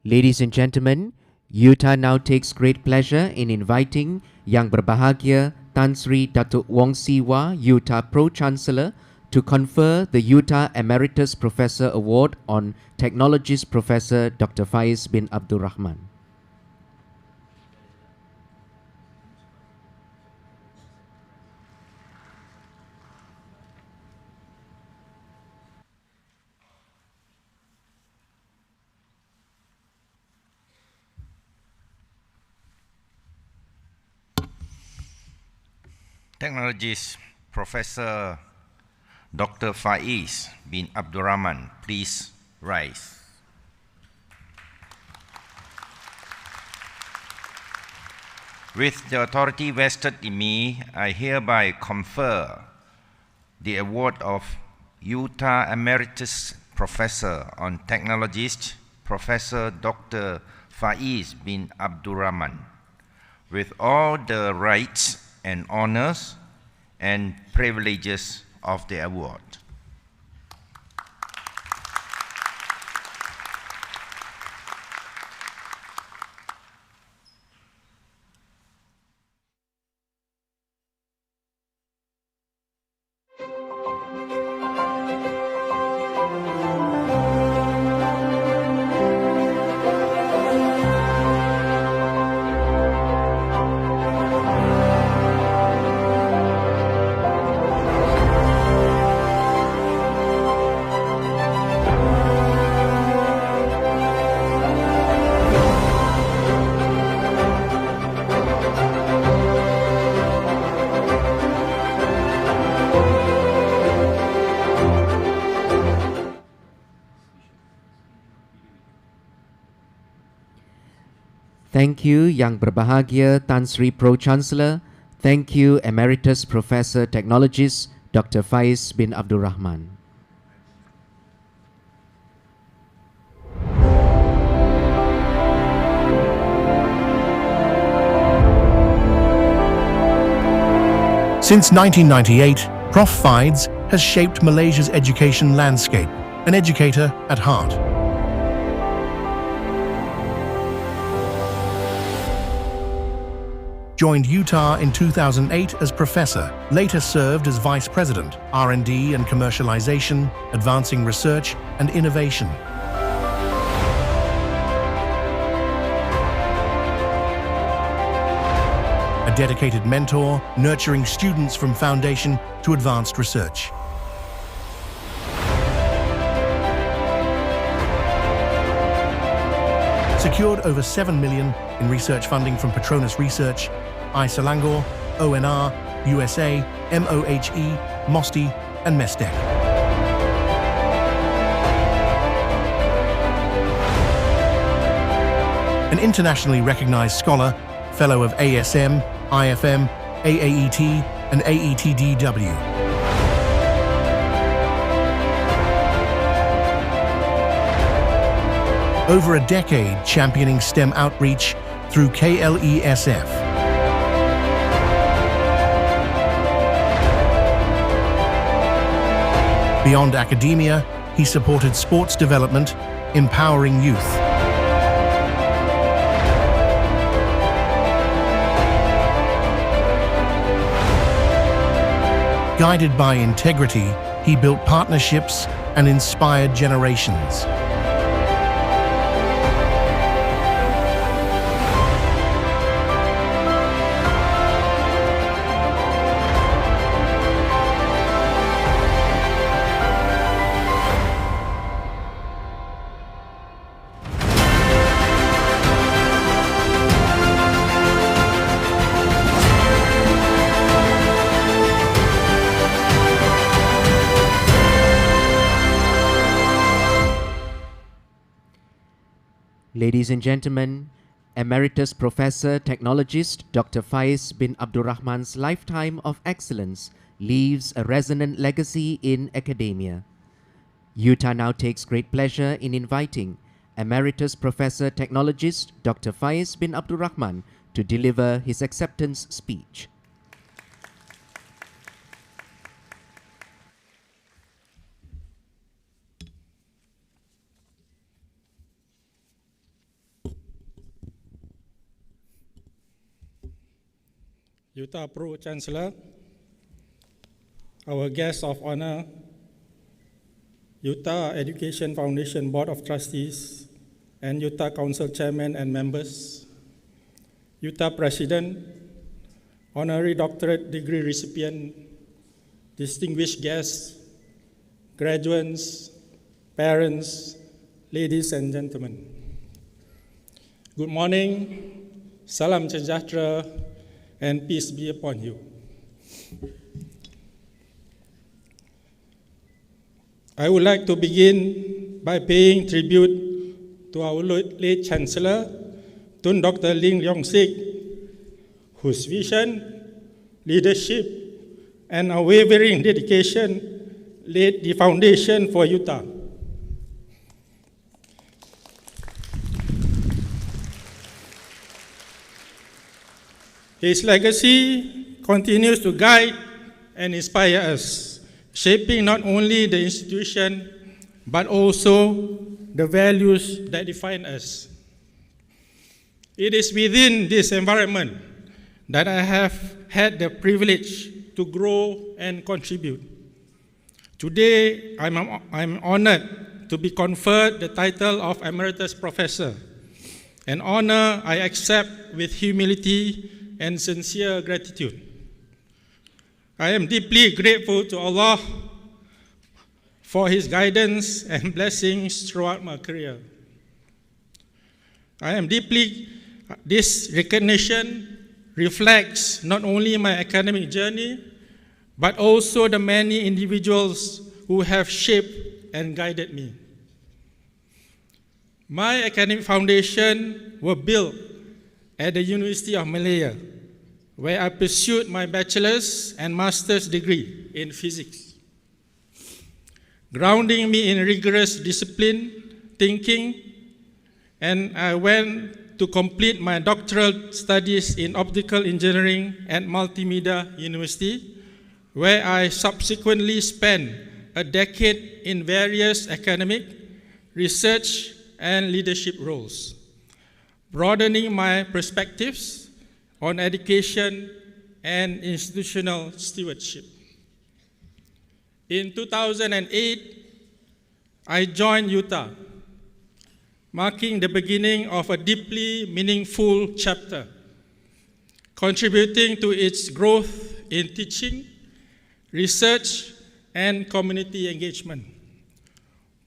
Ladies and gentlemen, Utah now takes great pleasure in inviting Yang Berbahagia Tan Sri Datuk Wong Siwa, Utah Pro-Chancellor, to confer the Utah Emeritus Professor Award on Technologist Professor Dr. Faiz bin Abdul Rahman. Technologist Professor Dr. Faiz bin Abdul Rahman, please rise. With the authority vested in me, I hereby confer the award of Utah Emeritus Professor on Technologist Professor Dr. Faiz bin Abdul Rahman with all the rights and honors and privileges of the award. Thank you, Yang Berbahagia Tan Sri Pro-Chancellor. Thank you, Emeritus Professor Technologist Dr. Faiz bin Abdul Rahman. Since 1998, Prof. Faiz has shaped Malaysia's education landscape, an educator at heart. Joined Utah in 2008 as professor, later served as vice president, R&D and commercialization, advancing research and innovation. A dedicated mentor, nurturing students from foundation to advanced research. Secured over 7 million in research funding from Petronas Research, Selangor, ONR, USA, MOHE, MOSTI, and MESTEC. An internationally recognized scholar, fellow of ASM, IFM, AAET, and AETDW. Over a decade championing STEM outreach through KLESF. Beyond academia, he supported sports development, empowering youth. Guided by integrity, he built partnerships and inspired generations. Ladies and gentlemen, Emeritus Professor Technologist Dr. Faiz bin Abdul Rahman's lifetime of excellence leaves a resonant legacy in academia. Utah now takes great pleasure in inviting Emeritus Professor Technologist Dr. Faiz bin Abdul Rahman to deliver his acceptance speech. Utah Pro-Chancellor, our guest of honor, Utah Education Foundation Board of Trustees, and Utah Council Chairman and members, Utah President, Honorary Doctorate Degree recipient, distinguished guests, graduates, parents, ladies and gentlemen. Good morning, salam sejahtera, and peace be upon you. I would like to begin by paying tribute to our late Chancellor, Tun Dr. Ling Leong Sik, whose vision, leadership, and unwavering dedication laid the foundation for Utah. His legacy continues to guide and inspire us, shaping not only the institution, but also the values that define us. It is within this environment that I have had the privilege to grow and contribute. Today, I'm honored to be conferred the title of Emeritus Professor, an honor I accept with humility and sincere gratitude. I am deeply grateful to Allah for His guidance and blessings throughout my career. This recognition reflects not only my academic journey, but also the many individuals who have shaped and guided me. My academic foundation were built at the University of Malaya, where I pursued my bachelor's and master's degree in physics, grounding me in rigorous discipline, thinking, and I went to complete my doctoral studies in optical engineering at Multimedia University, where I subsequently spent a decade in various academic, research, and leadership roles, broadening my perspectives on education and institutional stewardship. In 2008, I joined Utah, marking the beginning of a deeply meaningful chapter, contributing to its growth in teaching, research, and community engagement.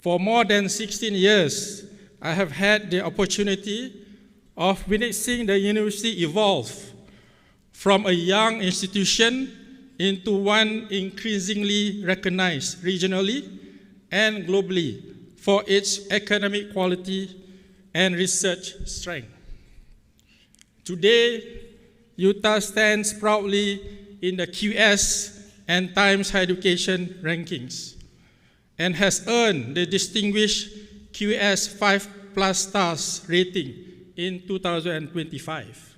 For more than 16 years, I have had the opportunity of witnessing the university evolve from a young institution into one increasingly recognized regionally and globally for its academic quality and research strength. Today, Utah stands proudly in the QS and Times Higher Education rankings and has earned the distinguished QS 5+ stars rating in 2025.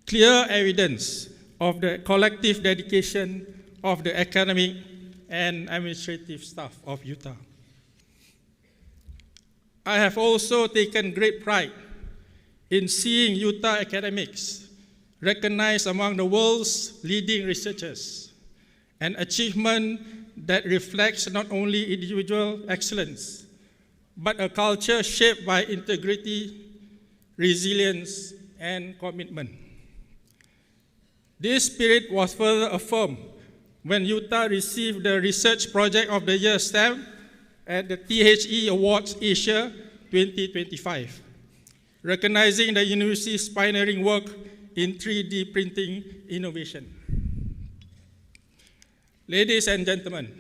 Clear evidence of the collective dedication of the academic and administrative staff of Utah. I have also taken great pride in seeing Utah academics recognized among the world's leading researchers, an achievement that reflects not only individual excellence, but a culture shaped by integrity, resilience, and commitment. This spirit was further affirmed when Utah received the Research Project of the Year stamp at the THE Awards Asia 2025, recognizing the university's pioneering work in 3D printing innovation. Ladies and gentlemen,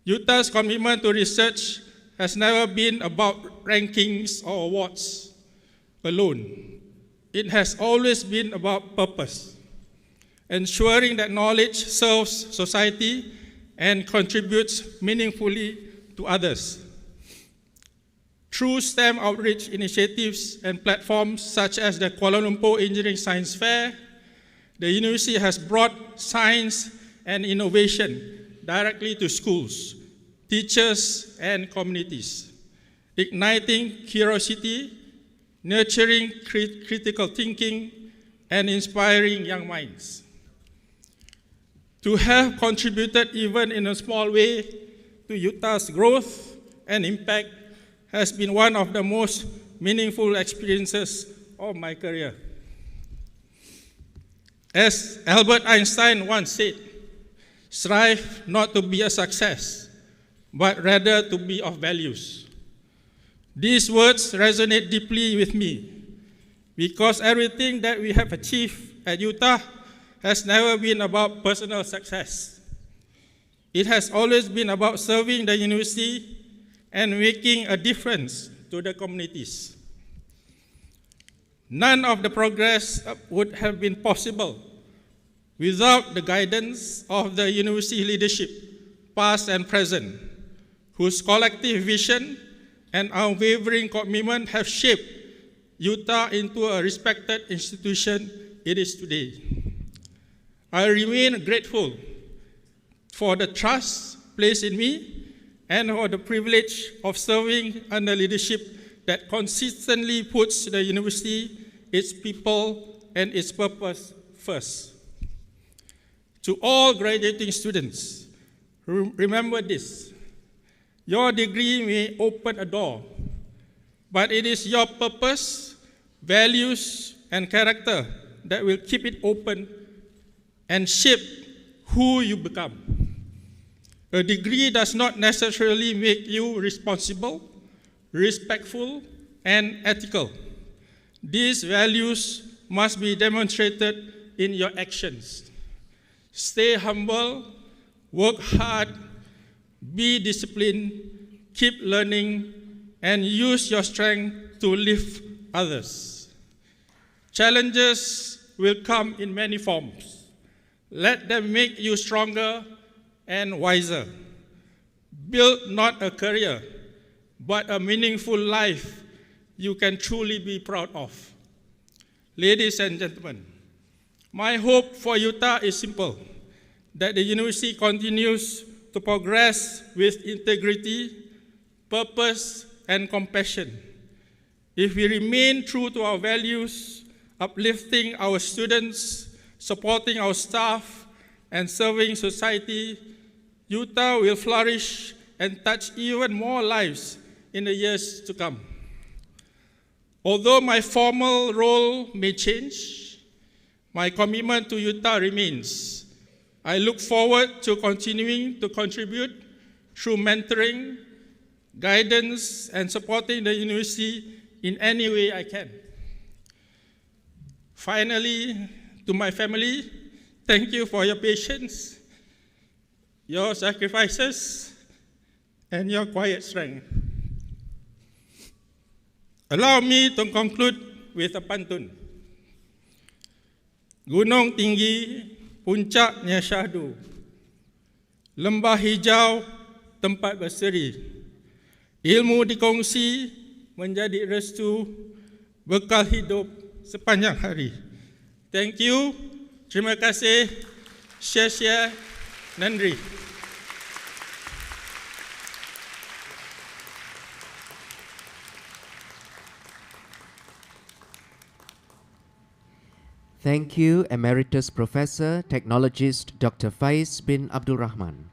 Utah's commitment to research has never been about rankings or awards alone. It has always been about purpose, ensuring that knowledge serves society and contributes meaningfully to others. Through STEM outreach initiatives and platforms such as the Kuala Lumpur Engineering Science Fair, the university has brought science and innovation directly to schools, teachers, and communities, igniting curiosity, nurturing critical thinking, and inspiring young minds. To have contributed even in a small way to Utah's growth and impact has been one of the most meaningful experiences of my career. As Albert Einstein once said, strive not to be a success, but rather to be of values. These words resonate deeply with me because everything that we have achieved at Utah has never been about personal success. It has always been about serving the university and making a difference to the communities. None of the progress would have been possible without the guidance of the university leadership, past and present, whose collective vision and unwavering commitment have shaped Utah into a respected institution it is today. I remain grateful for the trust placed in me and for the privilege of serving under leadership that consistently puts the university, its people, and its purpose first. To all graduating students, remember this: your degree may open a door, but it is your purpose, values, and character that will keep it open and shape who you become. A degree does not necessarily make you responsible, respectful, and ethical. These values must be demonstrated in your actions. Stay humble, work hard, be disciplined, keep learning, and use your strength to lift others. Challenges will come in many forms. Let them make you stronger and wiser. Build not a career, but a meaningful life you can truly be proud of. Ladies and gentlemen, my hope for Utah is simple, that the university continues to progress with integrity, purpose, and compassion. If we remain true to our values, uplifting our students, supporting our staff, and serving society, Utah will flourish and touch even more lives in the years to come. Although my formal role may change, my commitment to Utah remains. I look forward to continuing to contribute through mentoring, guidance, and supporting the university in any way I can. Finally, to my family, thank you for your patience, your sacrifices, and your quiet strength. Allow me to conclude with a pantun. Gunung tinggi, puncaknya syahdu. Lembah hijau, tempat berseri. Ilmu dikongsi, menjadi restu, bekal hidup sepanjang hari. Thank you. Terima kasih. Share, Nandri. Thank you, Emeritus Professor, Technologist Dr. Faiz bin Abdul Rahman.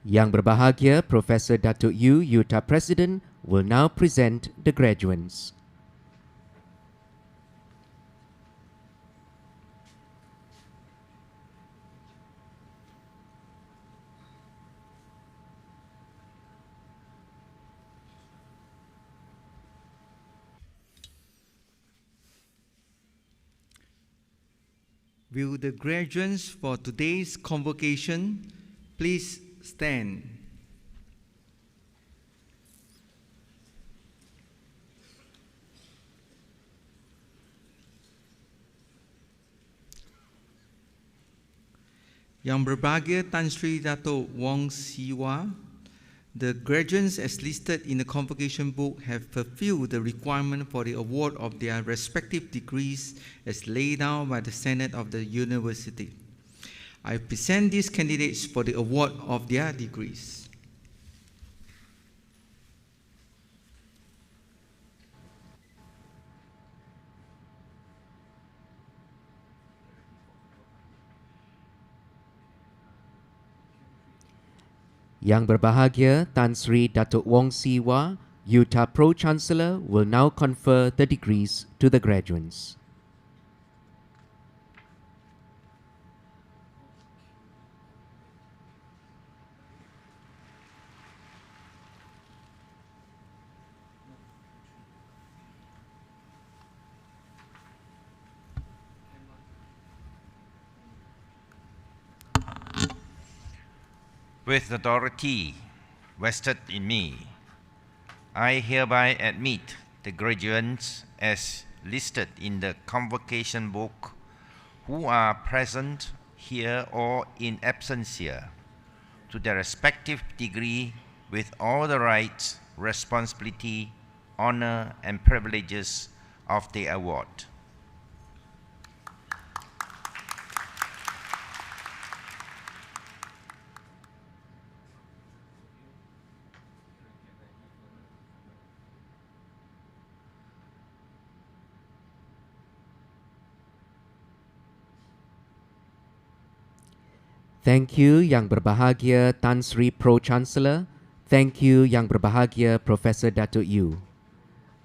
Yang berbahagia, Professor Datuk Yu, Utah President, will now present the graduates. Will the graduates for today's convocation please stand? Yang berbahagia Tan Sri Dato' Wong Siwa, the graduates as listed in the convocation book have fulfilled the requirement for the award of their respective degrees as laid down by the Senate of the University. I present these candidates for the award of their degrees. Yang berbahagia Tan Sri Datuk Wong Siwa, Utah Pro-Chancellor, will now confer the degrees to the graduates. With authority vested in me, I hereby admit the graduates as listed in the convocation book who are present here or in absentia to their respective degree with all the rights, responsibility, honor, and privileges of the award. Thank you, Yang berbahagia Tan Sri Pro-Chancellor. Thank you, Yang berbahagia Professor Datuk Yu.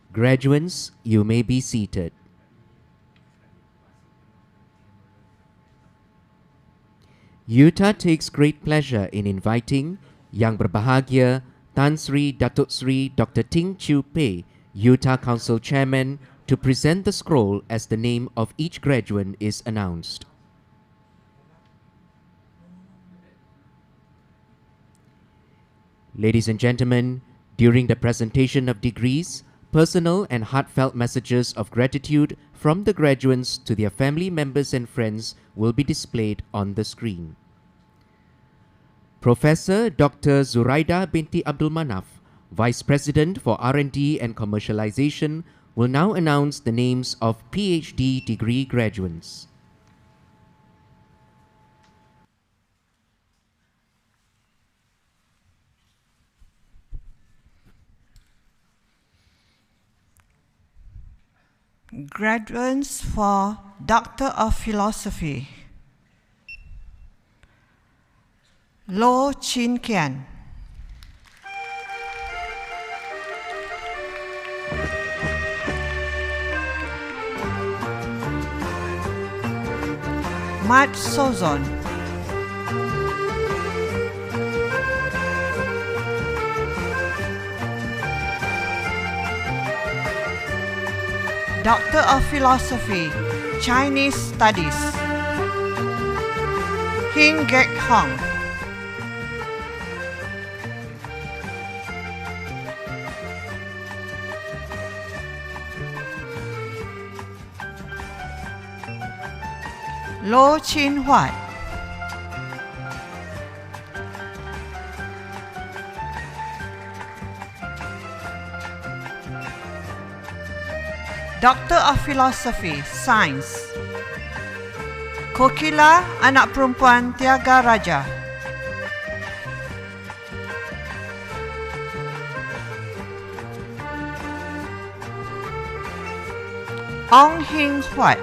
Graduates, you may be seated. Utah takes great pleasure in inviting Yang berbahagia Tan Sri Datuk Sri Dr. Ting Chiu Pei, Utah Council Chairman, to present the scroll as the name of each graduate is announced. Ladies and gentlemen, during the presentation of degrees, Personal and heartfelt messages of gratitude from the graduates to their family members and friends will be displayed on the screen. Professor Dr. Zuraida binti Abdul Manaf, Vice President for R&D and Commercialization, will now announce the names of PhD degree graduates. Graduates for Doctor of Philosophy: Lo Chin Kian, Mat Sozon, Doctor of Philosophy, Chinese Studies, Hing Gek Hong, Lo Chin Huat, Doctor of Philosophy, Science, Kokila anak perempuan Tiaga Raja, Ong Hing Huat,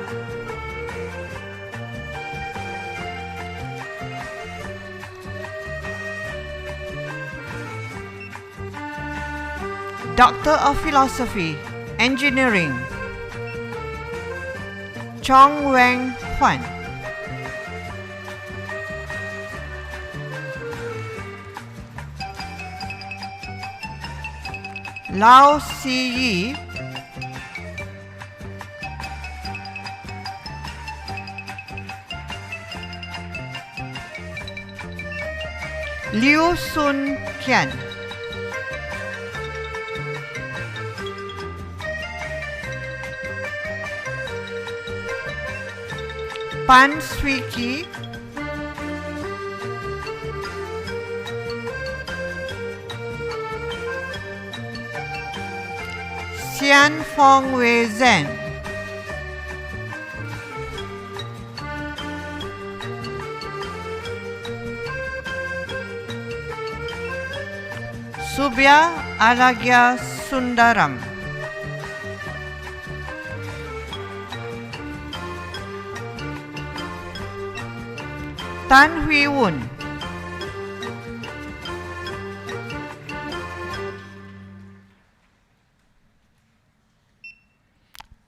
Doctor of Philosophy, Engineering, Chong Weng Huan, Lao Si Yi, Liu Sun Kian, Pan Sui Ki, Xian Fong Wei Zhen, Subya Alagya Sundaram, Tan Hui Wun,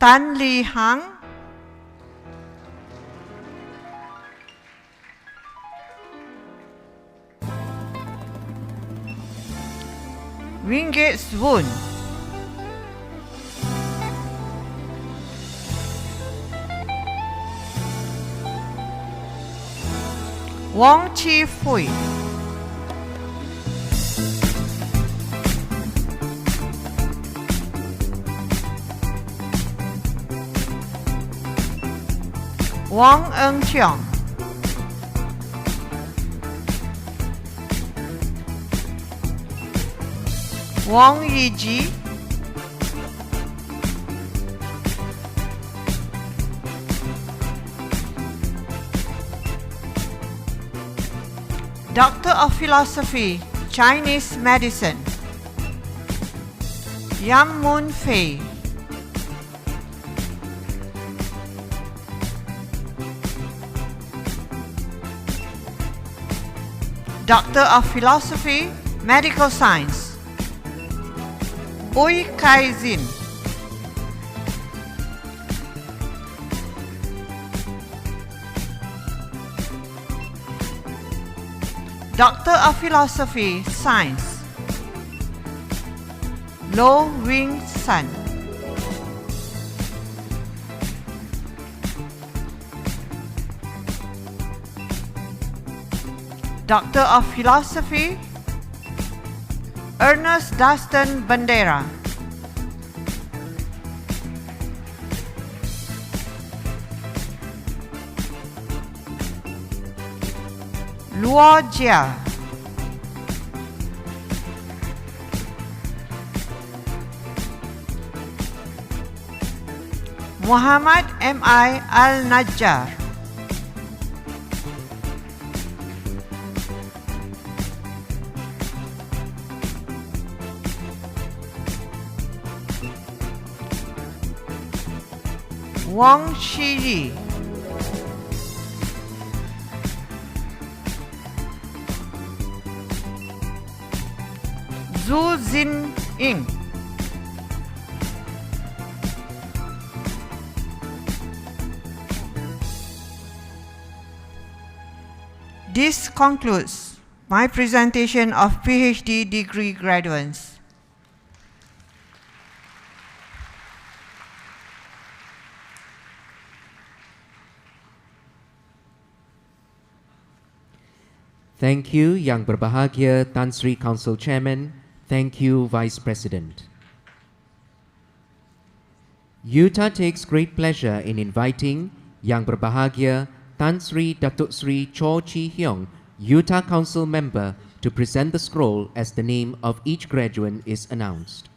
Tan Li Hang, Wingate Swoon, Wong Chi Fui, Wong Eung Cheong, Wong Yiji, Doctor of Philosophy, Chinese Medicine, Yang Mun Fei, Doctor of Philosophy, Medical Science, Ui Kai Zin, Doctor of Philosophy, Science, Lo Wing San, Doctor of Philosophy, Ernest Dustin Bandera, Luo Jia, Muhammad M.I. Al-Najjar, Wang Shiji, Zhu Xin-ying, This concludes my presentation of PhD degree graduates. Thank you, Yang Berbahagia Tan Sri Council Chairman. Thank you, Vice President. UTA takes great pleasure in inviting Yang Berbahagia Tan Sri Datuk Sri Cho Chi Hyong, UTA Council member, to present the scroll as the name of each graduate is announced.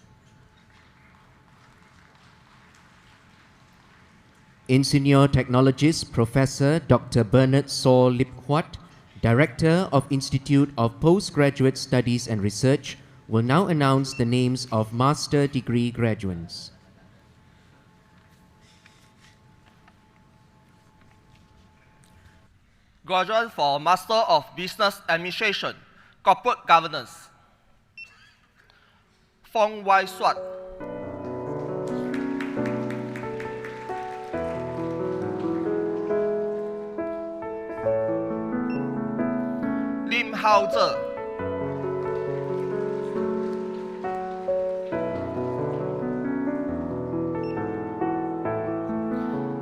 Insigneur Technologist Professor Dr. Bernard Saw Lip Huat, Director of Institute of Postgraduate Studies and Research, will now announce the names of master degree graduates. Graduate for Master of Business Administration, Corporate Governance, Fong Wai Suat. Lim Hao Zhe.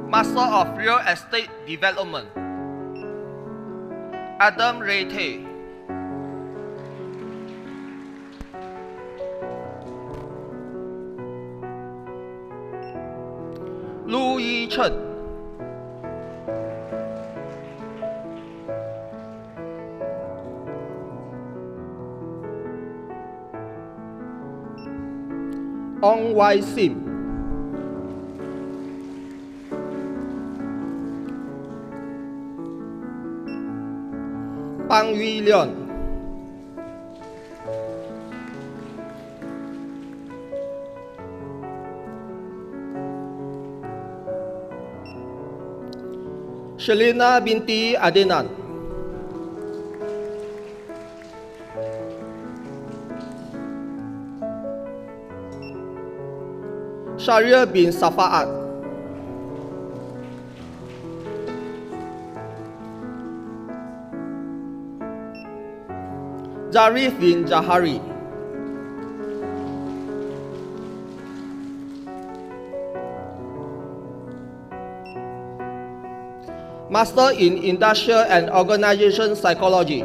Master of Real Estate Development, Adam Ray Tay. Lu Yi Chen. Ong Wai Sim. Pang Yu Leon. Shelina binti Adenan. Sharia bin Safaat. Zarif bin Jahari. Master in Industrial and Organization Psychology,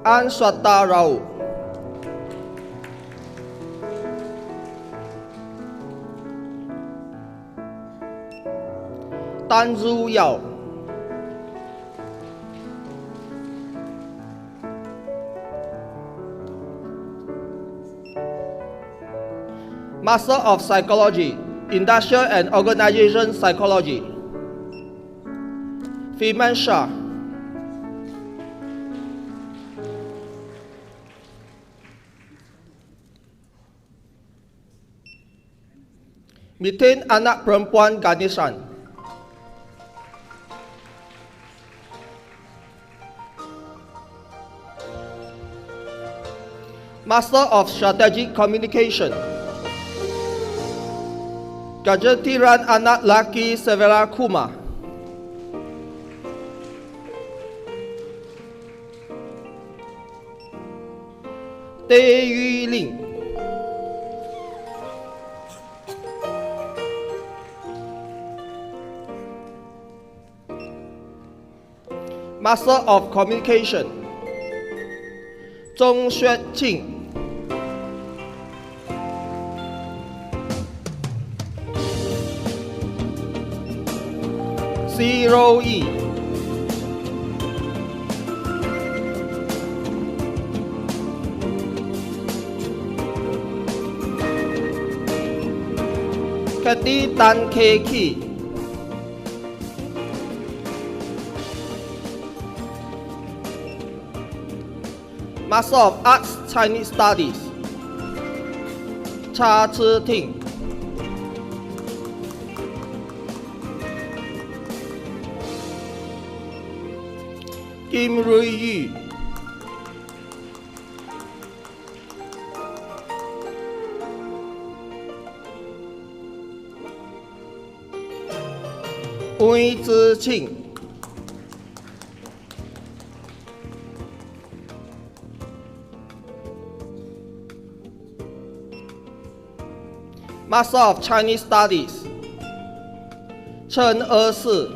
An Swata Rao. Tan Zhu Yao. Master of Psychology, Industrial and Organization Psychology, Fiman Shah. Mitin Anak Perempuan Ganesan. Master of Strategic Communication, Gajatiran Anak Laki Severa Kumar. Teh Yu Ling. Master of Communication, Zhong Xueqing. Zero E. Kathy Tan K. Key. Master of Arts Chinese Studies, Cha Chi Ting. Kim Rui Yu. Wei Ziqing. Master of Chinese Studies, Chen Si.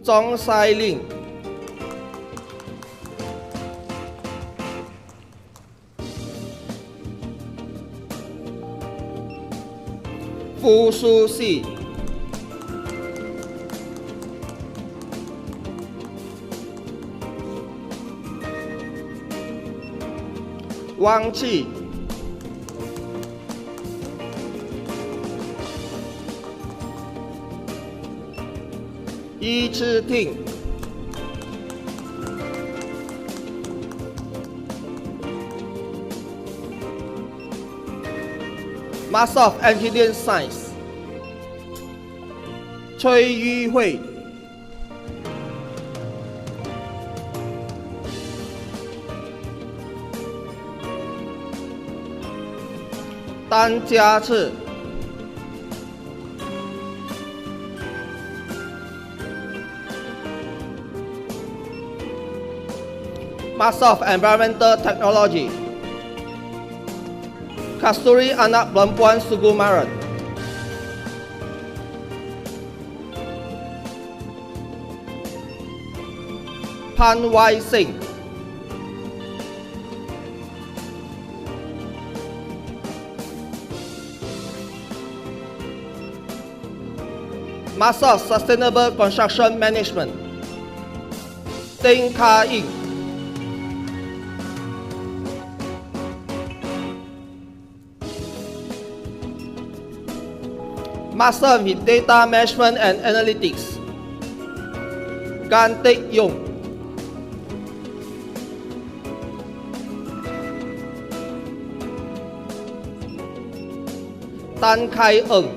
Zhong Sailin. Fu Shuxi. Wang Qi. Yi Chi Ting. Master of Engineering Science, Cui Yu Hui. Dan Jiachi. Master of Environmental Technology, Kasturi Anak Perempuan Sugumaran. Pan Wai Sing. Master of Sustainable Construction Management, Deng Ka Ying. Master of Data Management and Analytics, Gan Teck Yong. Tan Kai Eng.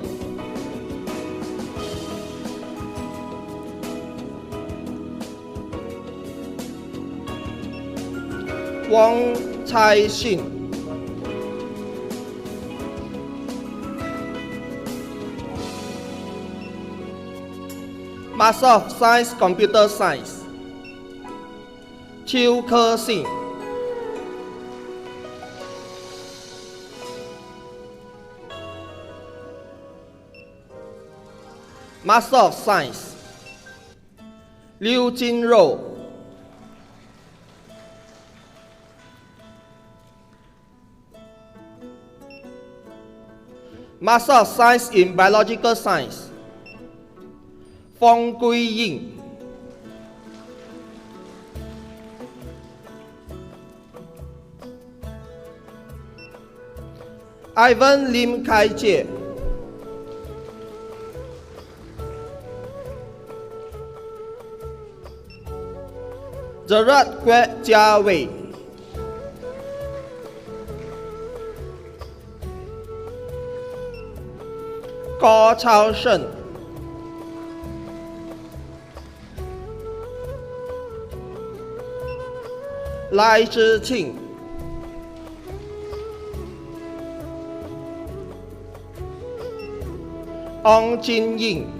Wang Chai Xin. Master of Science Computer Science, Chiu Ke Xin. Master of Science, Liu Jinrou. Master of Science in Biological Science, Fong Gui Ying. Ivan Lim Kai Jie. Gerard Kwek Jia Wei. Gao Chao Shen. Lai Zhiqing. Ong Jin Ying.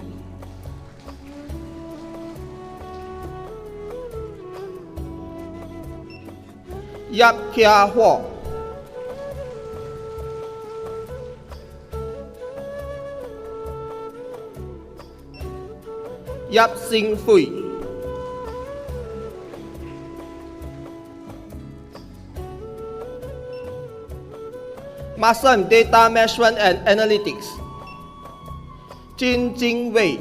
Yap Kia Hua. Yap Xin Fui. Master in Data Management and Analytics, Jin Jing Wei.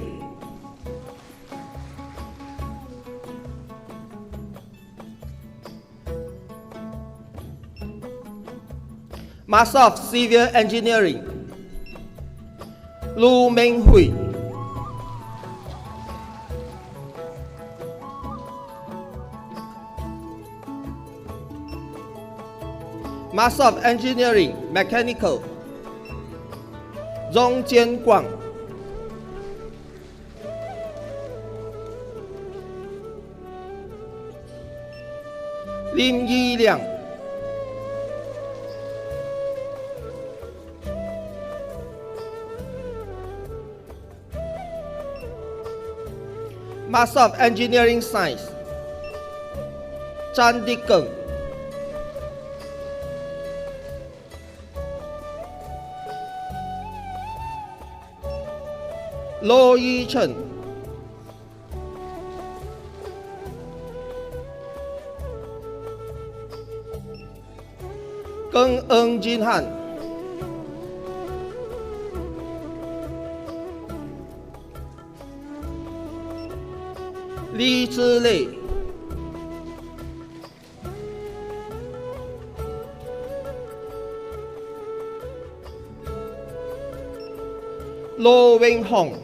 Master of Civil Engineering, Lu Meng Hui. Master of Engineering, Mechanical, Zhong Jianguang. Lim Yi Liang. Master of Engineering Science, Chan Dikeng. Lo Yi Chen. Geng Eng Jin Han. Li Zhi Lei. Lo Wing Hong.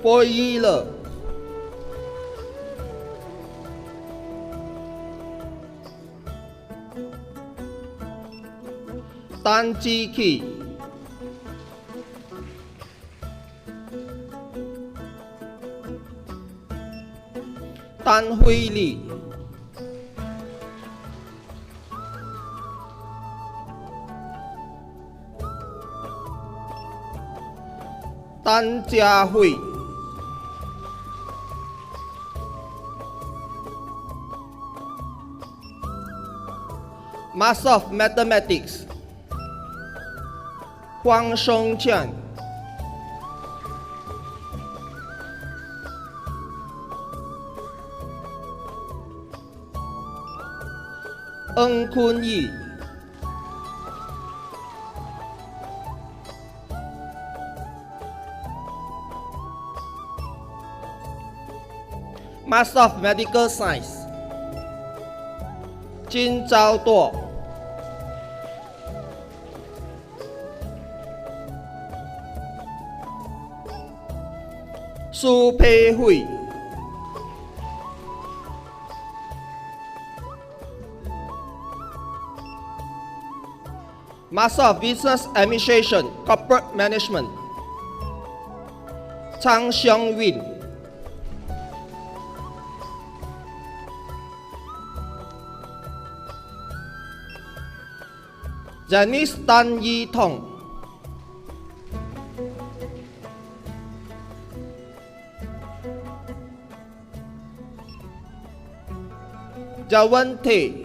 Bo Yi Le. Dan Ji Qi. Dan Hui Li. Dan Jia Hui. Master of Mathematics, Huang Shengqian. Eng Kun Yi. Master of Medical Science, Jin Zhao Duo. Su Pei Hui. Master of Business Administration, Corporate Management, Chang Xiong Win. Janice Tan Yi Tong. Jawan Te.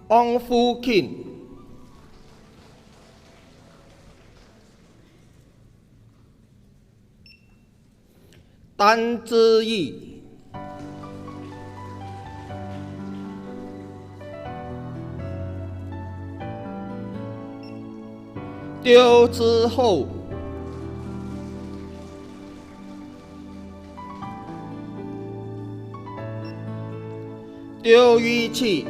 Ong Fu Kin. Tan Zhi Yi. Liu Zhihou. Liu Yuqi.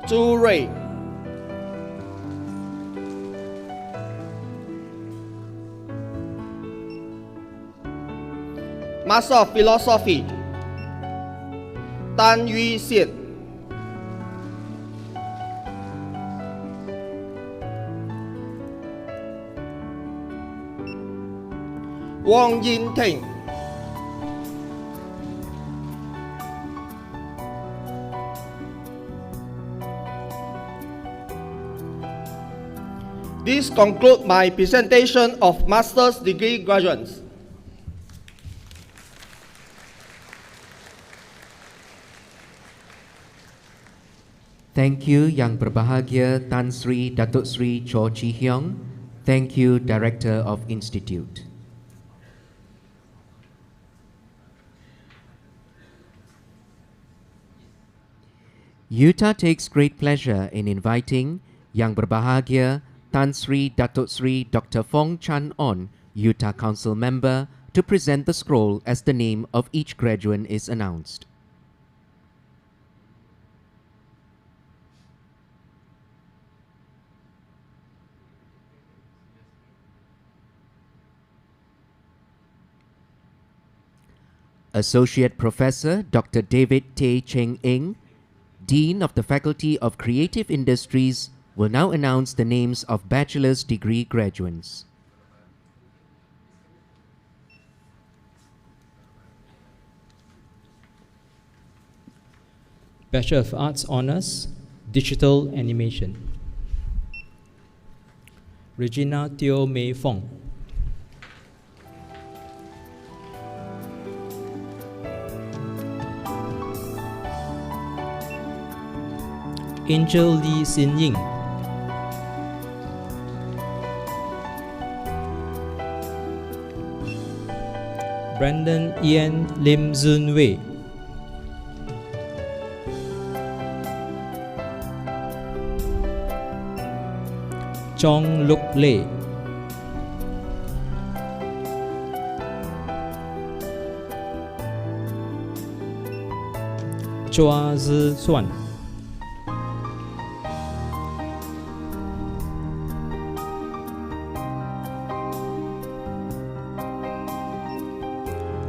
Zhu Rui. Master of Philosophy, Dan Yuxian. Wang Yinteng. This concludes my presentation of master's degree graduates. Thank you Yang Berbahagia Tan Sri Datuk Sri Cho Chi Hyong. Thank you Director of Institute. Utah takes great pleasure in inviting Yang Berbahagia Tan Sri Datuk Sri Dr. Fong Chan On, Utah Council member, to present the scroll as the name of each graduate is announced. Associate Professor Dr. David Tay Cheng Eng, Dean of the Faculty of Creative Industries, will now announce the names of bachelor's degree graduates. Bachelor of Arts Honours, Digital Animation. Regina Teo Mei Fong. Angel Lee Sin Ying. Brandon Ian Lim Zun Wei. Chong Luk Lei. Chua Zi Suan.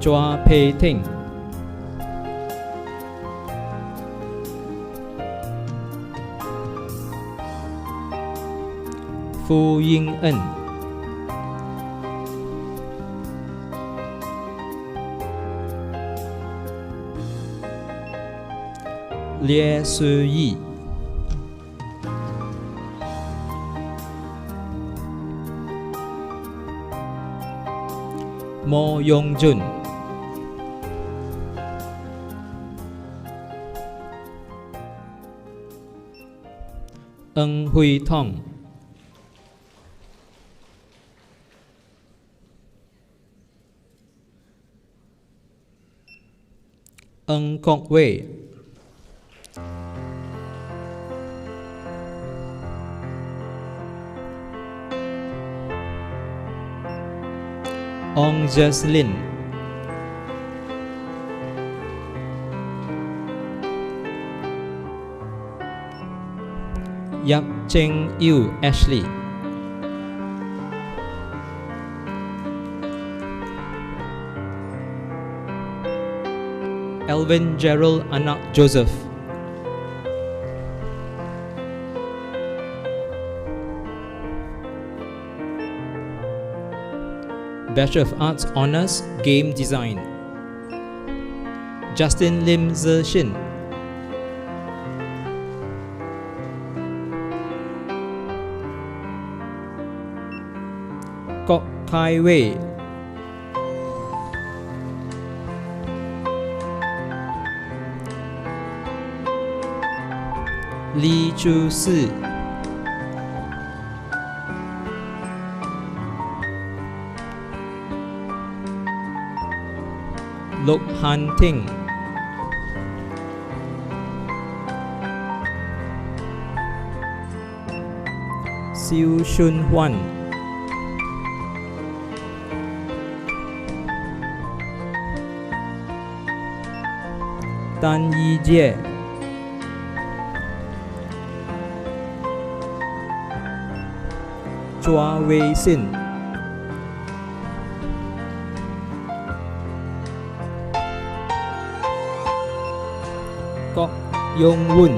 Chua Pei Ting. Fu Ying En. Lie Su Yi. Mo Yong Jun. Eng Hui Thong. Eng Kok Wei. Ong Jaslin. Yap Cheng Yu Ashley. Elvin Gerald Anak Joseph. Bachelor of Arts Honours, Game Design. Justin Lim Zishin. Kok Kai Wei. Li Chu Si. Luk Han Ting. Siu Shun Huan. Tan Yi Jie. Chua Wei Sin. Kok Yong Wun.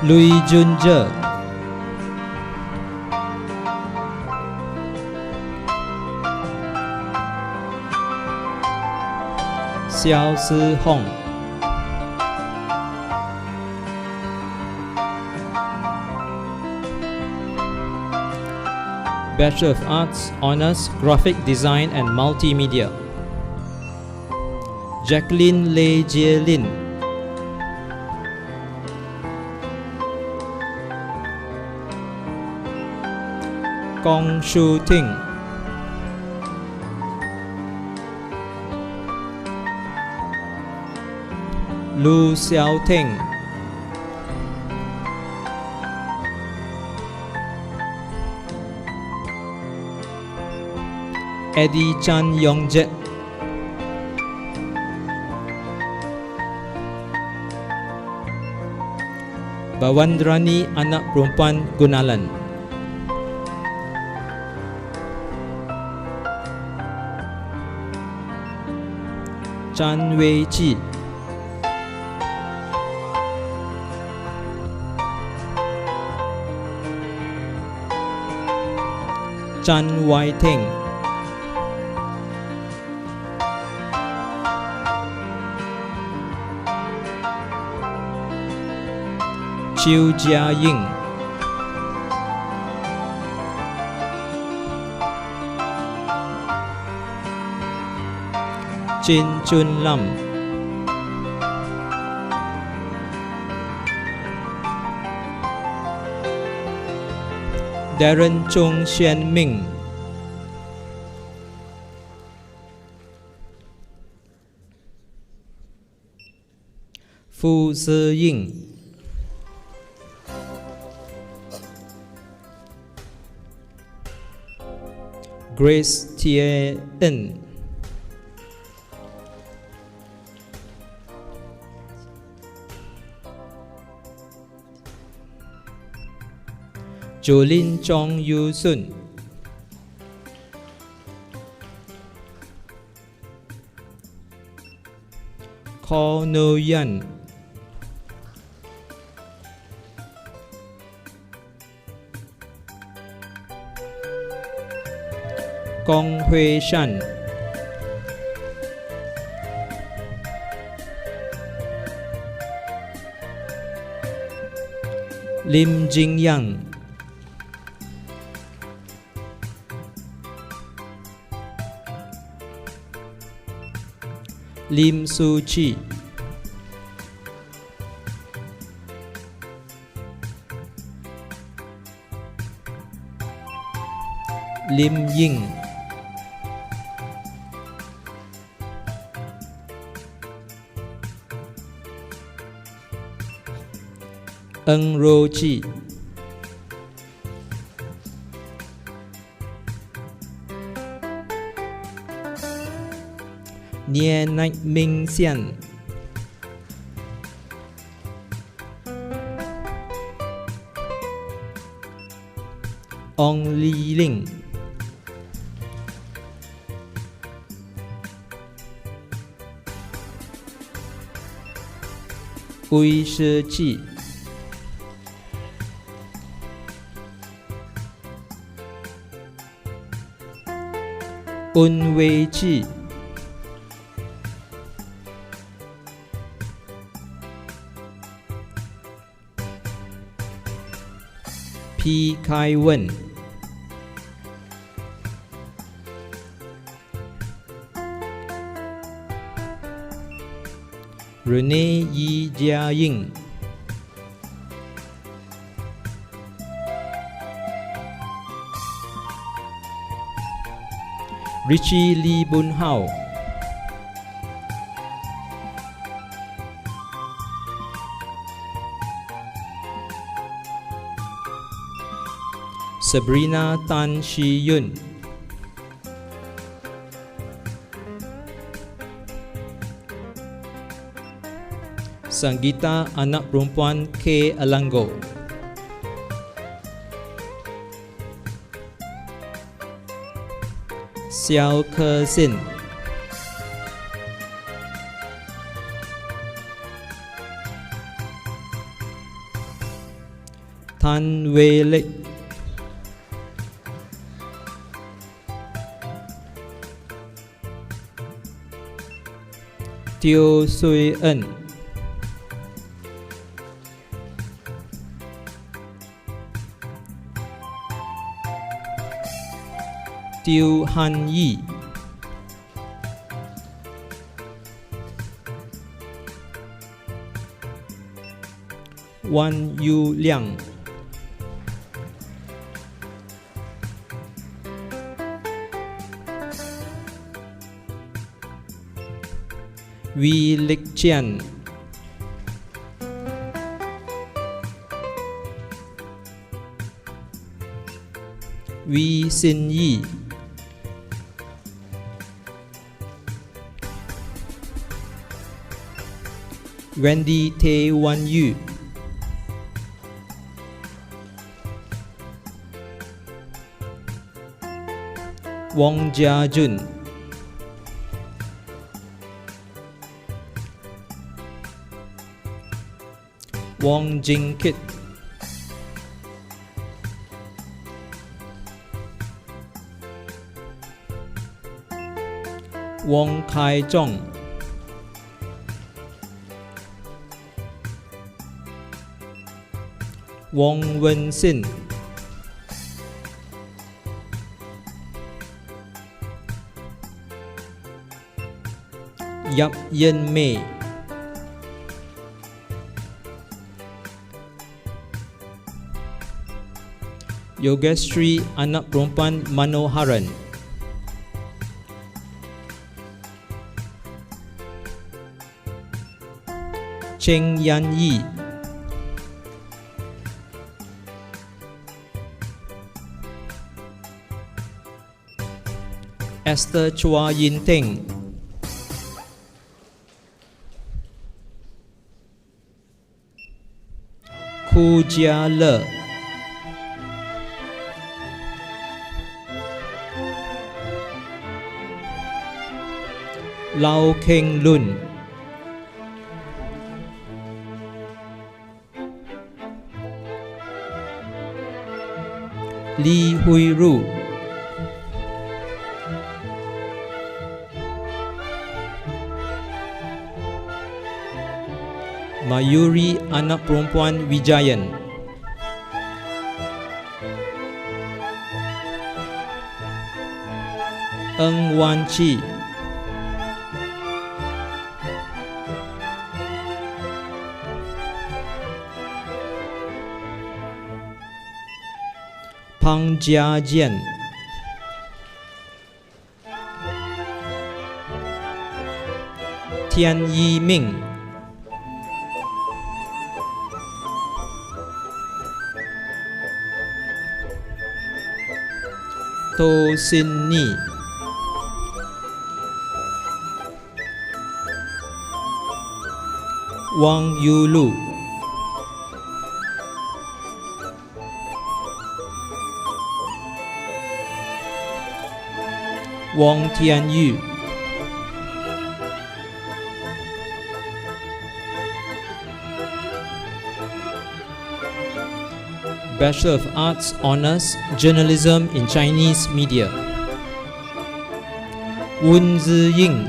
Lui Junje. Xiao Si Hong. Bachelor of Arts Honours, Graphic Design and Multimedia. Jacqueline Lei Jie Lin. Kong Shu Ting. Lu Xiao Teng, Eddie Chan Yongjet, Bawandrani anak perempuan Gunalan, Chan Wei Chi, Chan Wai Teng, Chiu Jia Ying, Chin Chun Lam, Darren Chung Xian Ming, Fu Zi Ying, Grace Tie En, Jolin Chong Yu Sun, Ko No Yan, Gong Hui Shan, Lim Jing Yang, Lim Su Chi, Lim Ying, Eng Ro Chi, Nie Nai Ming Xian, Ong Li Ling, Ui Shi Chi, Un Wei Chi, P Kai Wen, Renee Yi Jia Ying, Richie Lee Bun Hao, Sabrina Tan Shi Yun, Sanggita anak perempuan K. Alanggo, Xiao Ke Sin, Tan Wei Lek, Teo Sui En, Teo Han Yi, Wan Yu Liang, Wee Lik Chian, Wee Sin Yi, Wendy Tae Wan Yu, Wong Jia Jun, Wong Jing Kit, Wong Kai Zhong, Wong Wen Sin, Yap Yen Mei, Yogeshri Anak Perempuan Manoharan, Cheng Yan Yi, Esther Chua Yin Teng, Ku Jia Le, Lau Keng Lun, Lee Hui Ru, Mayuri Anak Perempuan Wijayan, Eng Wan Chi, Pang Jia Jian, Tian Yi Ming, To Sin Ni, Wang Yulu, Wang Tianyu, Bachelor of Arts Honours Journalism in Chinese Media, Wen Ziying,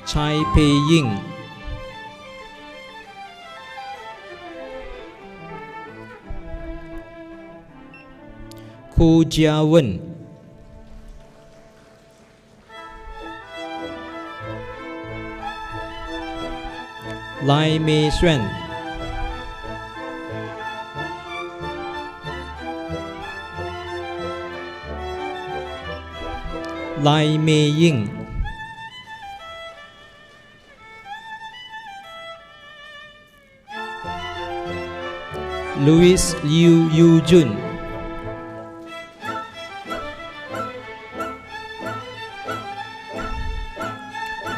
Chai Pei Ying, Ku Jia Wen, Lai Mei Xuan, Lai Mei Ying, Louis Liu Yu Jun,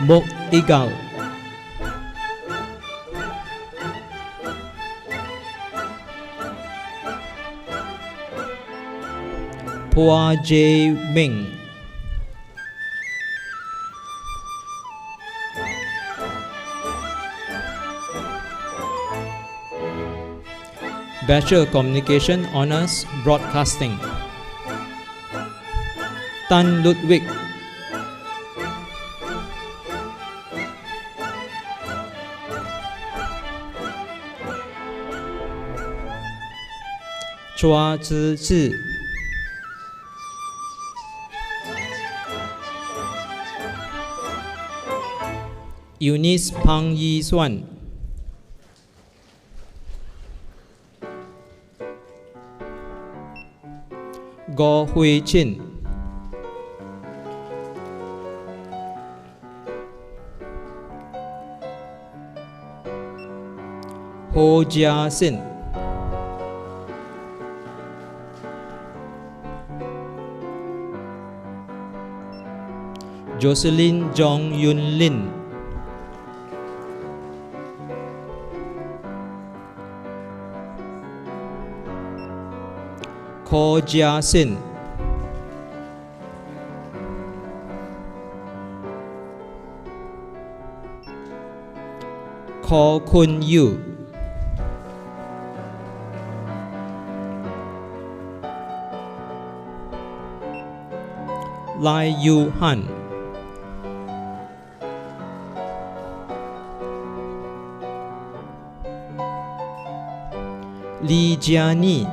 Mok Igal, Hua Jae Ming, Bachelor of Communication Honours Broadcasting, Tan Ludwig, Chua Zhi, Eunice Pang Yi Xuan, Go Hui Chin, Pro-Chancellor, Jocelyn Jong Yun Lin, Pro-Chancellor, Ko Kun Yu, Lai Yu Han, Li Jiani,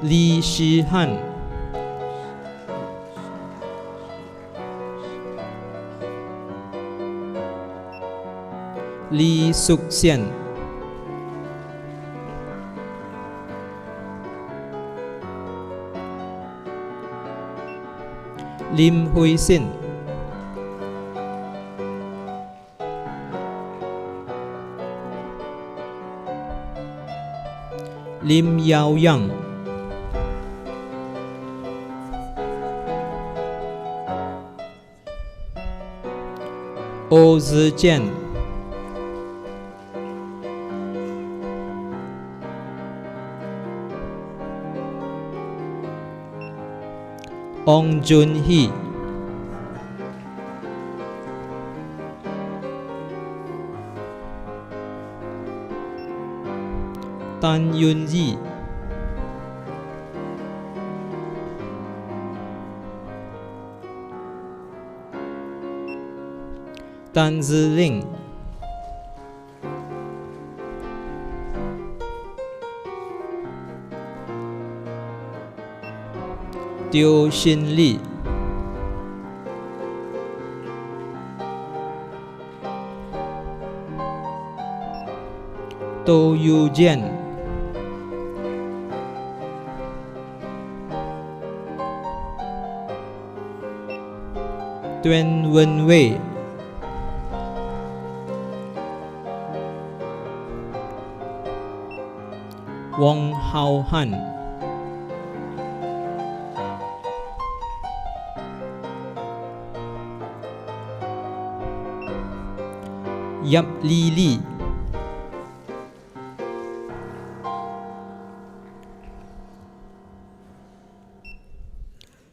Li Shihan, Li Suxian, Lim Hui Sin, Lim Yao Yang, O Zijian, Ong Jun Hee, Tan Yun Yi, Tan Ziling, Teo Xin Li, To Yu Jian, Tuan Wen Wei, Wong Hao Han, Yap Li Li,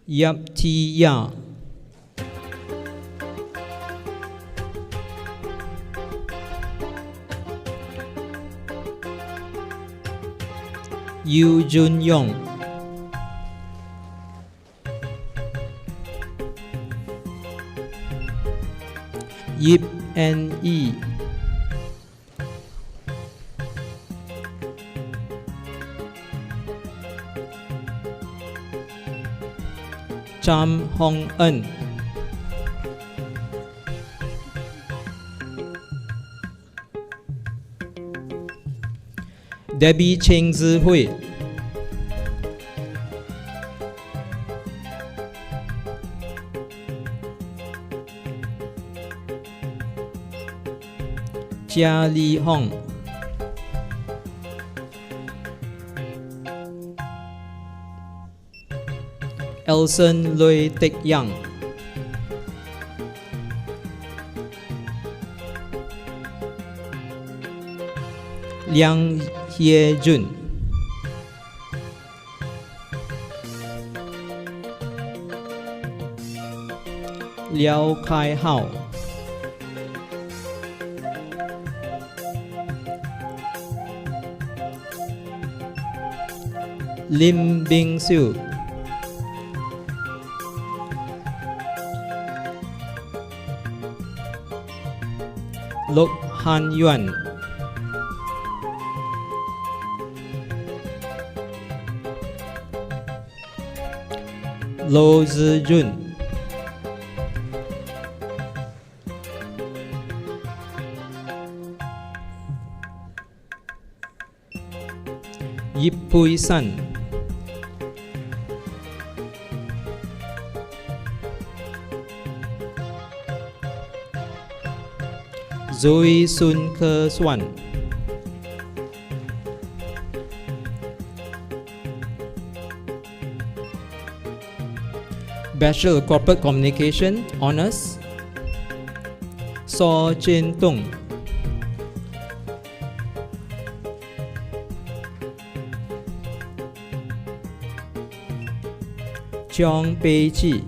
Yap Ti Ya, Yu Jun Yong, Yip N.E, Cham Hong Eun, Debbie Cheng Zi Hui, Jia Li Hong, Elson Lui Tek Yang, Liang Hye Jun, Liao Kai Hao, Lim Bing Siu, Lok Han Yuan, Lo Zijun, Yip Pui San, Zoe Sun Ke Swan. Bachelor of Corporate Communication Honours, So Chen Tung. Cheong Pei Chi.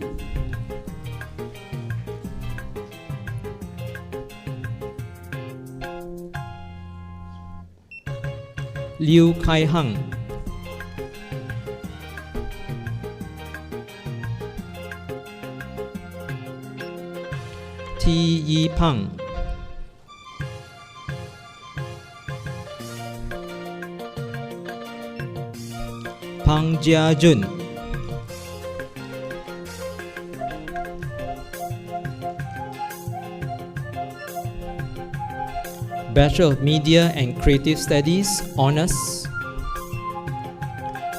Liu Kai Hang. T. Yi Pang. Pang Jia Jun. Bachelor of Media and Creative Studies Honours,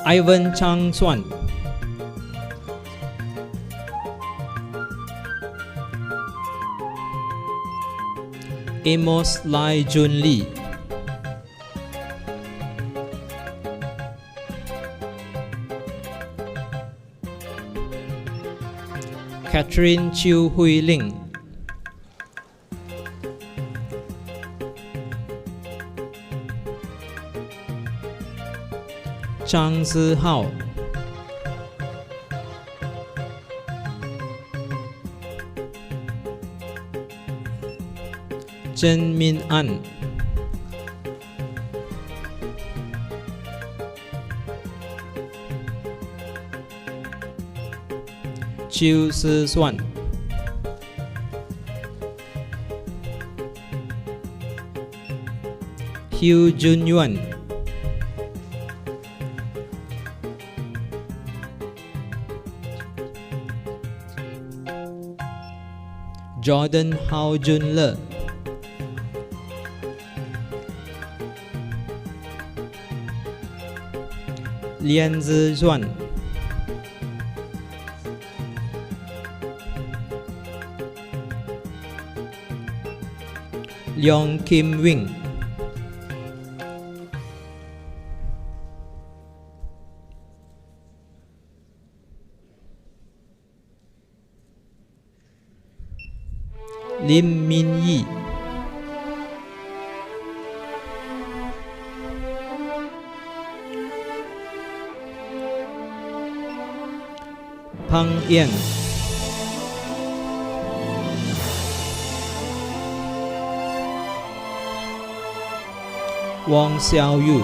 Ivan Chang Swan. Amos Lai Jun Lee. Catherine Chiu Hui Ling. Zhang Zihao. Zhen Min An. Chiu Si Swan. Hugh Jun Yuan. Jordan Hao Jun Le. Lian Zi Xuan. Leong Kim Wing. Lim Min Yi. Pang Yan. Wang Xiaoyu.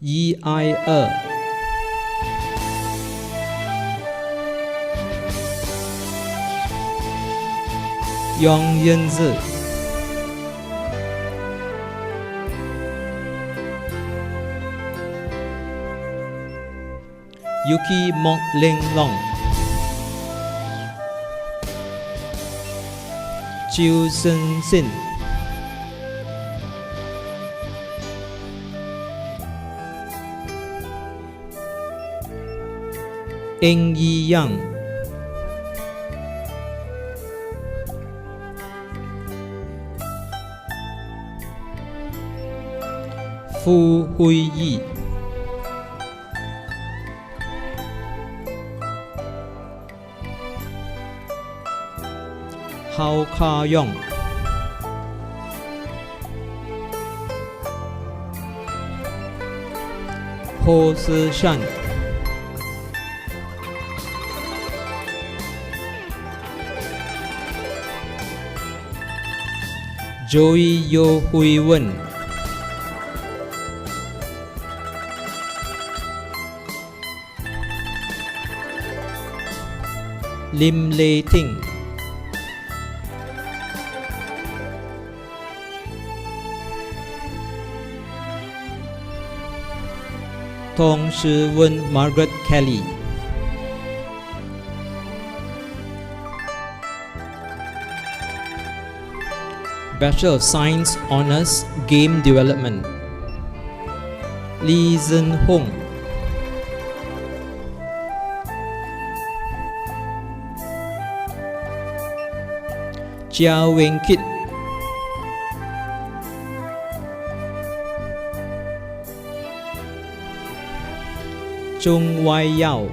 Yi Ai Er. Yong Yan Zi. Yuki Mok Ling Long. Chiu Sen Sin. Eng Yi Yang. Fu Hui Yi. Hao Ka Yong. Ho Si Shan. Joey Yo Hui Wen. Lim Lei Ting. Tong Shi Wen Margaret Kelly. Bachelor of Science Honours Game Development, Lee Zhen Hong. Chia Weng Kit, Chung Wai Yao,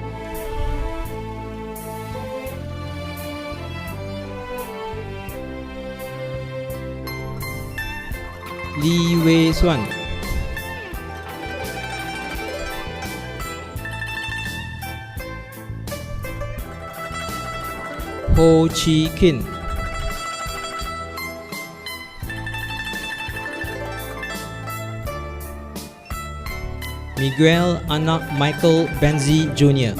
Lee Wei Xuan, Ho Chi Kin, Miguel Anak Michael Benzi Jr.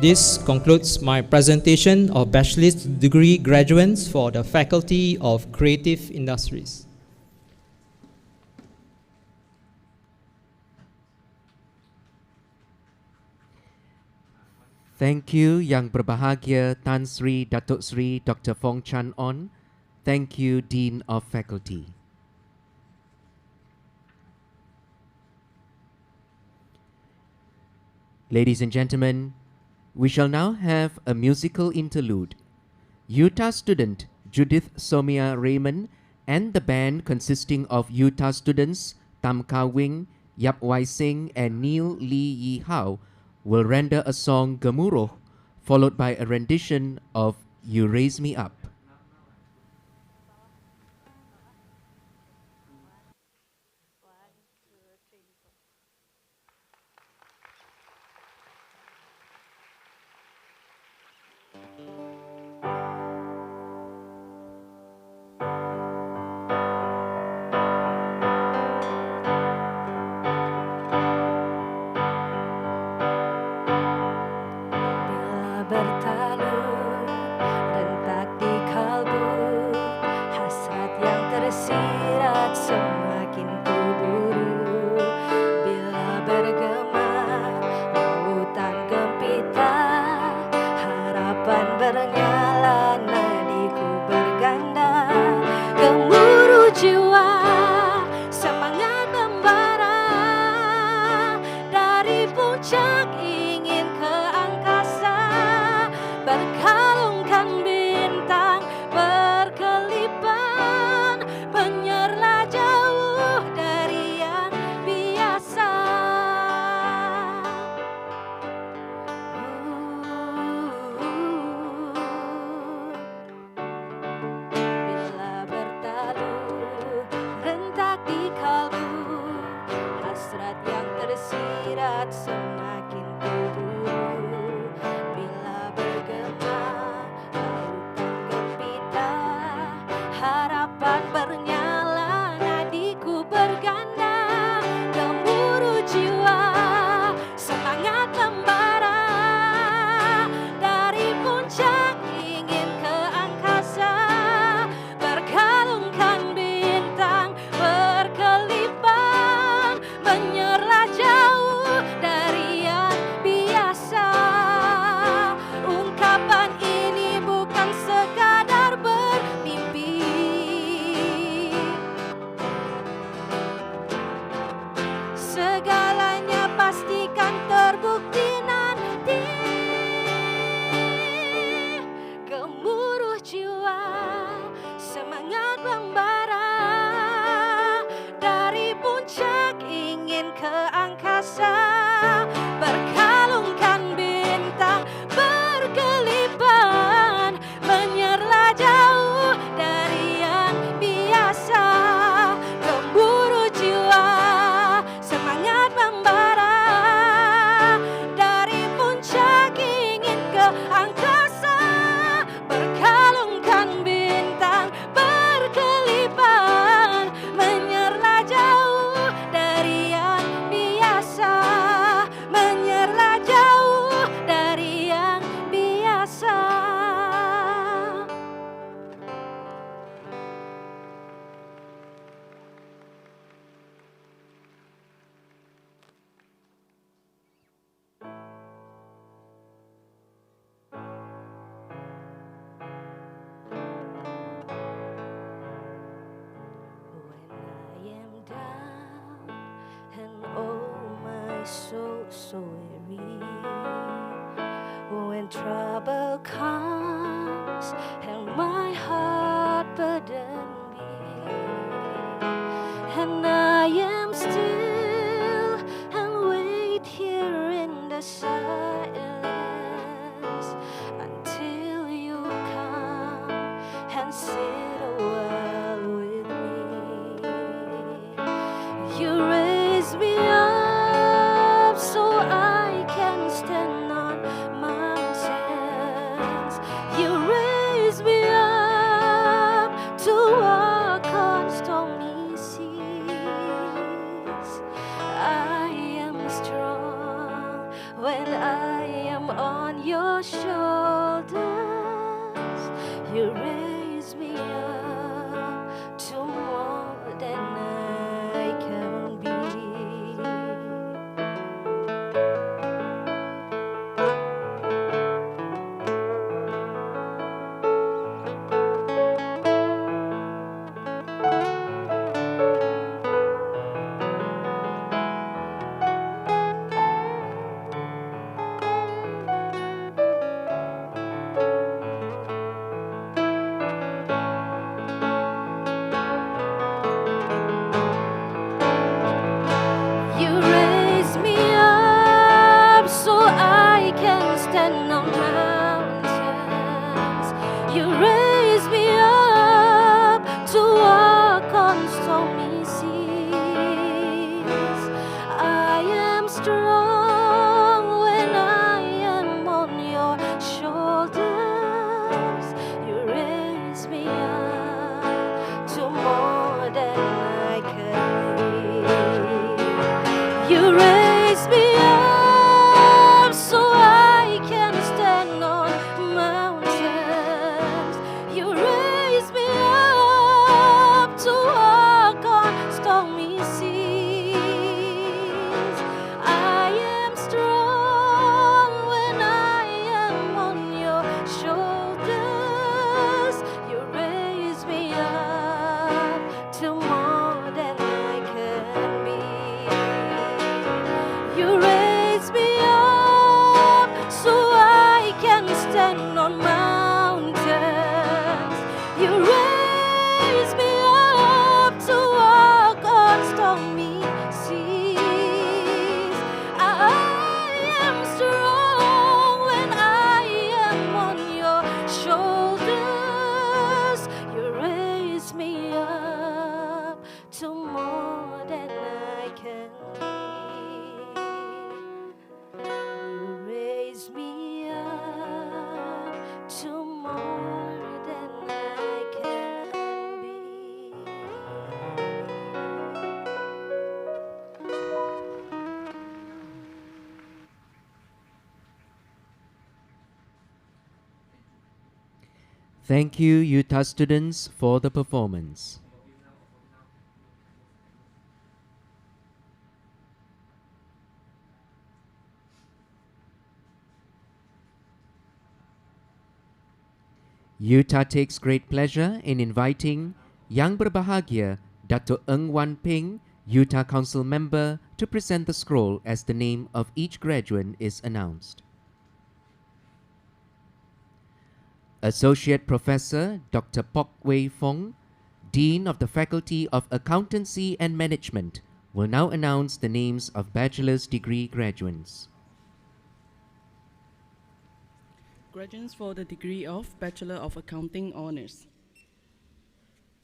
This concludes my presentation of bachelor's degree graduates for the Faculty of Creative Industries. Thank you Yang Berbahagia Tan Sri Datuk Sri Dr. Fong Chan On. Thank you Dean of Faculty. Ladies and gentlemen, we shall now have a musical interlude. Utah student Judith Somia Raymond and the band consisting of Utah students Tam Ka Wing, Yap Wai Sing and Neil Lee Yi Hao will render a song Gemuruh, followed by a rendition of You Raise Me Up. Angkasa berkalungkan bintang berkelip trouble comes and my heart burden me, and I am still and wait here in the silence until you come and sit a while with me. You raise me up so I can stand on mountains. You raise me up to walk on stormy seas. I am strong when I am on your shoulders. You raise me up to more than I can be. You raise me up so I can stand on mountains. You raise me up to walk on stormy seas. I am strong when I am on your shoulders. You raise me up to more than I can be. You raise me up so I can stand on mountains. You raise me up to walk on stormy seas. I am strong when I am on your shoulders. You raise me up to more than I can be. You raise me up so I can stand on mountains. You raise me up to walk on stormy seas. I am strong when I am on your shoulders. You raise me up to more than I can be. You raise me up to more than I can be. Thank you, Utah students, for the performance. Utah takes great pleasure in inviting Yang Berbahagia Dr. Ng Wan Ping, Utah Council member, to present the scroll as the name of each graduate is announced. Associate Professor Dr. Pok Wei Fong, Dean of the Faculty of Accountancy and Management, will now announce the names of bachelor's degree graduates. Graduates for the degree of Bachelor of Accounting Honors: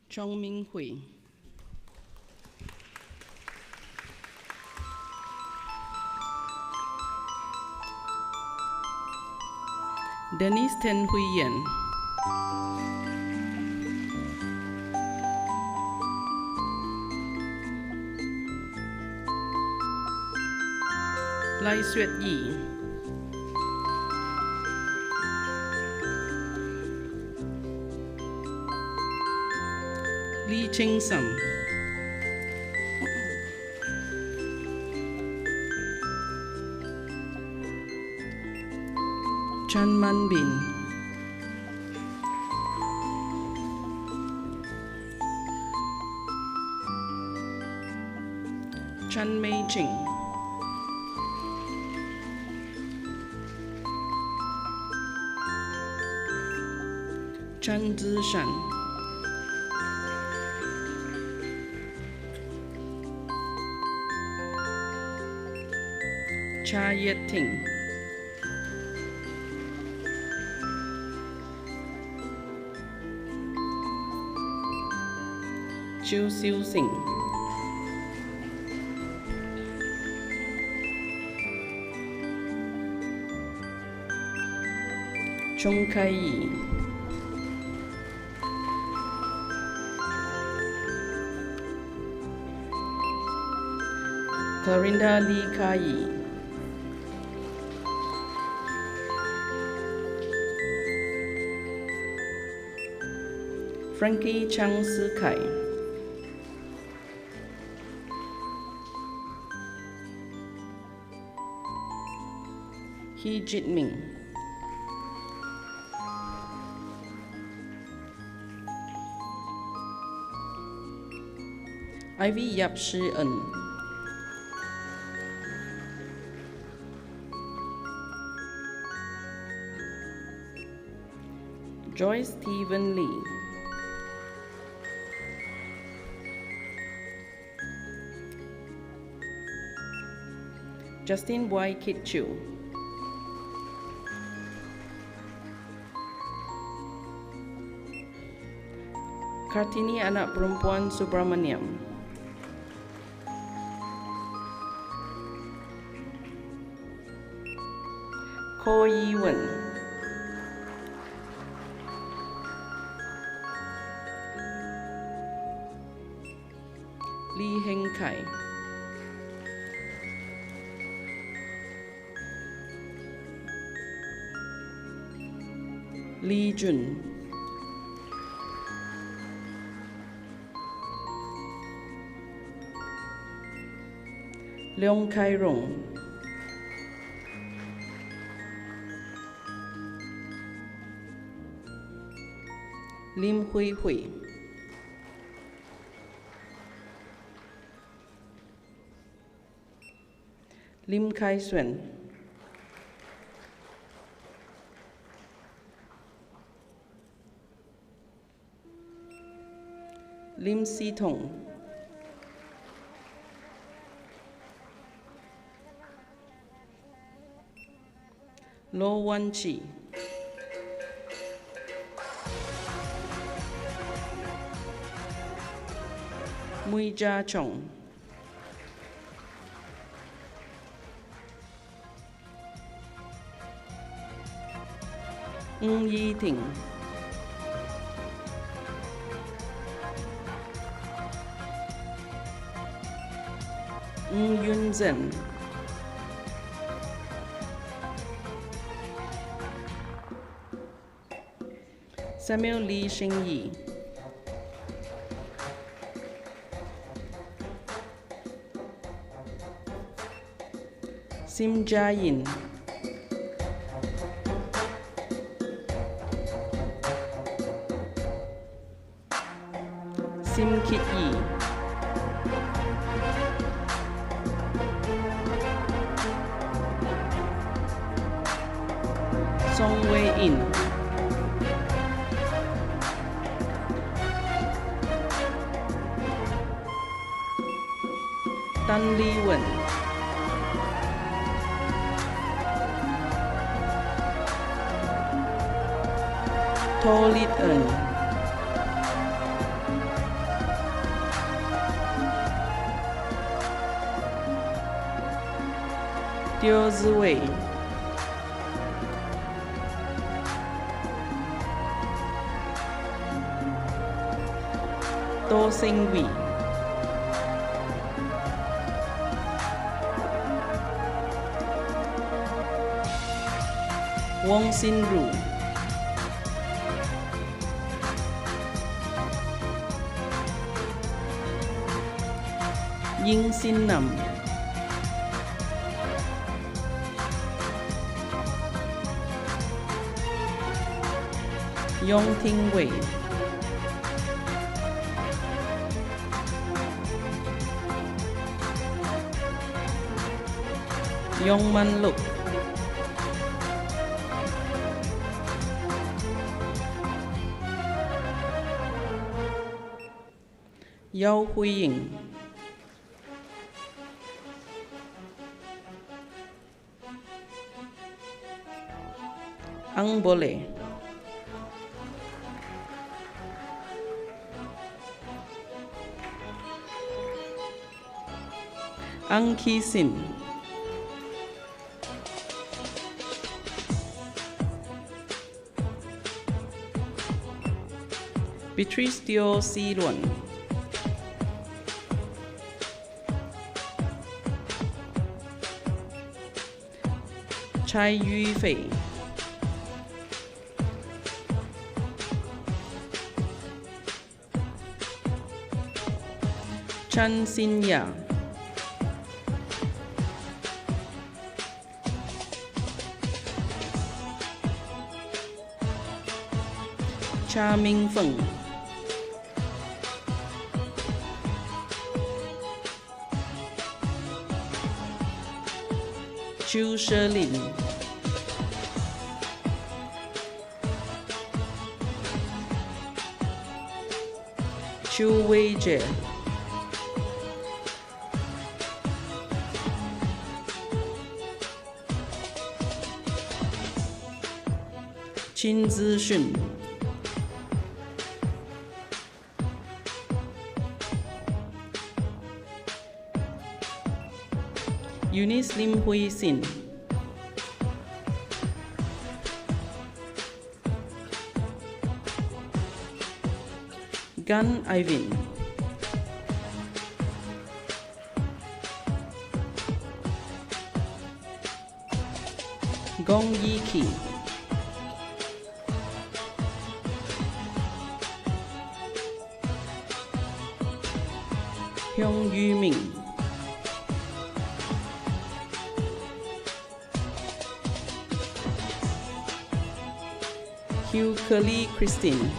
Chong Ming Hui, Dennis Ten Hui Yen, Lai Xuet Yi, Lee Ching Sam, Chan Man Bin, Chan Mei Ching, Chen Zishan, Cha Yet-ting, Chiu Siu Sing, Chung Kai-yi, Clarinda Lee Kai-yi, Frankie Chang Si-kai, He Jit-ming, Ivy Yap Shi-eun, Joyce Stephen Lee, Justin Y. Kit Chu, Kartini Anak Perempuan Subramaniam, Ko Yi-wen, Lee Heng-kai, Lee Jun, Leong Kai-rong, Lim Hui-hui, Lim Kai-suen, Lim Si-tong, Lo Wan-chi, Mui Jia-chong, Ng Yi-ting, Ng Yun-zen, Samuel Lee Sheng-yi, Sim Jia-yin, Sim Kit-yi, Song Wei-in, Tan Li-wen, To Lit-eun, Teo Zi-wei, To Seng-wi, Wong Sin-ru, Ying Sin-nam, Yong Ting-wei, Yong Man-luk, Yao Huiying, Ang Bole, Ang Ki Sin, Beatrice Teo Si Luan, Chai Yu Fei, Chan Xin Ya, Cha Ming Feng, Chu Shelin, Chu Weijie, Qin Zixun, Eunice Lim Hui Sin, Gan Ivan, Gong Yi Ki, Hyung Yu Ming, Hugh Curly Christine,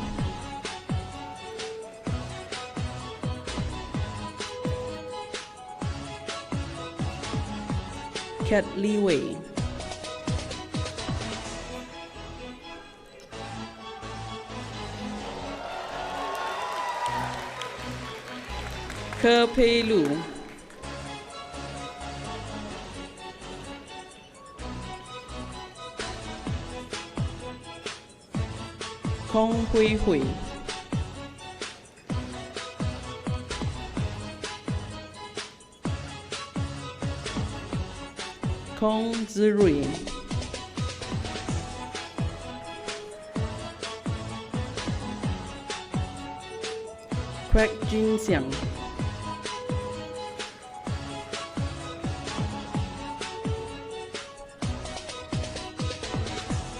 Kat Li Wei, Ke Pei Lu, Kong Hui Hui, Kong Zirui, Craig Jin Xiang,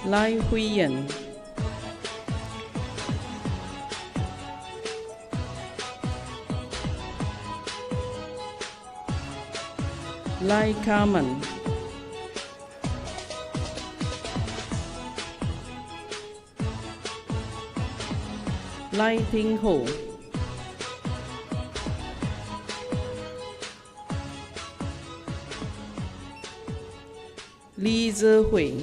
Lai Huiyan, Lai Carmen, Lai Ting Ho, Li Zihui,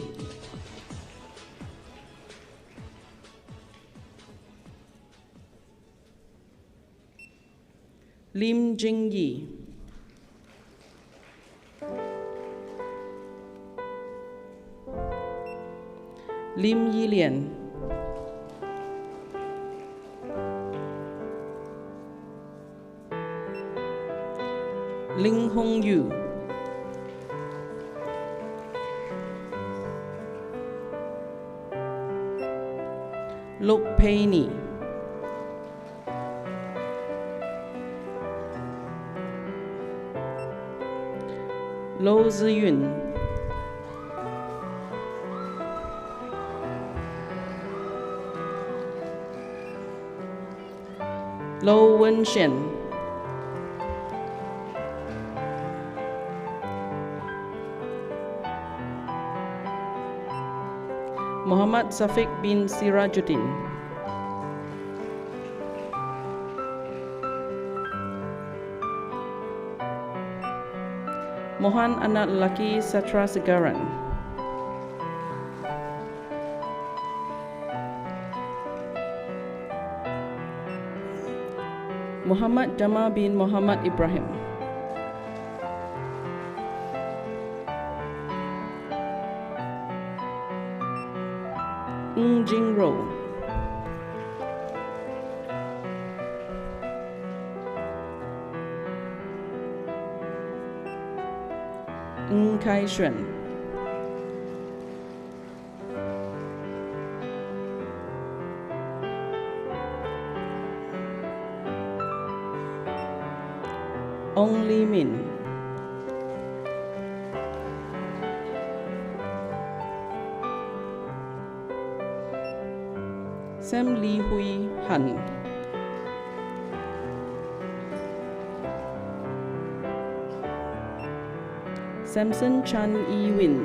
Lim Jingyi, Lim Yilian, Ling Hong Yu, Lok Pei Ni, Lo Ziyun, Lo Wenshen, Muhammad Safiq bin Sirajuddin, Mohan Anak Laki Satrasegaran, Muhammad Jamal bin Muhammad Ibrahim. Ng Jing Ro. Ng Kai Xuan. Ong Li Min. Sam Li Hui Han. Samson Chan Yi Win.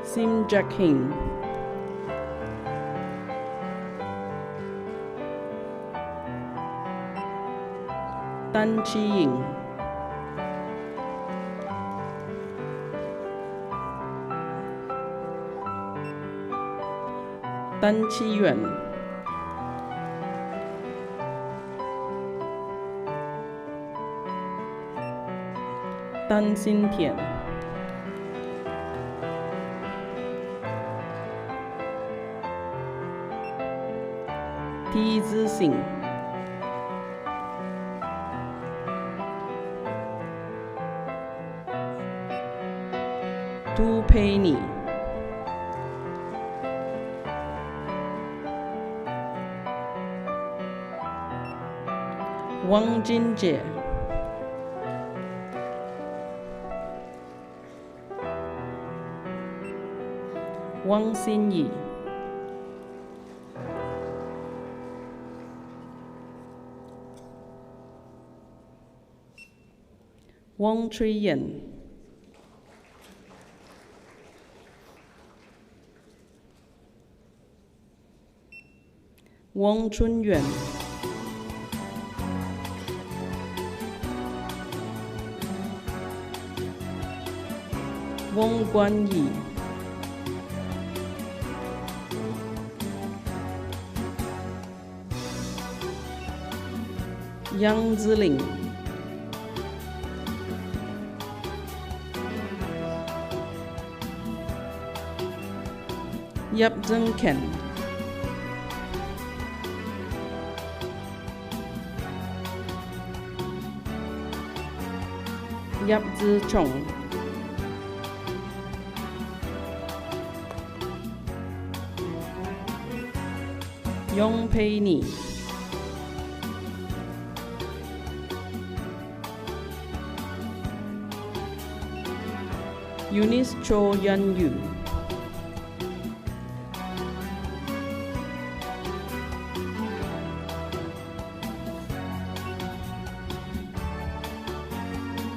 Sim Jack Hing. Tan Chi Ying. Tan Chi Yuan. Tan Xin Tian. Ti Zi Xing. Tu Pei Ni. Wang Jinjie. Wang Xinyi. Wang Chuiyan. Wang Chunyuan. Wang Guanyi. Yang Ziling. Yap Zeng Ken. Yap Zi Chong. Yong Pei Ni. Eunice Cho Yan Yu.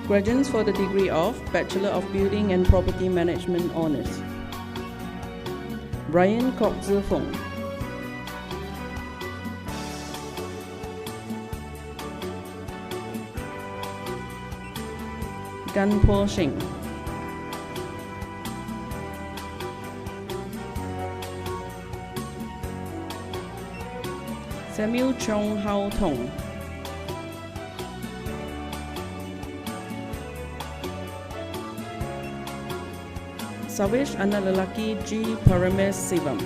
Graduates for the degree of Bachelor of Building and Property Management Honours. Brian Kok Zi Fong. Gan Po Shing. Samuel Chong Hao Tong. Sawish anak lelaki G. Parames Sivam.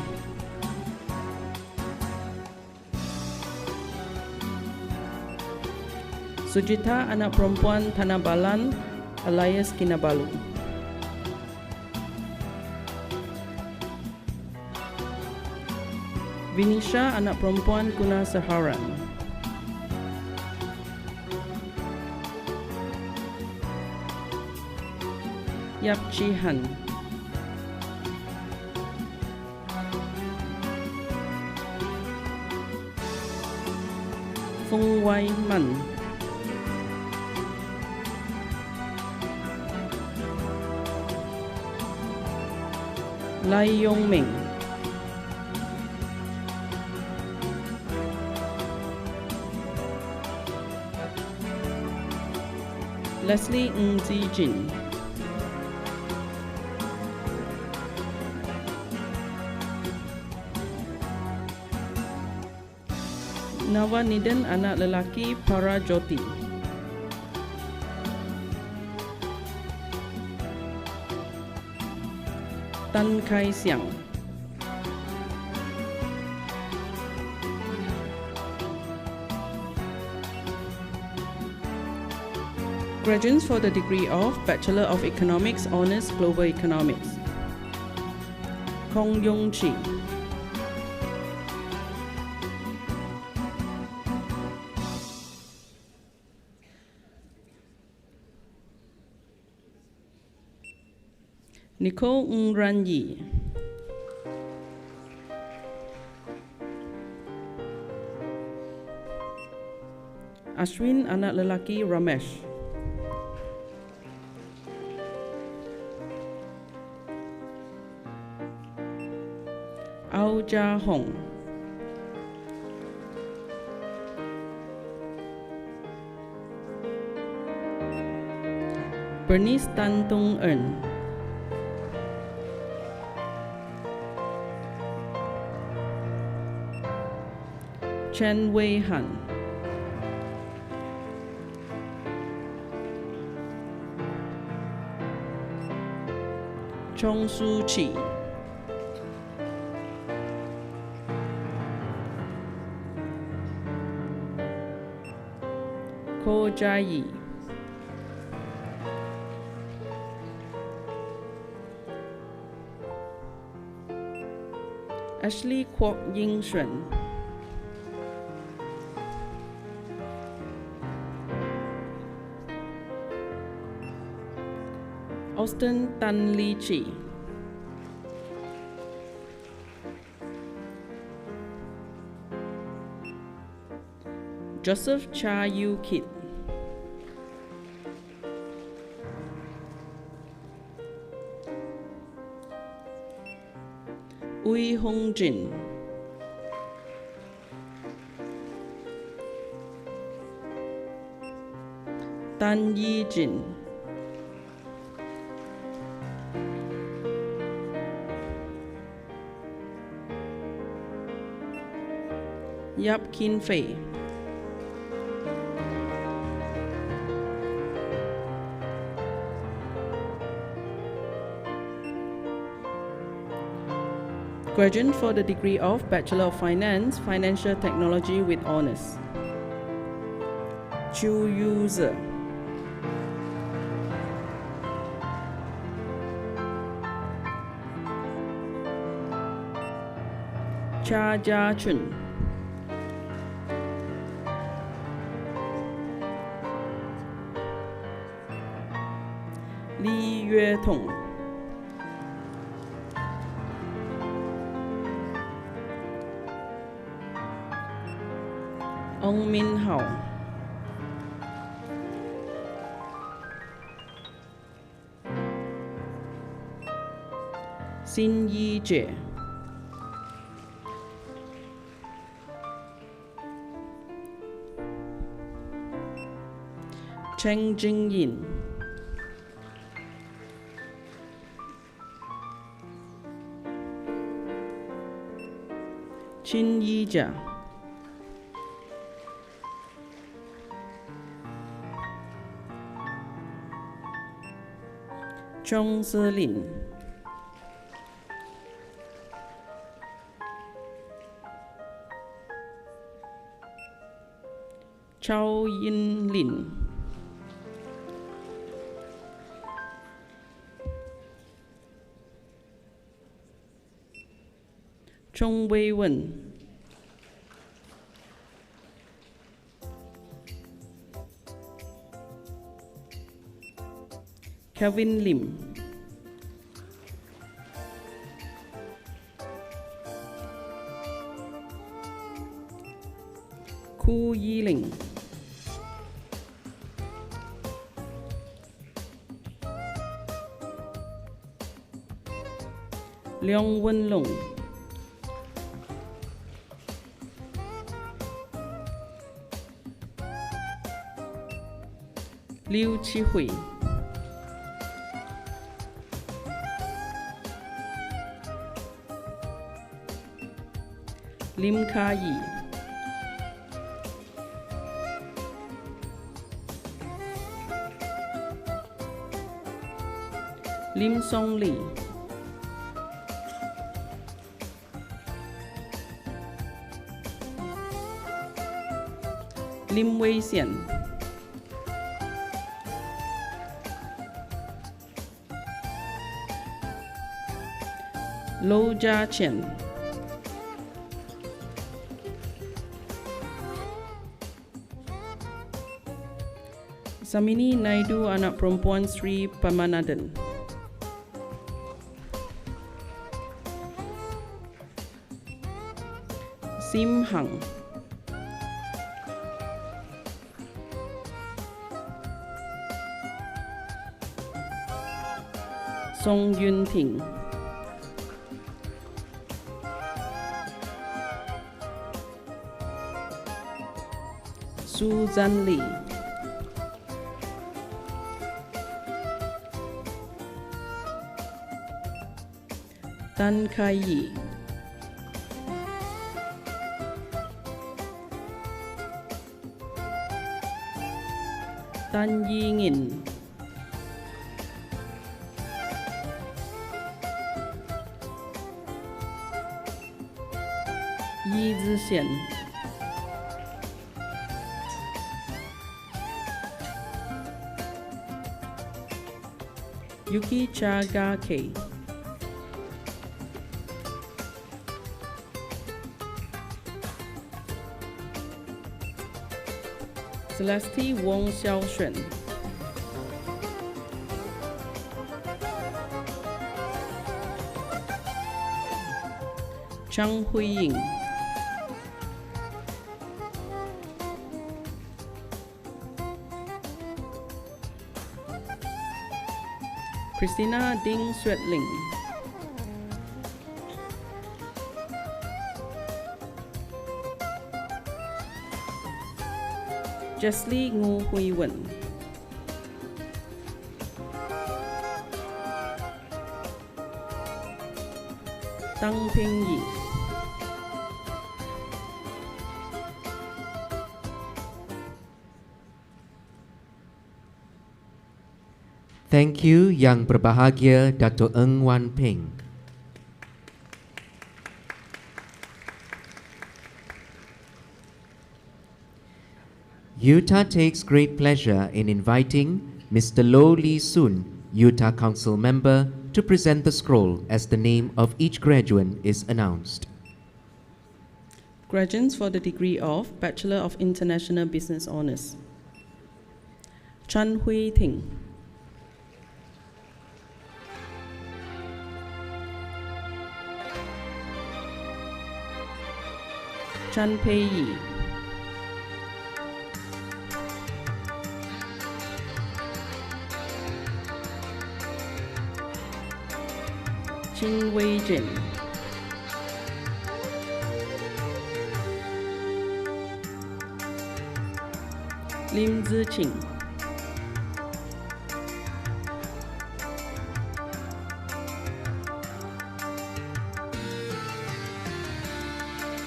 Sujita anak perempuan Tanah Balan alias Kinabalu. Vinisha anak perempuan Kuna Saharan. Yap Chi Han. Fung Wai Man. Lai Yong Ming. Leslie Ng Zi Jin. Nawanidan anak lelaki Parajoti. Tan Kai Siang. Graduates for the degree of Bachelor of Economics, Honours Global Economics. Kong Yong Chi. Nicole Ng Ran Yi. Ashwin anak lelaki Ramesh. Ao Jia Hong. Bernice Tan Tung Eun. Chen Wei Han. Chong Su Chi. Ko Jia Yi. Ashley Kwok Ying Shen. Austin Tan Li Chi. Joseph Cha Yu Kit. Ui Hong Jin. Tan Yi Jin. Yap Kin Fei. Graduate for the degree of Bachelor of Finance, Financial Technology with Honours. Chu Yu Ze. Cha Jia Chun. Li Yue Tong. Ong Min Hao. Xin Yi Jie. Cheng Jing Yin. Chin Yi Jia. Chong Se Lin. Chao Yin Lin. Chong Wei Wen. Kevin Lim. Ku Yiling. Leong Wen Long. Liu Chi Hui. Lim Ka Yi. Lim Song Lee, Lim Wei Xian, Lo Jia Chen, Samini Naidu anak perempuan Sri Pamanadan, Sim Hang, Song Yun Ting, Susan Lee, Tan Kai Yi, Tan Yi Ngin, Yi Zixian, Yuki Chagake, Celeste Wong Xiaoxuan, Chang Huiying, Christina Ding Suetling, Jeslie Ngu Hui Wen, Tang Ping Yi, Thank you Yang Berbahagia Dato' Ng Wan Peng. Utah takes great pleasure in inviting Mr. Lo Lee Soon, Utah Council member, to present the scroll as the name of each graduate is announced. Graduates for the degree of Bachelor of International Business Honors: Chan Hui Ting, Chan Pei Yi, Chin Wei Jin, Lim Ziqing,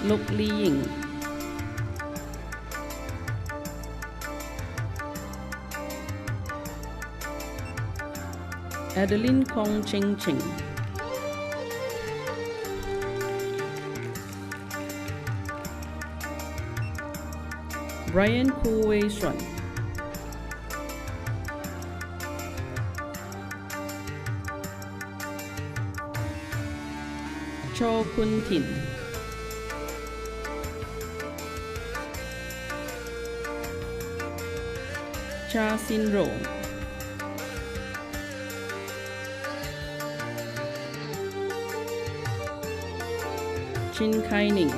Lục Li Ying, Adeline Kong Ching Ching, Brian Ku Wei Xuan, Cho Kun Tin, Cha Sin Ro, Chin Kai Ning,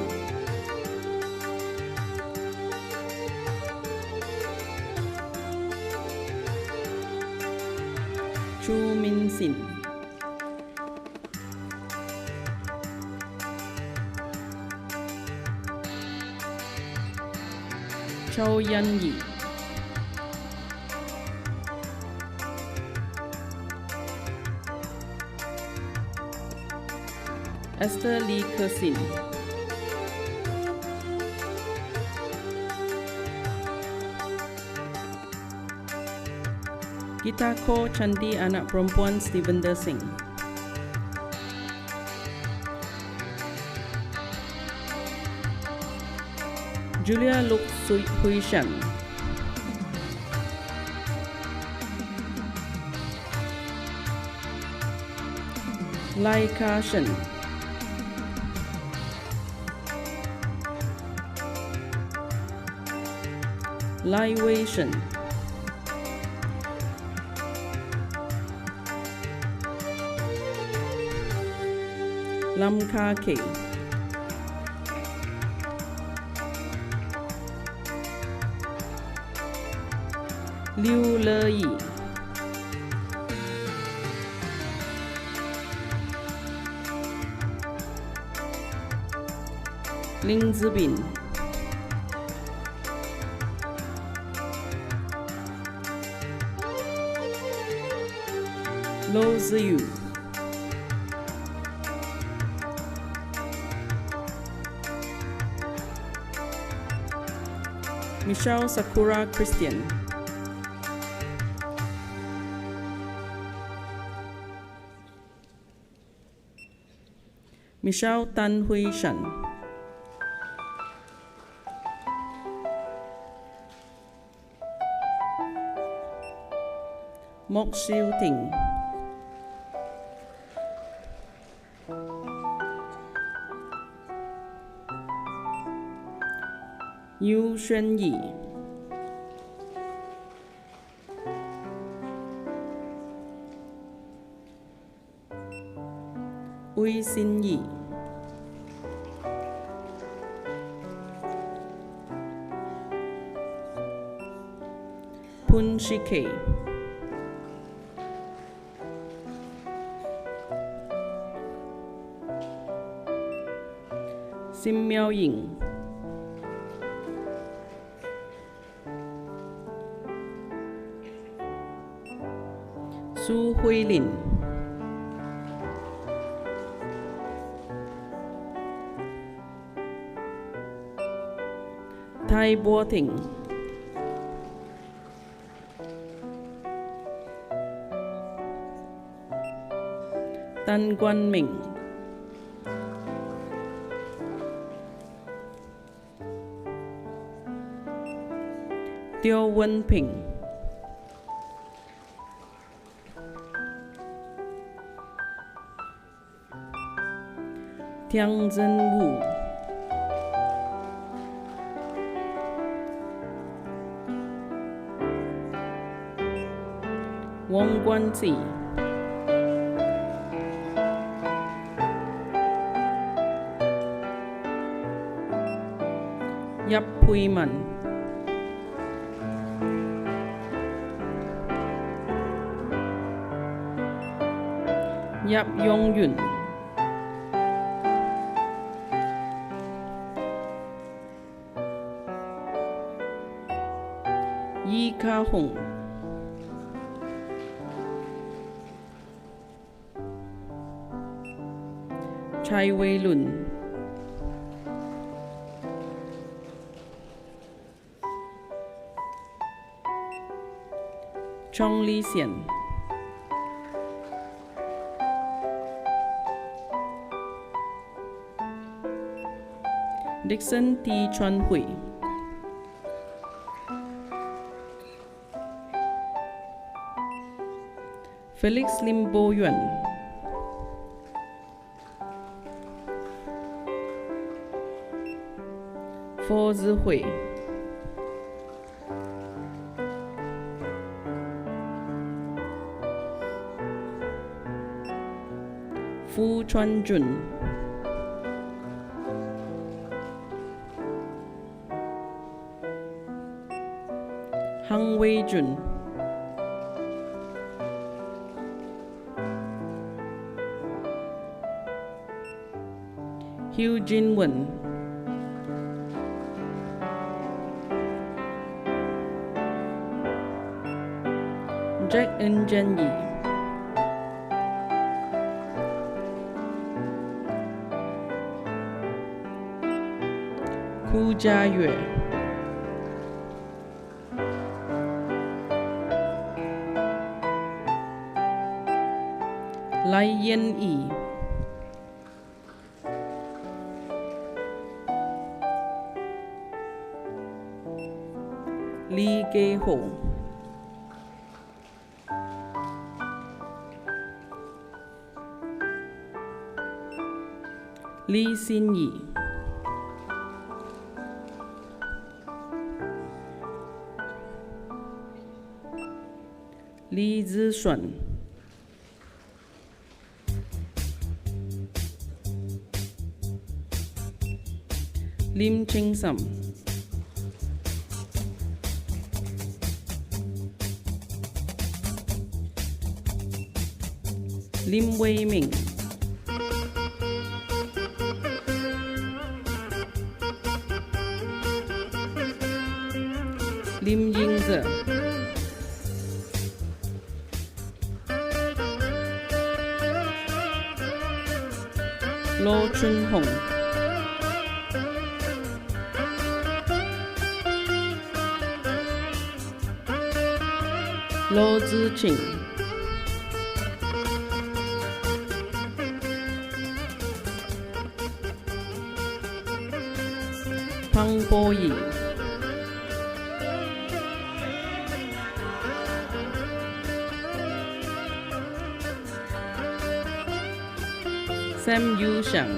Chu Min Sin, Chow Yan Yi, Esther Lee Kersin, Gita Ko Chandi anak perempuan Stevender Singh. Julia Luk Hui Shan. Lai Ka Shen. Lai Wei Shen. Lam Ka Ke. Liu Le Yi. Ling Zibin. Lo Ziyu. Michelle Sakura Christian. Michelle Tan Hui Shan. Mok Siu Ting. Yu Xuan Yi. Wei Xin Yi. Pun Shike. Sim Miao Ying. Su Hui Lin. Tai Bo Ting. Tan Guan Ming. Teo Wen Ping. Tiang Zhen Wu. Wang Guanzi. Yap Hui Man. Yap Yong Yun. Yi Ka Hong. Chai Wei Lun. Chong Li Xian. Dixon T. Chuan Hui. Felix Lim Bo Yuan. Fo Zi Hui. Fu Chuan Jun. Hang Wei Jun. Hugh Jin Wen. Jack N. Jen Yi. Hu Jia Yue. Lai Yen Yi, Lee Ge Ho, Lee Xin Yi, Li Zishun, Lim Ching Sam, Lim Wei Ming, Lim Yingze, Lo Chun Hong, Lo Ziqing, Pang Bo Yi, Sam Yu Xiang,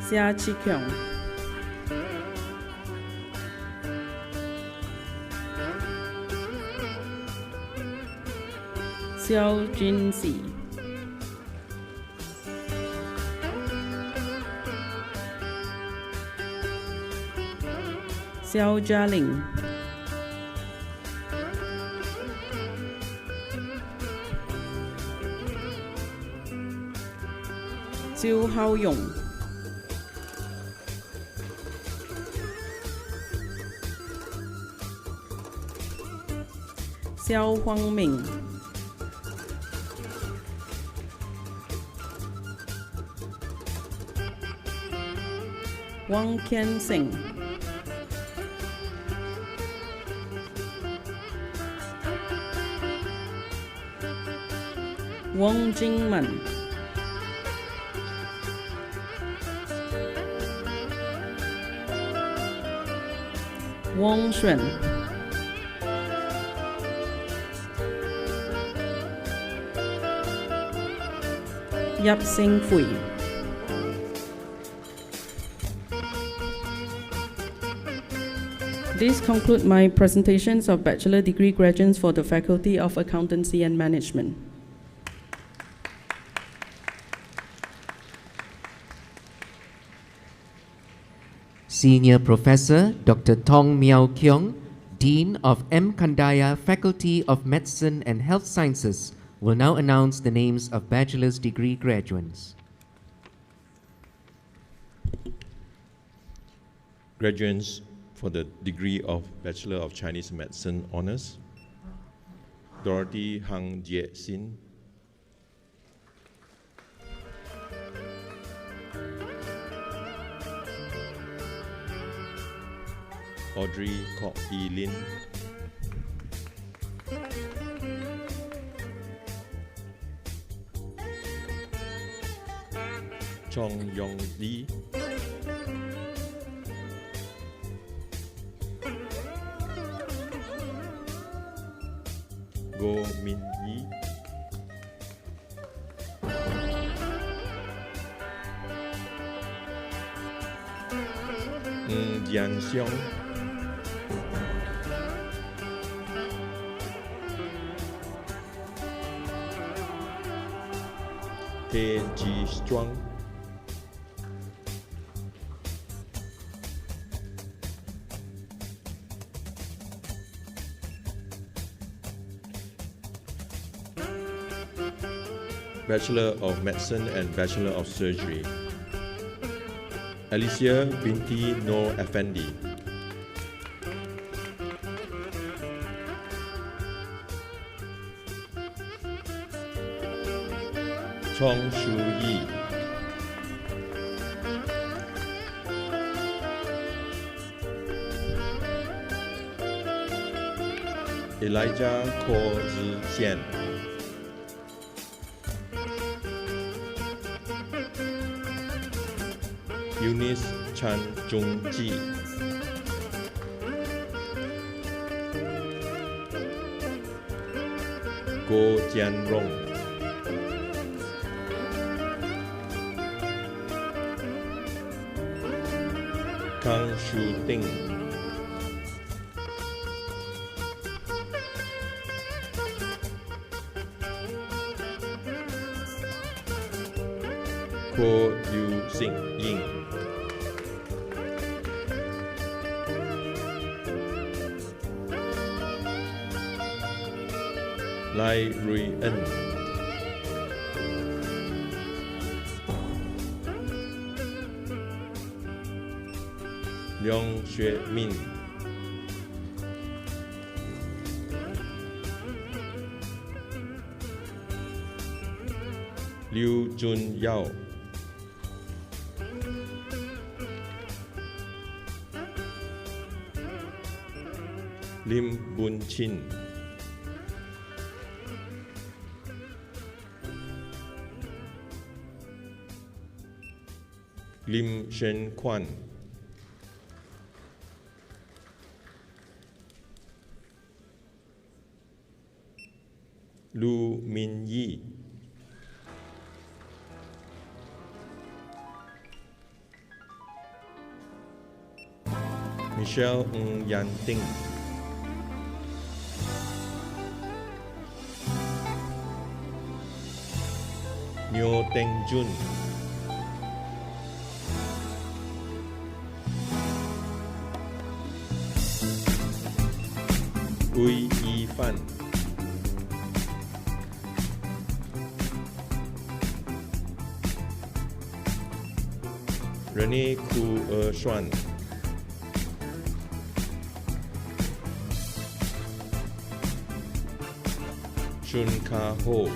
Xia Chi Kyung, Xiao Jin Si, Xiao Jialing, Xiu Haoyong, Xiao Huangming, Wang Qiansing, Wang Jingman, Wang Xuan, Yap Sing Fui. This concludes my presentations of bachelor degree graduates for the Faculty of Accountancy and Management. Senior Professor Dr. Tong Miao Kiong, Dean of M. Kandaya Faculty of Medicine and Health Sciences, will now announce the names of bachelor's degree graduates. Graduates for the degree of Bachelor of Chinese Medicine Honours: Dorothy Hang Jie Sin, Audrey Kok Yi Lin, Chong Yong Lee, Go Min Yi, Ng Jian Xiong, He Ji Strong, Bachelor of Medicine and Bachelor of Surgery: Alicia binti Noor Effendi, Chong Shu Yi, Elijah Ko Zhixian, Eunice Chan Jung Ji, Go Jian Rong, Kang Shu Ting, Ko Yu Sing Ying, Lai Rui En, Leong Xue Min, Liu Jun Yao, Lim Bun Chin, Lim Shen Kwan, Lu Min Yi, Michelle Ng Yan Ting, Nyo Teng Jun, Ui Yi Fan, Rene Ku Xuan, Chun Ka Ho,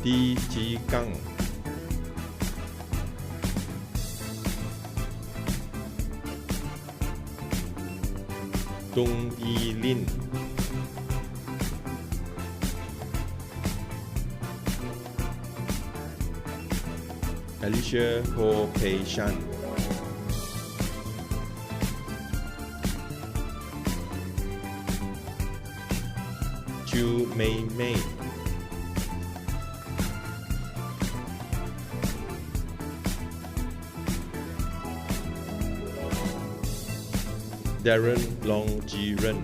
Di Ji Kang, Tung Yi Lin, Alicia Ho Pei Shan, Chu Mei Mei, Darren Long Ji Ren,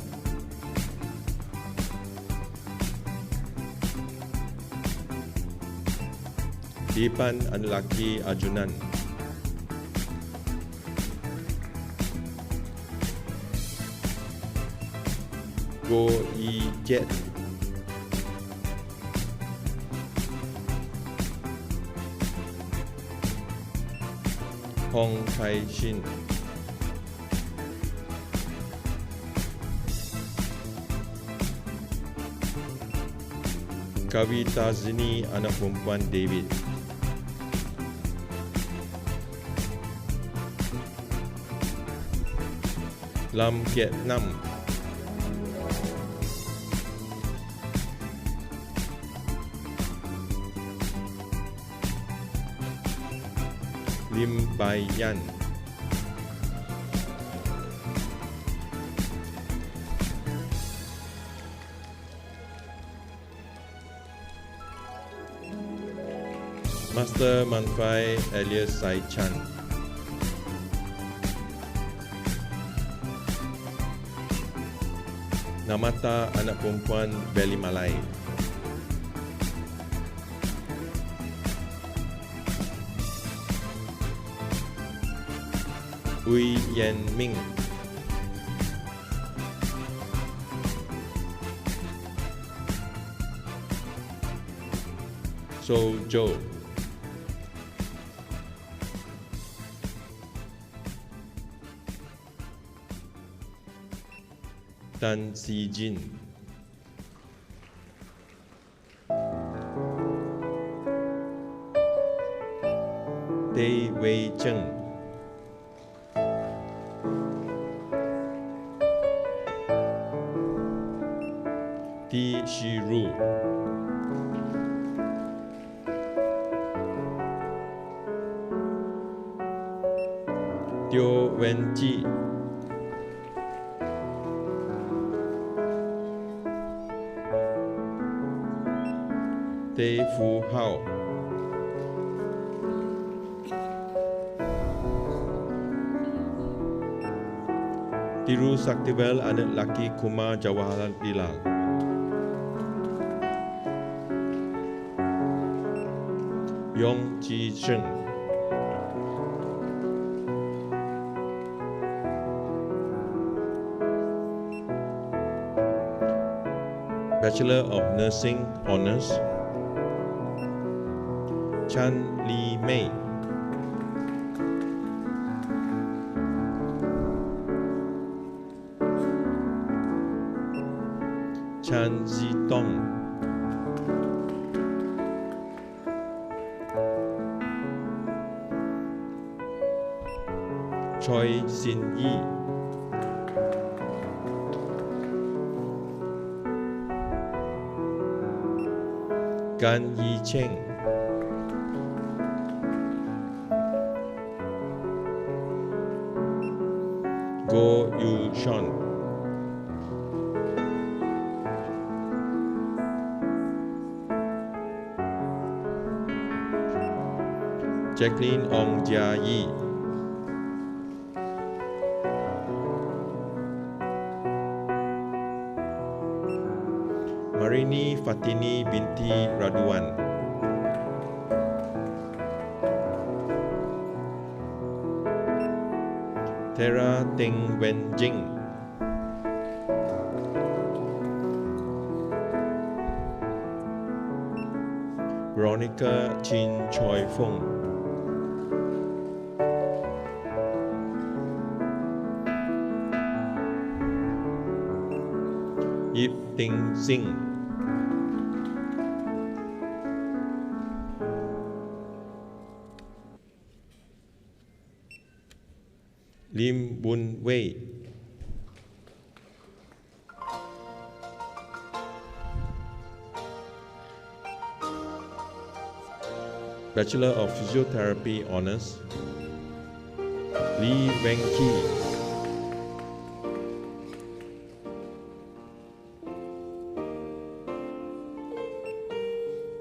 Dipan Anlaki Arjunan, Go Yi Jet, Hong Tai Shin, Kavita Zini anak perempuan David, Lam Kiat Nam, Lim Bai Yan, Master Manfai alias Sai Chan, Namata anak perempuan Beli Malai, Ui Yan Ming, So Jo, Tan Si Jin, Tay Wei Cheng, Ti Shiru Teo Wen Ji Tê Phu Hao Tiru Saktivel Anak Laki Kumar Jawaharlal Bilal Yong Ji Sheng Bachelor of Nursing Honours Chan Li Mei Chan Zitong Choi Sin Yi Gan Yi Cheng Go Yu Shon Jacqueline Ong Jia Yi Marini Fatini binti Raduan Tera Teng Wen Jing Veronica Chin Choi Fong Yip Ting Sing Lim Bun Wei Bachelor of Physiotherapy Honours Lee Weng Ki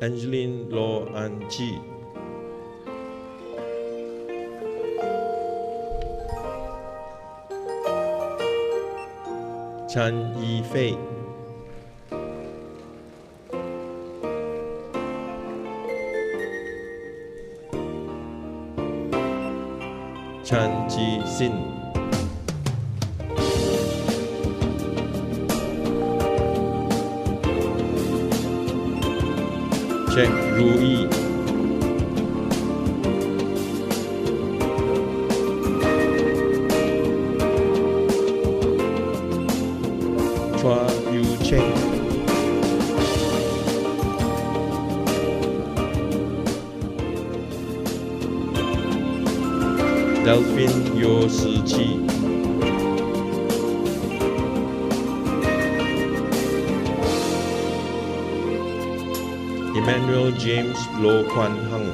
Angeline Lo An Chi Chan Yi Fei Chan Ji Sin Check Rui Chua Yu Cheng Delphine Yo Si Chi Emmanuel James Lo Kwan Hang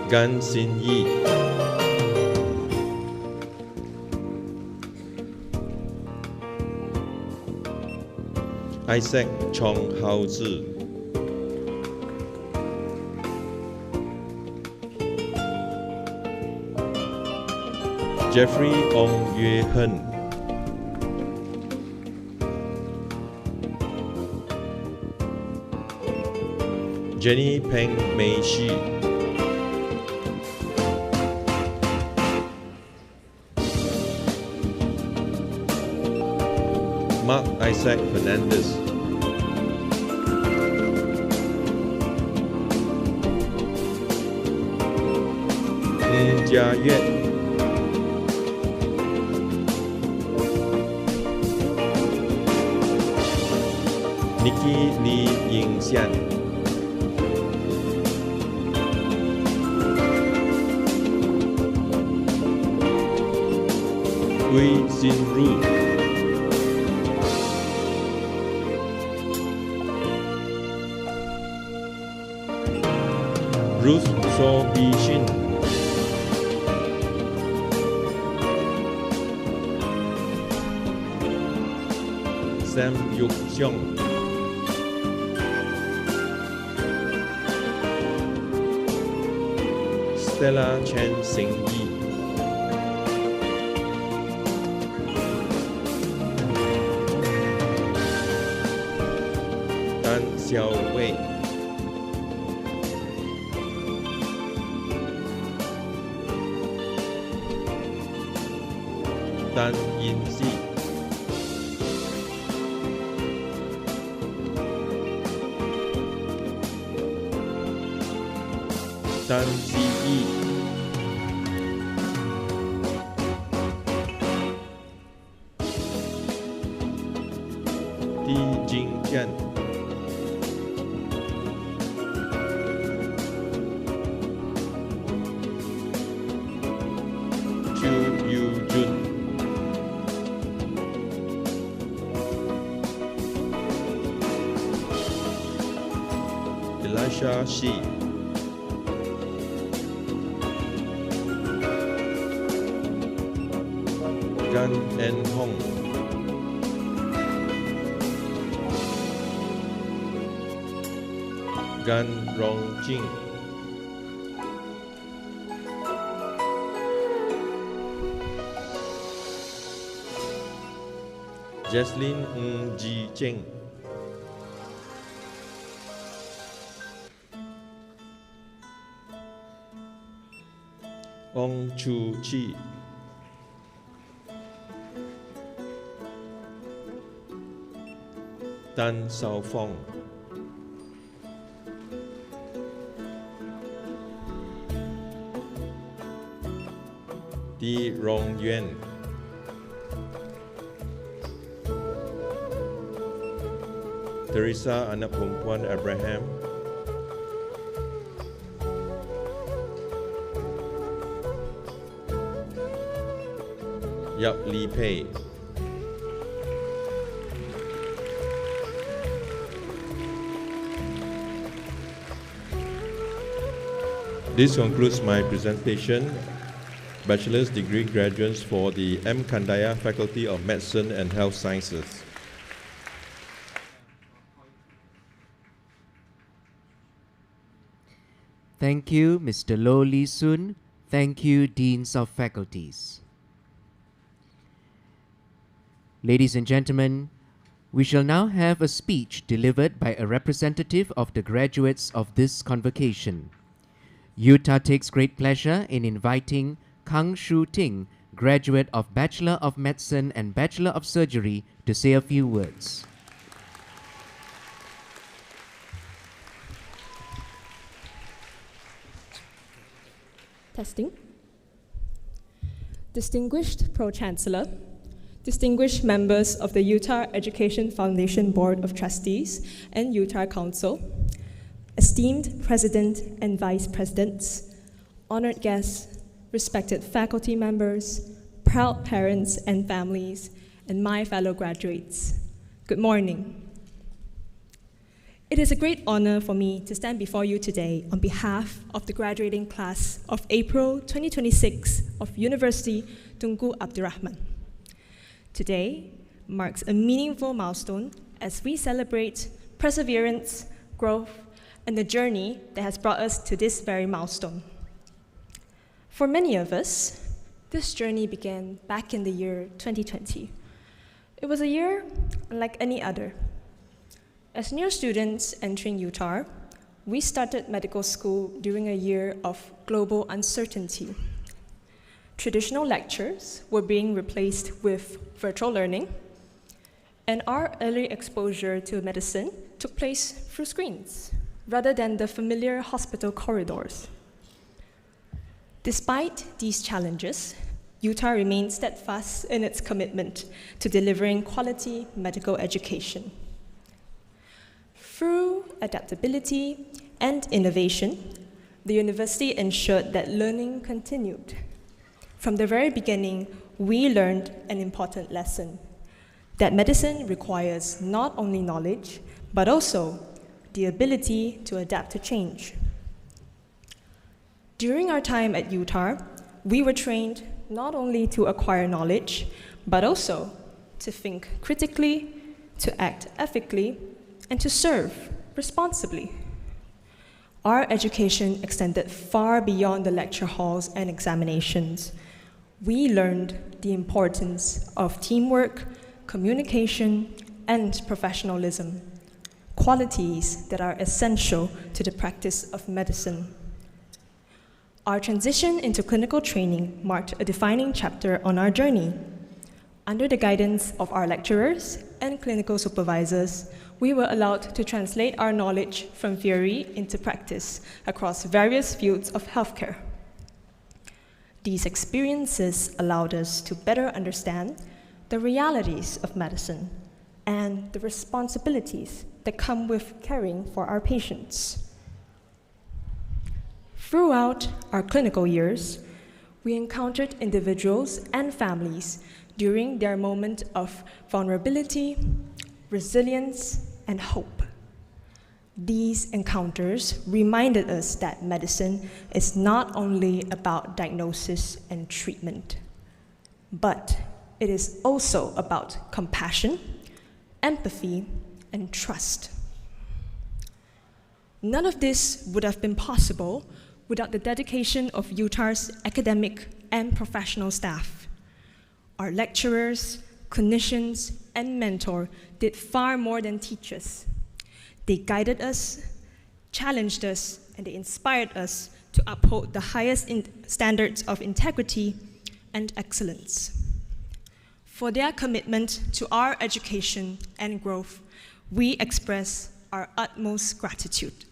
Gan Sin Yi Isaac Chong Hao Zi Jeffrey Ong Yue Hen Jenny Peng Mei Shi Mark Isaac Fernandez Ng Jia Yue Nikki Lee Ying Xian Uy Sin Ruth, Ruth So Bi Shin, Sam Yuk Seong, Stella Chen Sing Yi, Tan Xiao Wei, Tan Yin Si, Tan Si Yi, Ti Jing Tian, Chu Yu Jun, Elisha Shi, Gan En Hong, Gan Rong Jing, Jaslyn Ng Ji Cheng, Ong Chu Chi, Tan Sao Phong, Di Rong Yuan, Teresa Anak Perempuan Abraham, Yap Li Pei, This concludes my presentation. Bachelor's degree graduates for the M. Kandaya Faculty of Medicine and Health Sciences. Thank you, Mr. Lo Lee Soon. Thank you, Deans of Faculties. Ladies and gentlemen, we shall now have a speech delivered by a representative of the graduates of this convocation. Utah takes great pleasure in inviting Kang Shu Ting, graduate of Bachelor of Medicine and Bachelor of Surgery, to say a few words. Testing. Distinguished Pro-Chancellor, distinguished members of the Utah Education Foundation Board of Trustees and Utah Council, esteemed President and Vice Presidents, honored guests, respected faculty members, proud parents and families, and my fellow graduates, good morning. It is a great honor for me to stand before you today on behalf of the graduating class of April 2026 of University Tunku Abdul Rahman. Today marks a meaningful milestone as we celebrate perseverance, growth, and the journey that has brought us to this very milestone. For many of us, this journey began back in the year 2020. It was a year unlike any other. As new students entering Utah, we started medical school during a year of global uncertainty. Traditional lectures were being replaced with virtual learning, and our early exposure to medicine took place through screens, rather than the familiar hospital corridors. Despite these challenges, Utah remains steadfast in its commitment to delivering quality medical education. Through adaptability and innovation, the university ensured that learning continued. From the very beginning, we learned an important lesson, that medicine requires not only knowledge, but also the ability to adapt to change. During our time at UTAR, we were trained not only to acquire knowledge, but also to think critically, to act ethically, and to serve responsibly. Our education extended far beyond the lecture halls and examinations. We learned the importance of teamwork, communication, and professionalism, qualities that are essential to the practice of medicine. Our transition into clinical training marked a defining chapter on our journey. Under the guidance of our lecturers and clinical supervisors, we were allowed to translate our knowledge from theory into practice across various fields of healthcare. These experiences allowed us to better understand the realities of medicine and the responsibilities that come with caring for our patients. Throughout our clinical years, we encountered individuals and families during their moment of vulnerability, resilience, and hope. These encounters reminded us that medicine is not only about diagnosis and treatment, but it is also about compassion, empathy, and trust. None of this would have been possible without the dedication of UTAR's academic and professional staff. Our lecturers, clinicians, and mentor did far more than teach us. They guided us, challenged us, and they inspired us to uphold the highest standards of integrity and excellence. For their commitment to our education and growth, we express our utmost gratitude.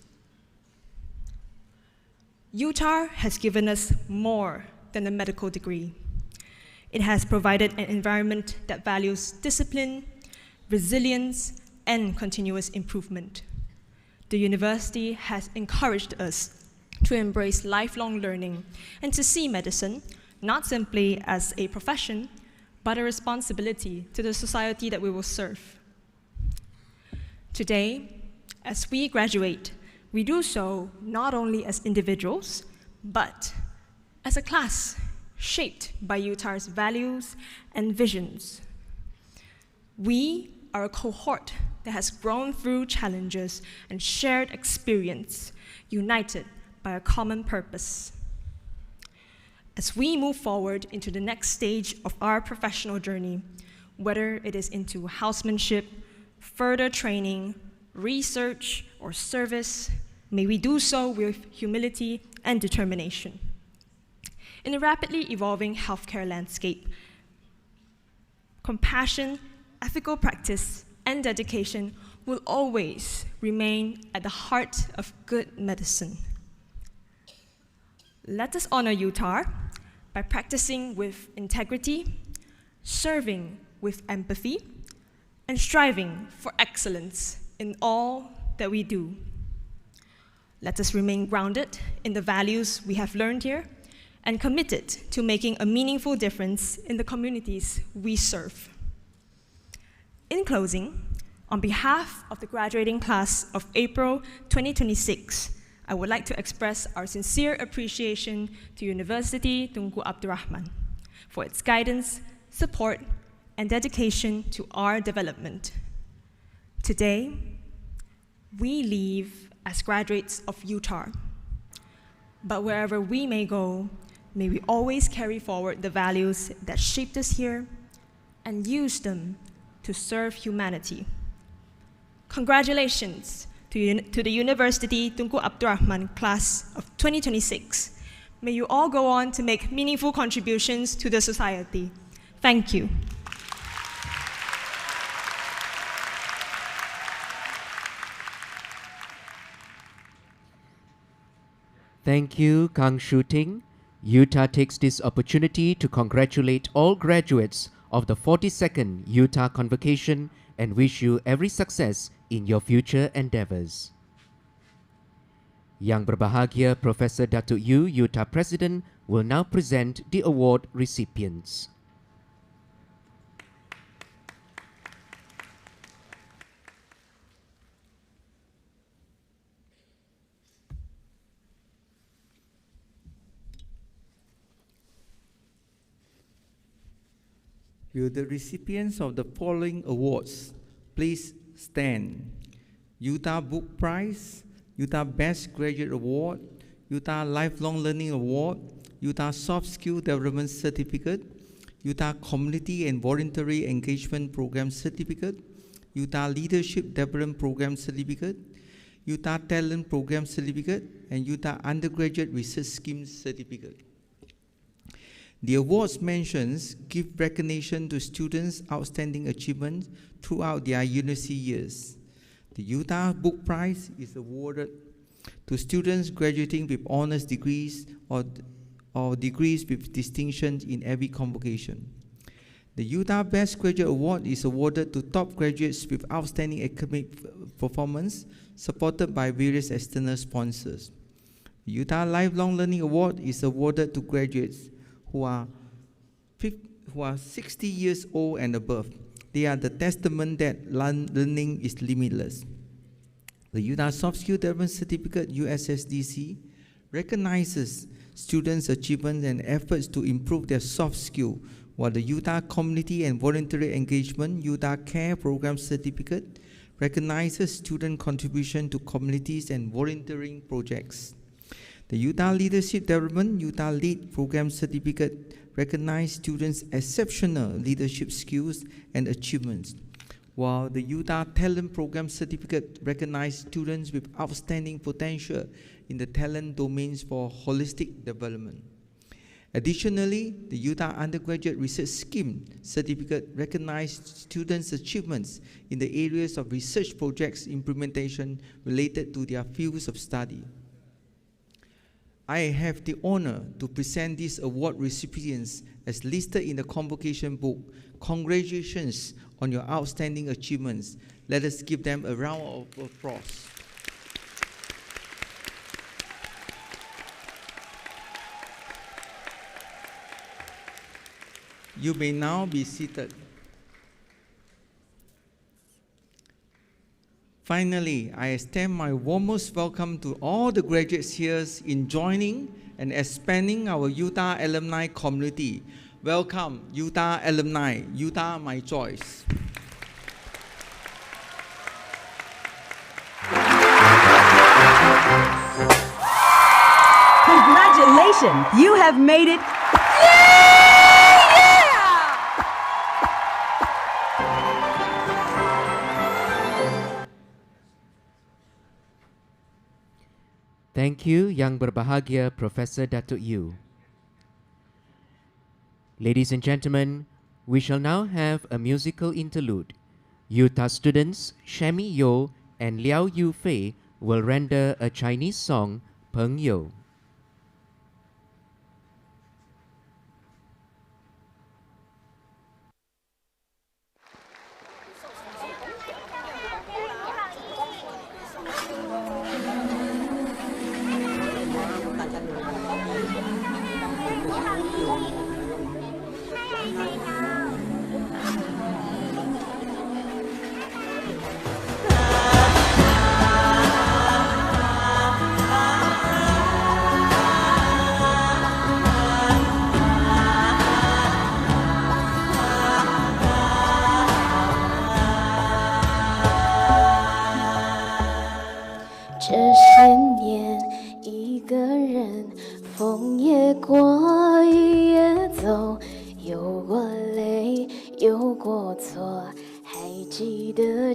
UTAR has given us more than a medical degree. It has provided an environment that values discipline, resilience, and continuous improvement. The university has encouraged us to embrace lifelong learning and to see medicine not simply as a profession, but a responsibility to the society that we will serve. Today, as we graduate, we do so not only as individuals, but as a class shaped by UTAR's values and visions. We are a cohort that has grown through challenges and shared experience, united by a common purpose. As we move forward into the next stage of our professional journey, whether it is into housemanship, further training, research, or service, may we do so with humility and determination. In a rapidly evolving healthcare landscape, compassion, ethical practice, and dedication will always remain at the heart of good medicine. Let us honor UTAR by practicing with integrity, serving with empathy, and striving for excellence in all that we do. Let us remain grounded in the values we have learned here and committed to making a meaningful difference in the communities we serve. In closing, on behalf of the graduating class of April 2026, I would like to express our sincere appreciation to University Tunku Abdul Rahman for its guidance, support, and dedication to our development. Today, we leave as graduates of UTAR, but wherever we may go, may we always carry forward the values that shaped us here and use them to serve humanity. Congratulations to the University Tunku Abdul Rahman class of 2026. May you all go on to make meaningful contributions to the society. Thank you. Thank you, Kang Shuting. UTAR takes this opportunity to congratulate all graduates of the 42nd UTAR Convocation and wish you every success in your future endeavors. Yang Berbahagia Professor Datuk Yu, UTAR President, will now present the award recipients. Will the recipients of the following awards please stand? Utah Book Prize, Utah Best Graduate Award, Utah Lifelong Learning Award, Utah Soft Skill Development Certificate, Utah Community and Voluntary Engagement Program Certificate, Utah Leadership Development Program Certificate, Utah Talent Program Certificate, and Utah Undergraduate Research Scheme Certificate. The awards mentions give recognition to students' outstanding achievements throughout their university years. The Utah Book Prize is awarded to students graduating with honors degrees or degrees with distinction in every convocation. The Utah Best Graduate Award is awarded to top graduates with outstanding academic performance, supported by various external sponsors. The Utah Lifelong Learning Award is awarded to graduates who are 60 years old and above. They are the testament that learning is limitless. The Utah Soft Skill Development Certificate, USSDC, recognizes students' achievements and efforts to improve their soft skill, while the Utah Community and Voluntary Engagement, Utah Care Program Certificate, recognizes student contribution to communities and volunteering projects. The Utah Leadership Development, Utah Lead Program Certificate, recognizes students' exceptional leadership skills and achievements, while the Utah Talent Program Certificate recognizes students with outstanding potential in the talent domains for holistic development. Additionally, the Utah Undergraduate Research Scheme Certificate recognizes students' achievements in the areas of research projects implementation related to their fields of study. I have the honor to present these award recipients as listed in the convocation book. Congratulations on your outstanding achievements. Let us give them a round of applause. You may now be seated. Finally, I extend my warmest welcome to all the graduates here in joining and expanding our Utah alumni community. Welcome, Utah alumni, Utah my choice. Congratulations, you have made it. Thank you, Yang Berbahagia Professor Datuk Yu. Ladies and gentlemen, we shall now have a musical interlude. Utah students Shami Yo and Liao Yu Fei will render a Chinese song, Peng Yo.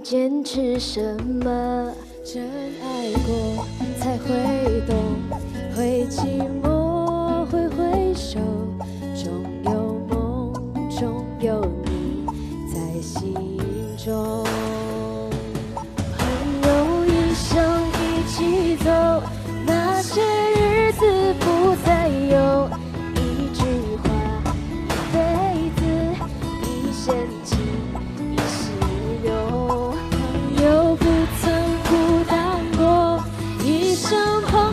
坚持什么？真爱过才会懂，会寂寞，会回首，终有梦，终有你在心中。朋友一生一起走，那些日子不再有，一句话，一辈子，一线情，一世有。有不曾孤单过，一生朋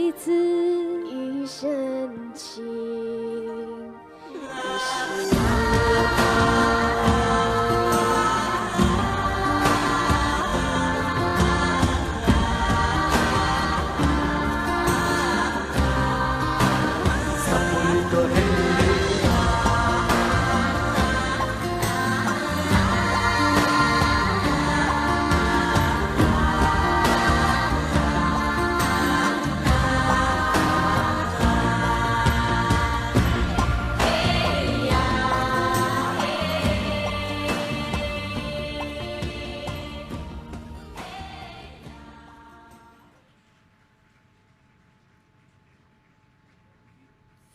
彼此一生情，一世。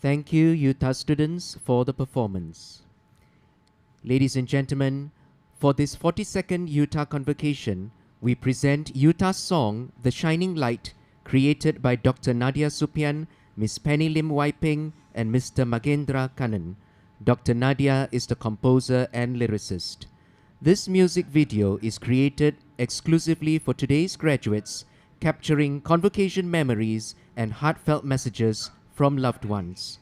Thank you, Utah students, for the performance. Ladies and gentlemen, for this 42nd Utah Convocation, we present Utah's song, The Shining Light, created by Dr. Nadia Supian, Miss Penny Lim Waiping, and Mr. Magendra Kannan. Dr. Nadia is the composer and lyricist. This music video is created exclusively for today's graduates, capturing convocation memories and heartfelt messages from loved ones.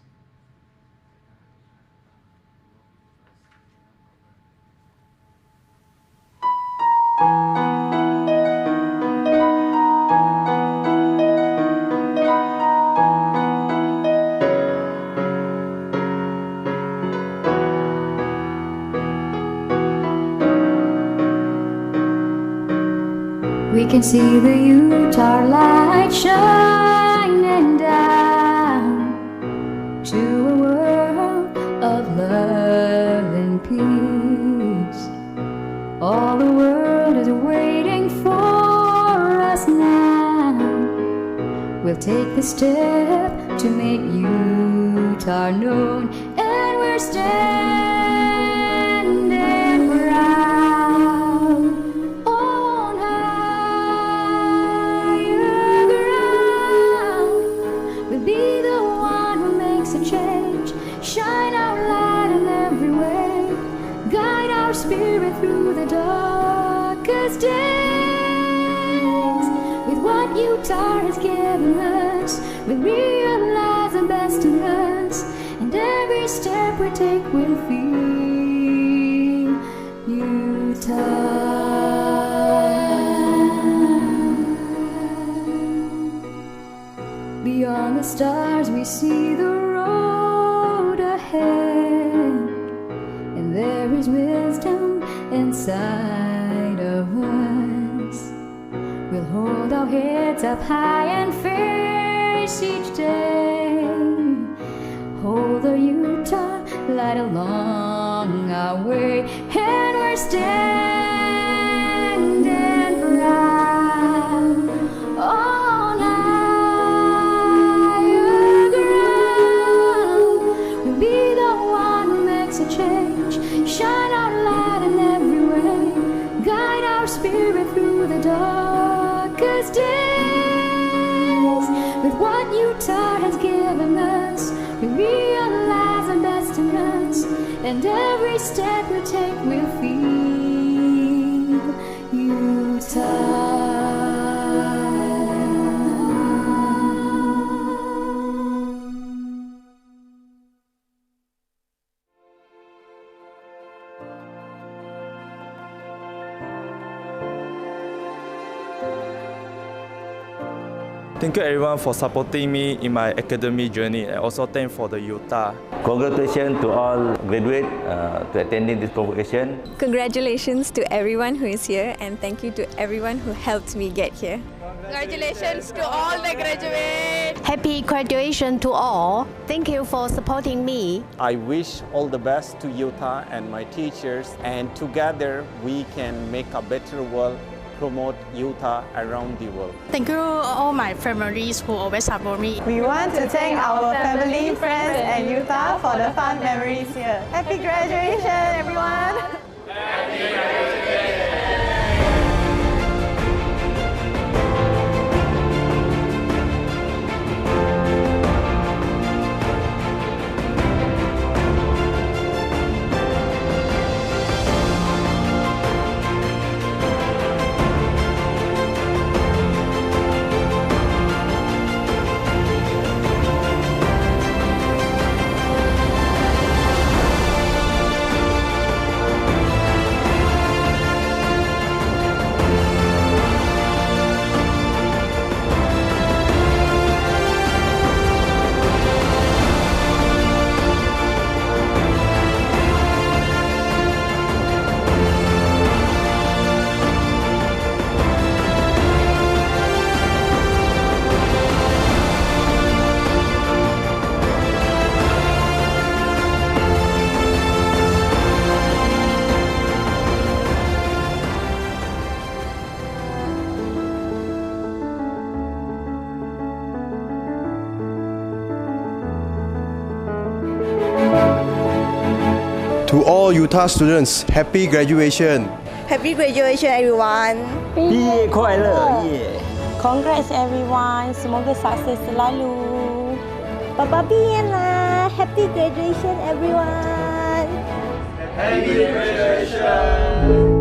We can see the Utah light shining down to a world of love and peace. All the world is waiting for us now. We'll take the step to make Utah known, and we're standing proud on higher ground. We'll be the one who makes a change, shine our light in every way, guide our spirit through the darkest days. With what Utah has given us, we realize the best in us, and every step we take will feel Utah. Beyond the stars we see the road ahead, and there is wisdom inside of us. We'll hold our heads up high and face each day, hold the Utah light along our way, and we're standing proud on higher ground. We'll be the one who makes a change, shine our light in every way, guide our spirit through the darkest days. With what Utah has given us, we realize the best in us, and every step we take will feel Utah. Thank you everyone for supporting me in my academic journey, and also thank for the Utah. Congratulations to all graduates to attending this convocation. Congratulations to everyone who is here, and thank you to everyone who helped me get here. Congratulations to all the graduates. Happy graduation to all. Thank you for supporting me. I wish all the best to Utah and my teachers, and together we can make a better world, promote Utah around the world. Thank you all my families who always support me. We want to thank our family, friends and Utah for the fun memories here. Happy graduation everyone! Happy graduation! To all Utah students, happy graduation. Happy graduation, everyone. 毕业快乐耶 Congrats everyone. Semoga sukses selalu. Papa 毕业啦 Happy graduation, everyone. Happy graduation.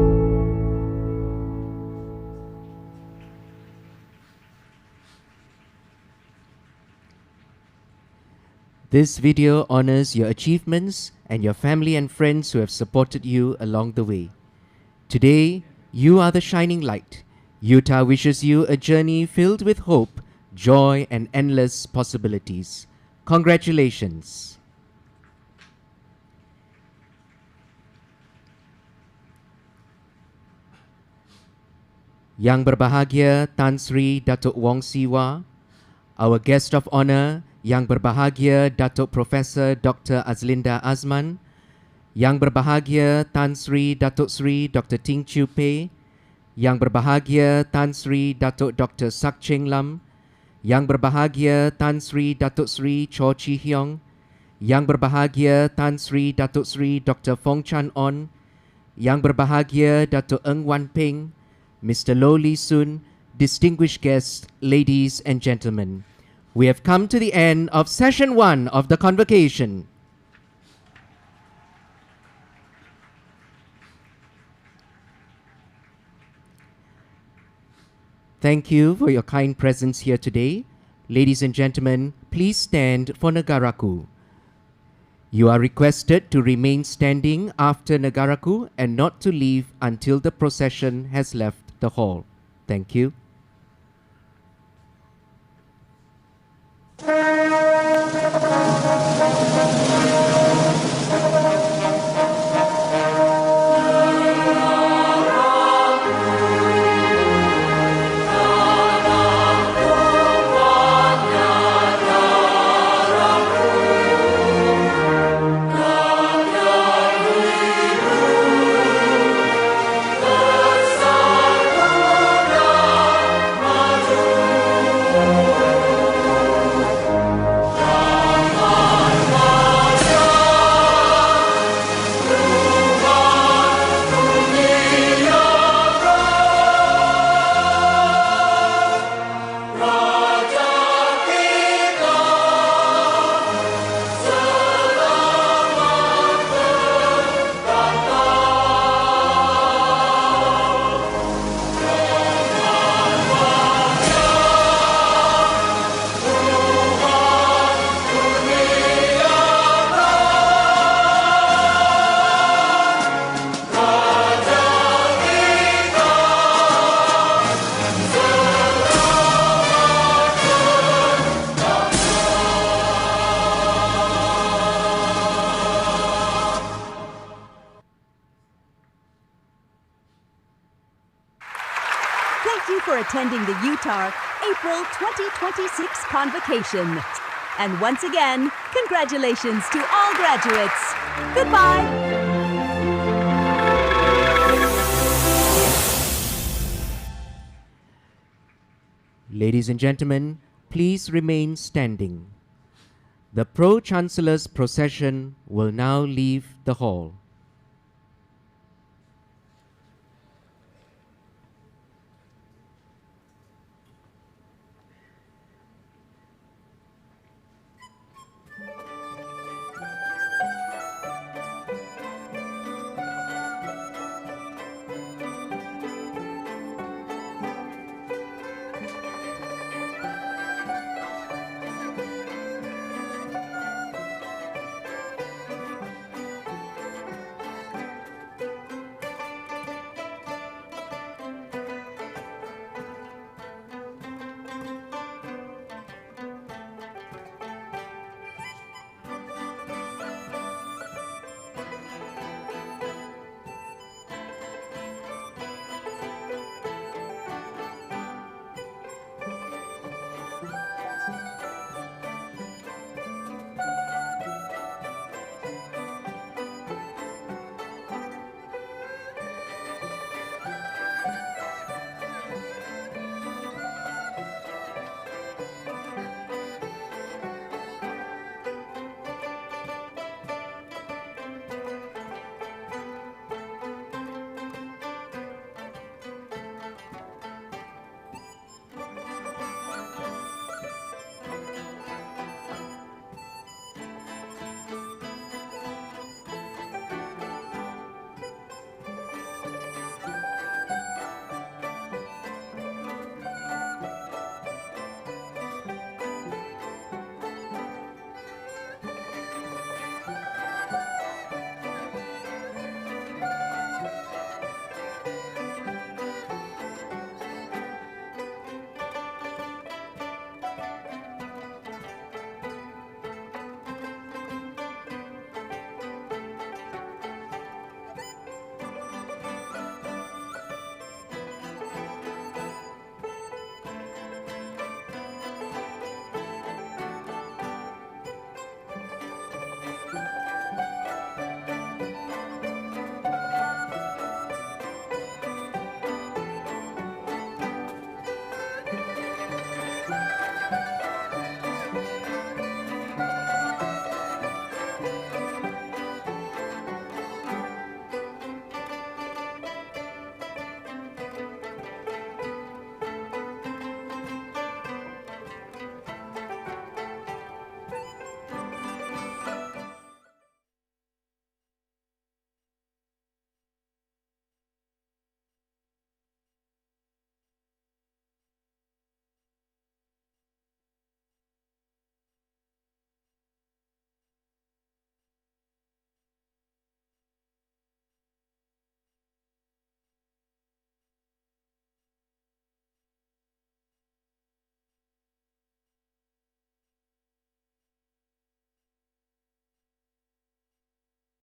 This video honors your achievements and your family and friends who have supported you along the way. Today, you are the shining light. Utah wishes you a journey filled with hope, joy, and endless possibilities. Congratulations. Yang berbahagia Tan Sri Datuk Wong Siwa, our guest of honor, Yang berbahagia Datuk Profesor Dr. Azlinda Azman, Yang berbahagia Tan Sri Datuk Sri Dr. Ting Chiu Pei, Yang berbahagia Tan Sri Datuk Dr. Sak Cheng Lam, Yang berbahagia Tan Sri Datuk Sri Cho Chi Hyong, Yang berbahagia Tan Sri Datuk Sri Dr. Fong Chan On, Yang berbahagia Datuk Ng Wan Peng, Mr. Lo Lee Sun, distinguished guests, ladies and gentlemen. We have come to the end of session 1 of the convocation. Thank you for your kind presence here today. Ladies and gentlemen, please stand for Negaraku. You are requested to remain standing after Negaraku and not to leave until the procession has left the hall. Thank you. Attending the Utah April 2026 Convocation. And once again, congratulations to all graduates. Goodbye. Ladies and gentlemen, please remain standing. The Pro-Chancellor's procession will now leave the hall.